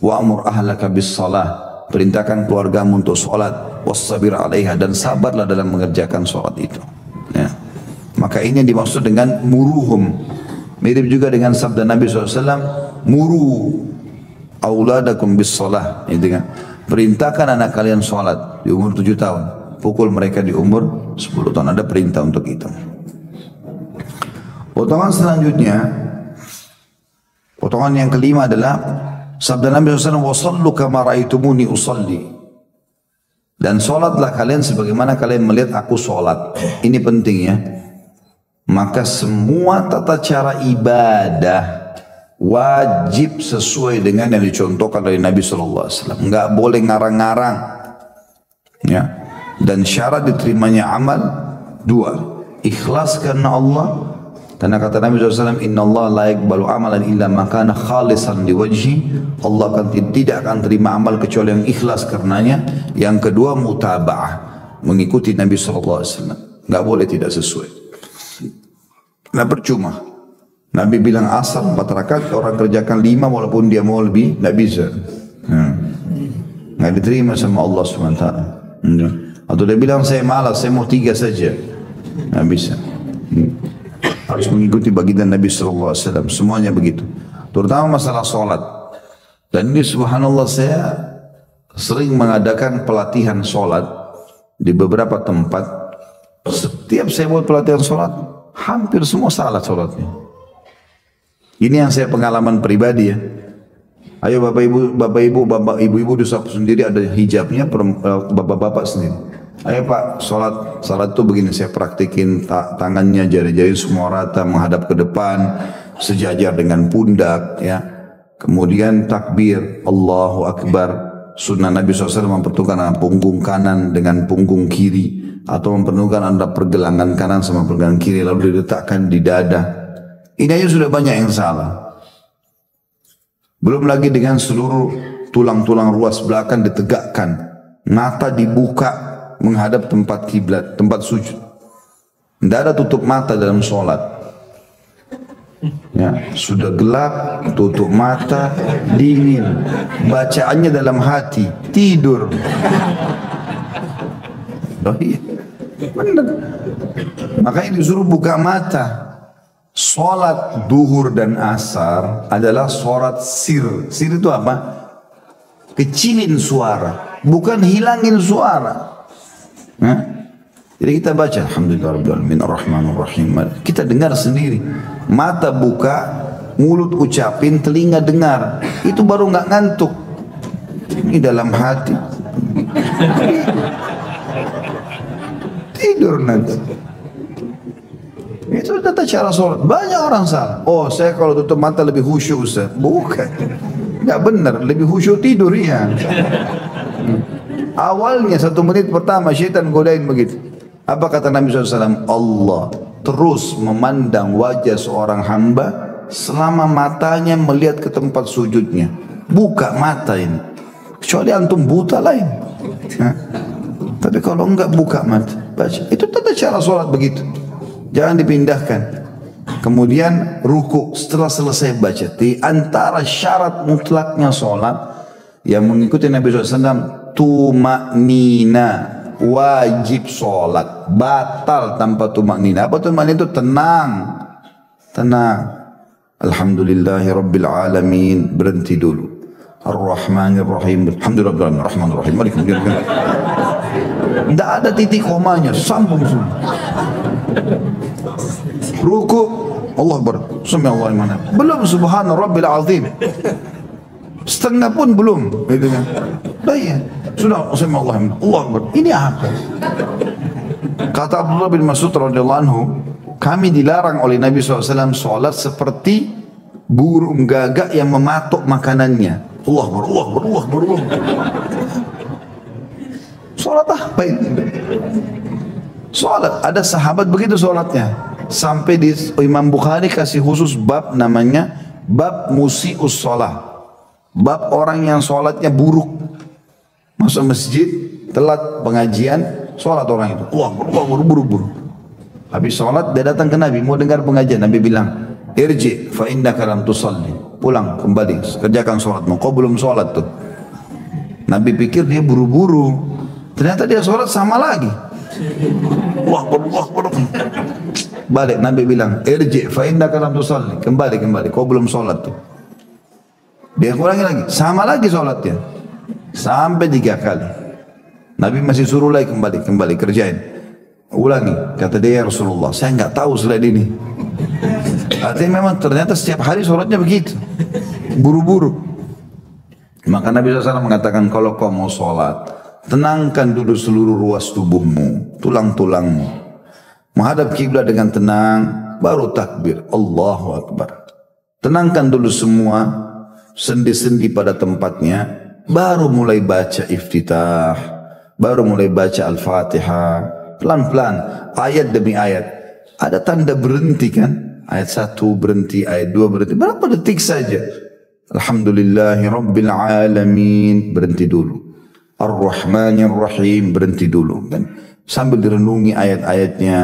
wa'mur ahlaka bis salah, perintahkan keluargamu untuk sholat, wassabir alaiha, dan sabarlah dalam mengerjakan sholat itu. Ya. Maka ini yang dimaksud dengan muruhum. Mirip juga dengan sabda Nabi SAW, muru auladakum bis salah, gitu kan. Perintahkan anak kalian sholat di umur 7 tahun, pukul mereka di umur 10 tahun. Ada perintah untuk itu. Potongan selanjutnya, potongan yang kelima adalah sabda Nabi SAW, wasallu kama ra'aitumuni usalli. Dan sholatlah kalian sebagaimana kalian melihat aku sholat. Ini penting ya. Maka semua tata cara ibadah wajib sesuai dengan yang dicontohkan dari Nabi SAW. Enggak boleh ngarang-ngarang. Ya. Dan syarat diterimanya amal 2. Ikhlas karena Allah. Karena kata Nabi SAW, Inna Allah la yakbalu amalan illa makana khalisan liwajhi. Allah tidak akan terima amal kecuali yang ikhlas karenanya. Yang kedua, mutaba'ah. Mengikuti Nabi SAW. Enggak boleh tidak sesuai. Nah percuma. Nabi bilang asar 4 rakaat, orang kerjakan 5 walaupun dia mau lebih, tidak bisa. Nggak diterima sama Allah SWT. Atau dia bilang saya malas, saya mau 3 saja. Nggak bisa. Harus mengikuti baginda Nabi SAW. Semuanya begitu. Terutama masalah sholat. Dan ini subhanallah saya sering mengadakan pelatihan sholat di beberapa tempat. Setiap saya buat pelatihan sholat, hampir semua salah sholatnya. Ini yang saya pengalaman pribadi ya. Ayo bapak ibu di sapu sendiri ada hijabnya, bapak-bapak sendiri. Ayo pak, salat itu begini, saya praktikin tangannya, jari-jari semua rata menghadap ke depan, sejajar dengan pundak ya. Kemudian takbir, Allahu Akbar. Sunnah Nabi SAW mempertemukan punggung kanan dengan punggung kiri, atau mempertemukan antara pergelangan kanan sama pergelangan kiri lalu diletakkan di dada. Ini aja sudah banyak yang salah. Belum lagi dengan seluruh tulang-tulang ruas belakang ditegakkan, mata dibuka menghadap tempat kiblat, tempat sujud. Tidak ada tutup mata dalam sholat. Ya, sudah gelap, tutup mata, dingin, bacaannya dalam hati, tidur. Oh iya, benar. Makanya disuruh buka mata. Salat duhur dan asar adalah salat sir. Sir itu apa? Kecilin suara, bukan hilangin suara. Nah, jadi kita baca Alhamdulillahirrahmanirrahim Ar-Rahmanir-Rahim. Kita dengar sendiri. Mata buka, mulut ucapin, telinga dengar. Itu baru nggak ngantuk. Ini dalam hati. Tidur nanti. Itu tata cara sholat. Banyak orang salah. Oh, saya kalau tutup mata lebih khusyuk, Ustaz. Bukan. Nggak benar. Lebih khusyuk tidur ya. Awalnya 1 menit pertama syaitan godain begitu. Apa kata Nabi SAW? Allah terus memandang wajah seorang hamba selama matanya melihat ke tempat sujudnya. Buka mata ini. Kecuali antum buta lain. Tapi kalau enggak buka mata, baca. Itu tata cara sholat begitu. Jangan dipindahkan. Kemudian ruku setelah selesai baca. Di antara syarat mutlaknya sholat yang mengikuti Nabi SAW, tumaknina. Wajib sholat, batal tanpa tumak nina. Apa tumak nina itu? Tenang, tenang. Alhamdulillahi Rabbil Alamin, berhenti dulu. Ar-Rahmanir-Rahim, Alhamdulillah Ar-Rahmanir-Rahim. Tidak ada titik komanya, sambung semua. Ruku, Allah Akbar, Subhanallah. Belum Subhana Rabbil Azim. Setengah pun belum, gitu kan? Baik. Sudah, Allah Akbar. Ini apa? Kata Abdullah bin Mas'ud radhiyallahu anhu, kami dilarang oleh Nabi SAW sholat seperti burung gagak yang mematok makanannya. Allah Akbar, Allah Akbar, Allah Akbar, Allah Akbar. Sholat apa ini? Sholat, ada sahabat begitu sholatnya. Sampai di Imam Bukhari kasih khusus bab namanya bab musi'us sholat. Bab orang yang sholatnya buruk. Masuk masjid, telat pengajian, sholat orang itu. Wah, buru-buru. Habis sholat, dia datang ke Nabi, mau dengar pengajian. Nabi bilang, irji fa innaka lam tusalli. Pulang, kembali, kerjakan sholatmu. Kau belum sholat tuh. Nabi pikir dia buru-buru. Ternyata dia sholat sama lagi. Wah, balik, Nabi bilang, irji fa innaka lam tusalli. Kembali, kau belum sholat tuh. Dia ulangi lagi, sama lagi sholatnya. Sampai 3 kali. Nabi masih suruh lagi kembali kerjain. Ulangi, kata dia, ya Rasulullah, saya nggak tahu selain ini. Artinya memang ternyata setiap hari sholatnya begitu, buru-buru. Maka Nabi SAW mengatakan, kalau kau mau sholat, tenangkan dulu seluruh ruas tubuhmu, tulang-tulangmu, menghadap kiblat dengan tenang, baru takbir, Allahu Akbar. Tenangkan dulu semua sendi-sendi pada tempatnya. Baru mulai baca iftitah, baru mulai baca Al-Fatihah, pelan-pelan, ayat demi ayat. Ada tanda berhenti kan? Ayat 1 berhenti, ayat 2 berhenti. Berapa detik saja? Alhamdulillahi Rabbil Alamin, berhenti dulu. Ar-Rahmanir-Rahim, berhenti dulu. Kan? Sambil direnungi ayat-ayatnya.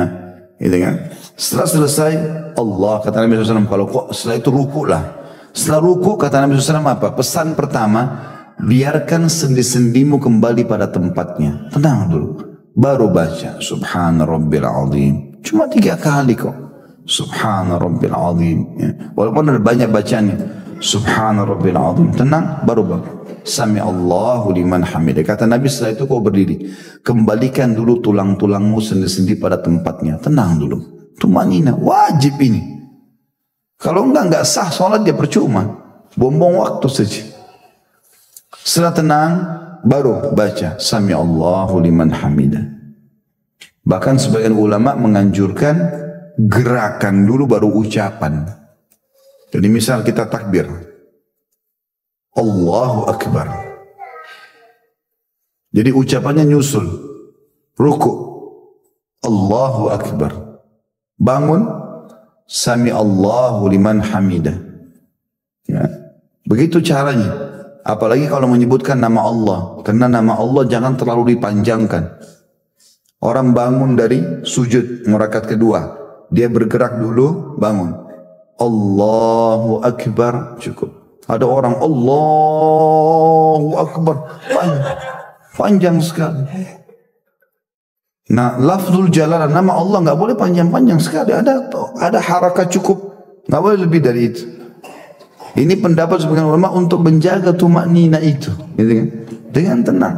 Gitu kan? Setelah selesai, Allah, kata Nabi SAW, kalau kok setelah itu ruku lah. Setelah ruku, kata Nabi SAW apa? Pesan pertama, biarkan sendi-sendimu kembali pada tempatnya. Tenang dulu. Baru baca Subhana Rabbil Azim. Cuma 3 kali kok. Subhana Rabbil Azim. Ya. Walaupun ada banyak bacanya. Subhana Rabbil Azim. Tenang, baru Sami Allahu liman hamidah. Kata Nabi setelah itu kau berdiri. Kembalikan dulu tulang-tulangmu sendi-sendi pada tempatnya. Tenang dulu. Tumanina. Wajib ini. Kalau enggak sah sholat dia percuma. Buang-buang waktu saja. Setelah tenang, baru baca Sami Allahu liman hamidah. Bahkan sebagian ulama menganjurkan gerakan dulu baru ucapan. Jadi misal kita takbir, Allahu Akbar. Jadi ucapannya nyusul. Ruku, Allahu Akbar. Bangun, Sami Allahu liman hamidah. Ya. Begitu caranya. Apalagi kalau menyebutkan nama Allah. Karena nama Allah jangan terlalu dipanjangkan. Orang bangun dari sujud rakaat kedua. Dia bergerak dulu, bangun. Allahu Akbar, cukup. Ada orang Allahu Akbar, panjang sekali. Nah, lafzul jalalah, nama Allah nggak boleh panjang-panjang sekali. Ada harakat cukup, nggak boleh lebih dari itu. Ini pendapat sebagian ulama untuk menjaga tumaknina itu, gitu kan? Dengan tenang.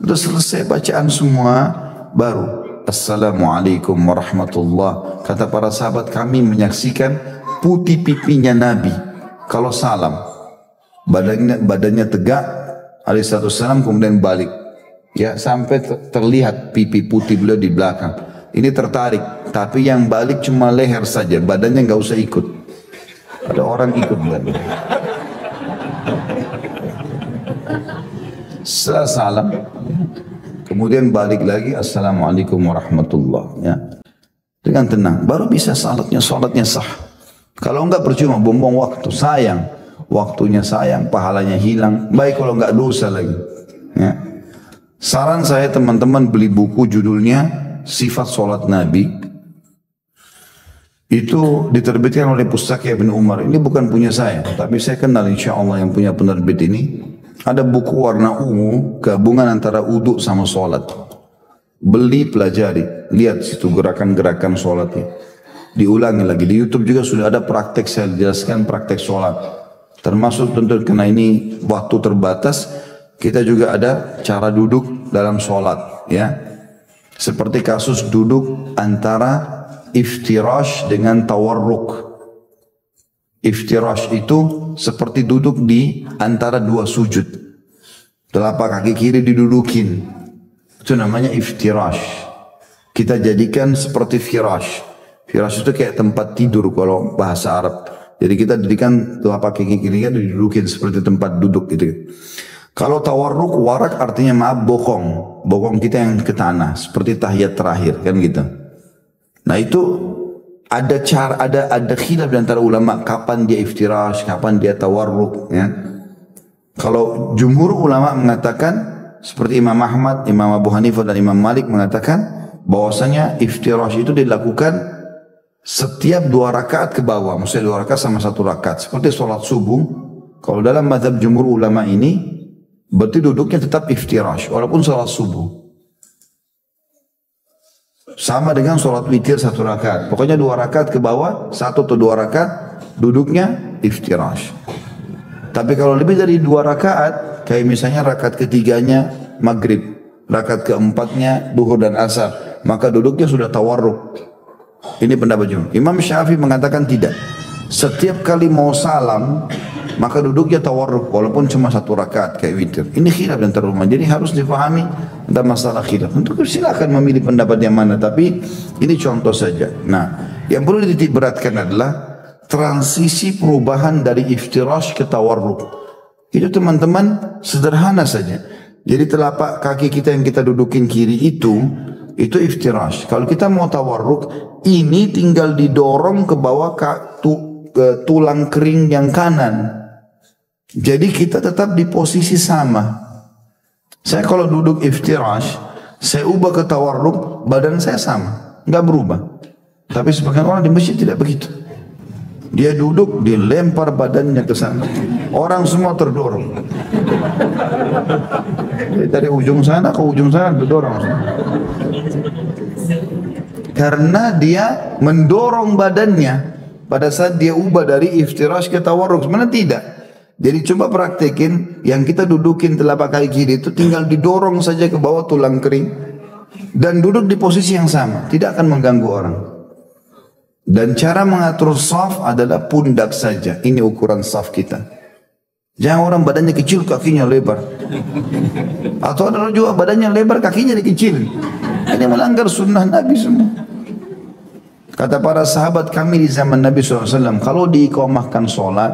Udah selesai bacaan semua, baru Assalamualaikum warahmatullah. Kata para sahabat, kami menyaksikan putih pipinya Nabi kalau salam, badannya tegak alaihissalam, kemudian balik, ya, sampai terlihat pipi putih beliau di belakang. Ini tertarik, tapi yang balik cuma leher saja, badannya nggak usah ikut. Ada orang ikut badannya. Salam, kemudian balik lagi, Assalamualaikum warahmatullah, ya, dengan tenang, baru bisa salatnya sah. Kalau enggak percuma, buang waktu, sayang, waktunya sayang, pahalanya hilang. Baik kalau enggak dosa lagi, ya. Saran saya teman-teman beli buku judulnya Sifat Salat Nabi. Itu diterbitkan oleh Pustaka Ibn Umar. Ini bukan punya saya, tapi saya kenal insya Allah yang punya penerbit ini. Ada buku warna ungu, gabungan antara uduk sama sholat. Beli, pelajari, lihat situ gerakan-gerakan sholatnya. Diulangi lagi, di YouTube juga sudah ada praktek, saya jelaskan praktek sholat. Termasuk tentu karena ini waktu terbatas, kita juga ada cara duduk dalam sholat, ya. Seperti kasus duduk antara iftirash dengan tawarruk. Iftirash itu seperti duduk di antara dua sujud. Telapak kaki kiri didudukin. Itu namanya iftirash. Kita jadikan seperti firash. Firash itu kayak tempat tidur kalau bahasa Arab. Jadi kita jadikan telapak kaki kiri didudukin seperti tempat duduk gitu. Kalau tawarruk, warak artinya maaf, bokong. Bokong kita yang ke tanah. Seperti tahiyat terakhir, kan gitu. Nah itu ada cara, ada khilaf di antara ulama kapan dia iftirash, kapan dia tawarruk, ya. Kalau jumhur ulama mengatakan seperti Imam Ahmad, Imam Abu Hanifah dan Imam Malik mengatakan bahwasanya iftirash itu dilakukan setiap 2 rakaat ke bawah, maksudnya 2 rakaat sama 1 rakaat, seperti sholat subuh. Kalau dalam mazhab jumhur ulama ini berarti duduknya tetap iftirash walaupun sholat subuh. Sama dengan sholat witir 1 rakaat. Pokoknya 2 rakaat ke bawah, 1 atau 2 rakaat duduknya iftirash. Tapi kalau lebih dari 2 rakaat, kayak misalnya rakaat ketiganya maghrib, rakaat keempatnya duhur dan asar, maka duduknya sudah tawarruk. Ini pendapat jumhur. Imam Syafi'i mengatakan tidak. Setiap kali mau salam, maka duduknya tawarruk walaupun cuma 1 rakaat kayak witir. Ini khilaf dan terumah. Jadi harus difahami tentang masalah khilaf. Untuk silakan memilih pendapat yang mana, tapi ini contoh saja. Nah, yang perlu dititik beratkan adalah transisi perubahan dari iftirash ke tawarruk. Itu teman-teman sederhana saja. Jadi telapak kaki kita yang kita dudukin kiri itu iftirash. Kalau kita mau tawarruk, ini tinggal didorong ke bawah ke tulang kering yang kanan. Jadi kita tetap di posisi sama. Saya kalau duduk iftirash, saya ubah ke tawarruk, badan saya sama, nggak berubah. Tapi sebagian orang di masjid tidak begitu. Dia duduk, dilempar badannya ke sana. Orang semua terdorong. Jadi dari ujung sana ke ujung sana terdorong. Karena dia mendorong badannya pada saat dia ubah dari iftirash ke tawarruk. Sebenarnya tidak. Jadi coba praktekin, yang kita dudukin telapak kaki kiri itu tinggal didorong saja ke bawah tulang kering dan duduk di posisi yang sama, tidak akan mengganggu orang. Dan cara mengatur saf adalah pundak saja. Ini ukuran saf kita. Jangan orang badannya kecil, kakinya lebar. Atau ada juga badannya lebar, kakinya dikecil. Ini melanggar sunnah Nabi semua. Kata para sahabat kami di zaman Nabi SAW, kalau diiqamahkan sholat,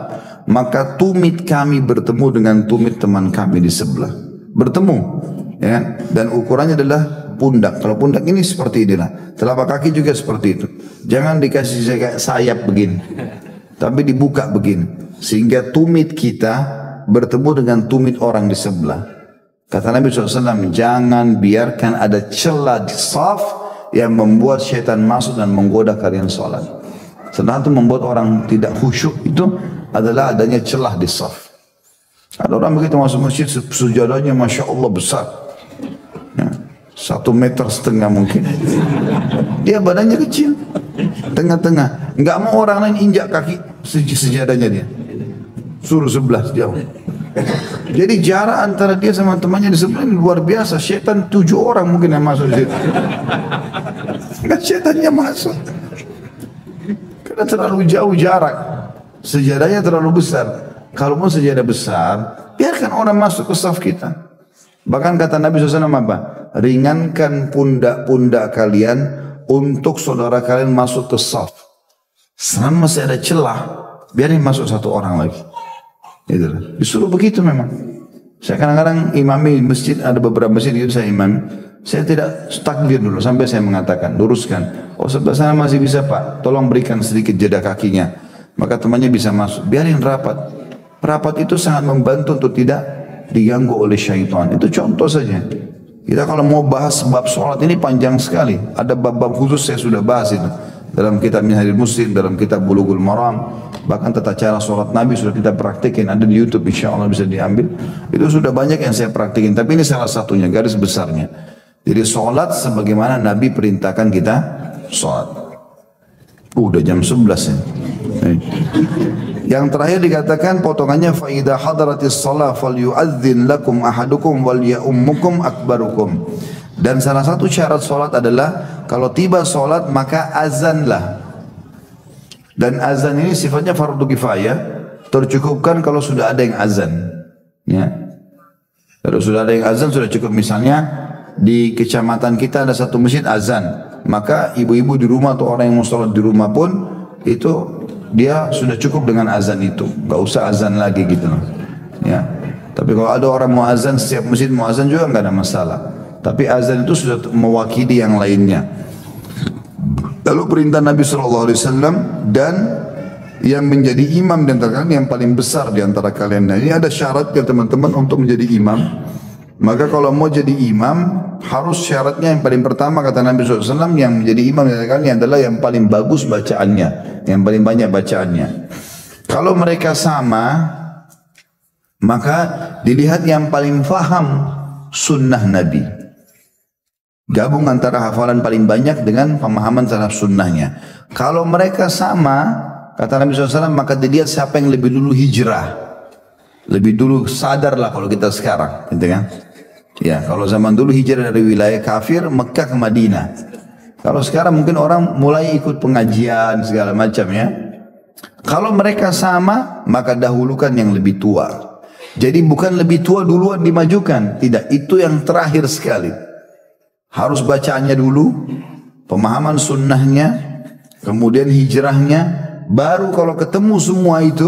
maka tumit kami bertemu dengan tumit teman kami di sebelah. Bertemu, ya. Dan ukurannya adalah pundak. Kalau pundak ini seperti inilah. Telapak kaki juga seperti itu. Jangan dikasih sayap begini, tapi dibuka begini, sehingga tumit kita bertemu dengan tumit orang di sebelah. Kata Nabi SAW, jangan biarkan ada celah di saf yang membuat syaitan masuk dan menggoda kalian sholat. Salah satu membuat orang tidak khusyuk itu adalah adanya celah di saf. Ada orang begitu masuk masjid, sujadanya Masya Allah besar. Ya, 1,5 meter mungkin. Dia badannya kecil, tengah-tengah. Nggak mau orang lain injak kaki sejadahnya dia. Suruh sebelah jauh. Jadi jarak antara dia sama temannya di sebelah ini luar biasa. Syaitan 7 orang mungkin yang masuk di situ. Kan syaitannya masuk. Karena terlalu jauh jarak. Sejadahnya terlalu besar. Kalau mau sejadah besar, biarkan orang masuk ke saf kita. Bahkan kata Nabi SAW apa? Ringankan pundak-pundak kalian untuk saudara kalian masuk ke saf. Selama masih ada celah, biarin masuk 1 orang lagi. Itulah. Disuruh begitu memang. Saya kadang-kadang imami masjid, ada beberapa masjid itu saya imami. Saya tidak takbir dulu sampai saya mengatakan, luruskan. Oh sebelah sana masih bisa Pak, tolong berikan sedikit jeda kakinya. Maka temannya bisa masuk. Biarin rapat. Rapat itu sangat membantu untuk tidak diganggu oleh syaitan. Itu contoh saja. Kita kalau mau bahas bab sholat ini panjang sekali. Ada bab-bab khusus saya sudah bahas itu. Dalam kitab Minhajul Muslim, dalam kitab Bulughul Maram. Bahkan tata cara sholat Nabi sudah kita praktikin. Ada di YouTube, insya Allah bisa diambil. Itu sudah banyak yang saya praktikin. Tapi ini salah satunya, garis besarnya. Jadi sholat sebagaimana Nabi perintahkan kita sholat. Udah jam 11 ya. Yang terakhir dikatakan potongannya fa idza hadaratis shalah falyu'adzin lakum ahadukum wal ya'ummukum akbarukum. Dan salah satu syarat salat adalah kalau tiba salat maka azanlah. Dan azan ini sifatnya fardu kifayah, tercukupkan kalau sudah ada yang azan. Ya. Kalau sudah ada yang azan sudah cukup. Misalnya di kecamatan kita ada satu masjid azan, maka ibu-ibu di rumah atau orang yang mau salat di rumah pun itu dia sudah cukup dengan azan itu, nggak usah azan lagi gitu loh. Ya. Tapi kalau ada orang mau azan, setiap masjid mau azan juga nggak ada masalah. Tapi azan itu sudah mewakili yang lainnya. Lalu perintah Nabi SAW dan yang menjadi imam di antara kalian yang paling besar di antara kalian. Nah, ini ada syaratnya teman-teman untuk menjadi imam. Maka kalau mau jadi imam harus syaratnya yang paling pertama kata Nabi SAW yang menjadi imam di antara kalian adalah yang paling bagus bacaannya, yang paling banyak bacaannya. Kalau mereka sama, maka dilihat yang paling faham sunnah Nabi. Gabung antara hafalan paling banyak dengan pemahaman terhadap sunnahnya. Kalau mereka sama, kata Nabi SAW, maka dilihat siapa yang lebih dulu hijrah. Lebih dulu sadarlah kalau kita sekarang, gitu kan? Ya, kalau zaman dulu hijrah dari wilayah kafir Mekah ke Madinah. Kalau sekarang mungkin orang mulai ikut pengajian segala macam ya. Kalau mereka sama, maka dahulukan yang lebih tua. Jadi bukan lebih tua duluan dimajukan, tidak, itu yang terakhir sekali. Harus bacaannya dulu, pemahaman sunnahnya, kemudian hijrahnya, baru kalau ketemu semua itu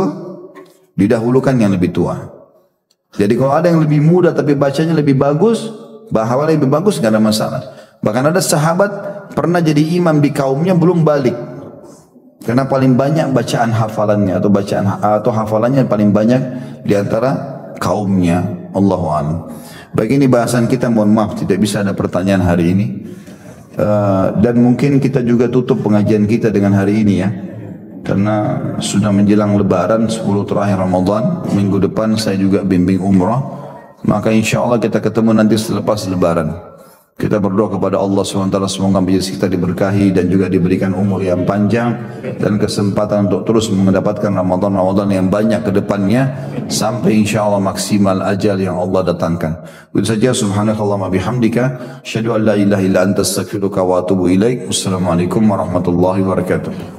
didahulukan yang lebih tua. Jadi kalau ada yang lebih muda tapi bacanya lebih bagus, bahawalnya lebih bagus, nggak ada masalah. Bahkan ada sahabat pernah jadi imam di kaumnya belum balik, karena paling banyak bacaan hafalannya atau hafalannya paling banyak di antara kaumnya. Allahu a'lam. Baik, ini bahasan kita, mohon maaf tidak bisa ada pertanyaan hari ini. Dan mungkin kita juga tutup pengajian kita dengan hari ini ya. Karena sudah menjelang lebaran 10 terakhir Ramadan, minggu depan saya juga bimbing umrah. Maka insya Allah kita ketemu nanti selepas lebaran. Kita berdoa kepada Allah SWT semoga majelis kita diberkahi dan juga diberikan umur yang panjang dan kesempatan untuk terus mendapatkan Ramadan yang banyak ke depannya sampai insya Allah maksimal ajal yang Allah datangkan. Itu saja, subhanakallahumma bihamdika asyhadu an la ilaha illa anta astaghfiruka wa atubu ilaik. Wassalamualaikum warahmatullahi wabarakatuh.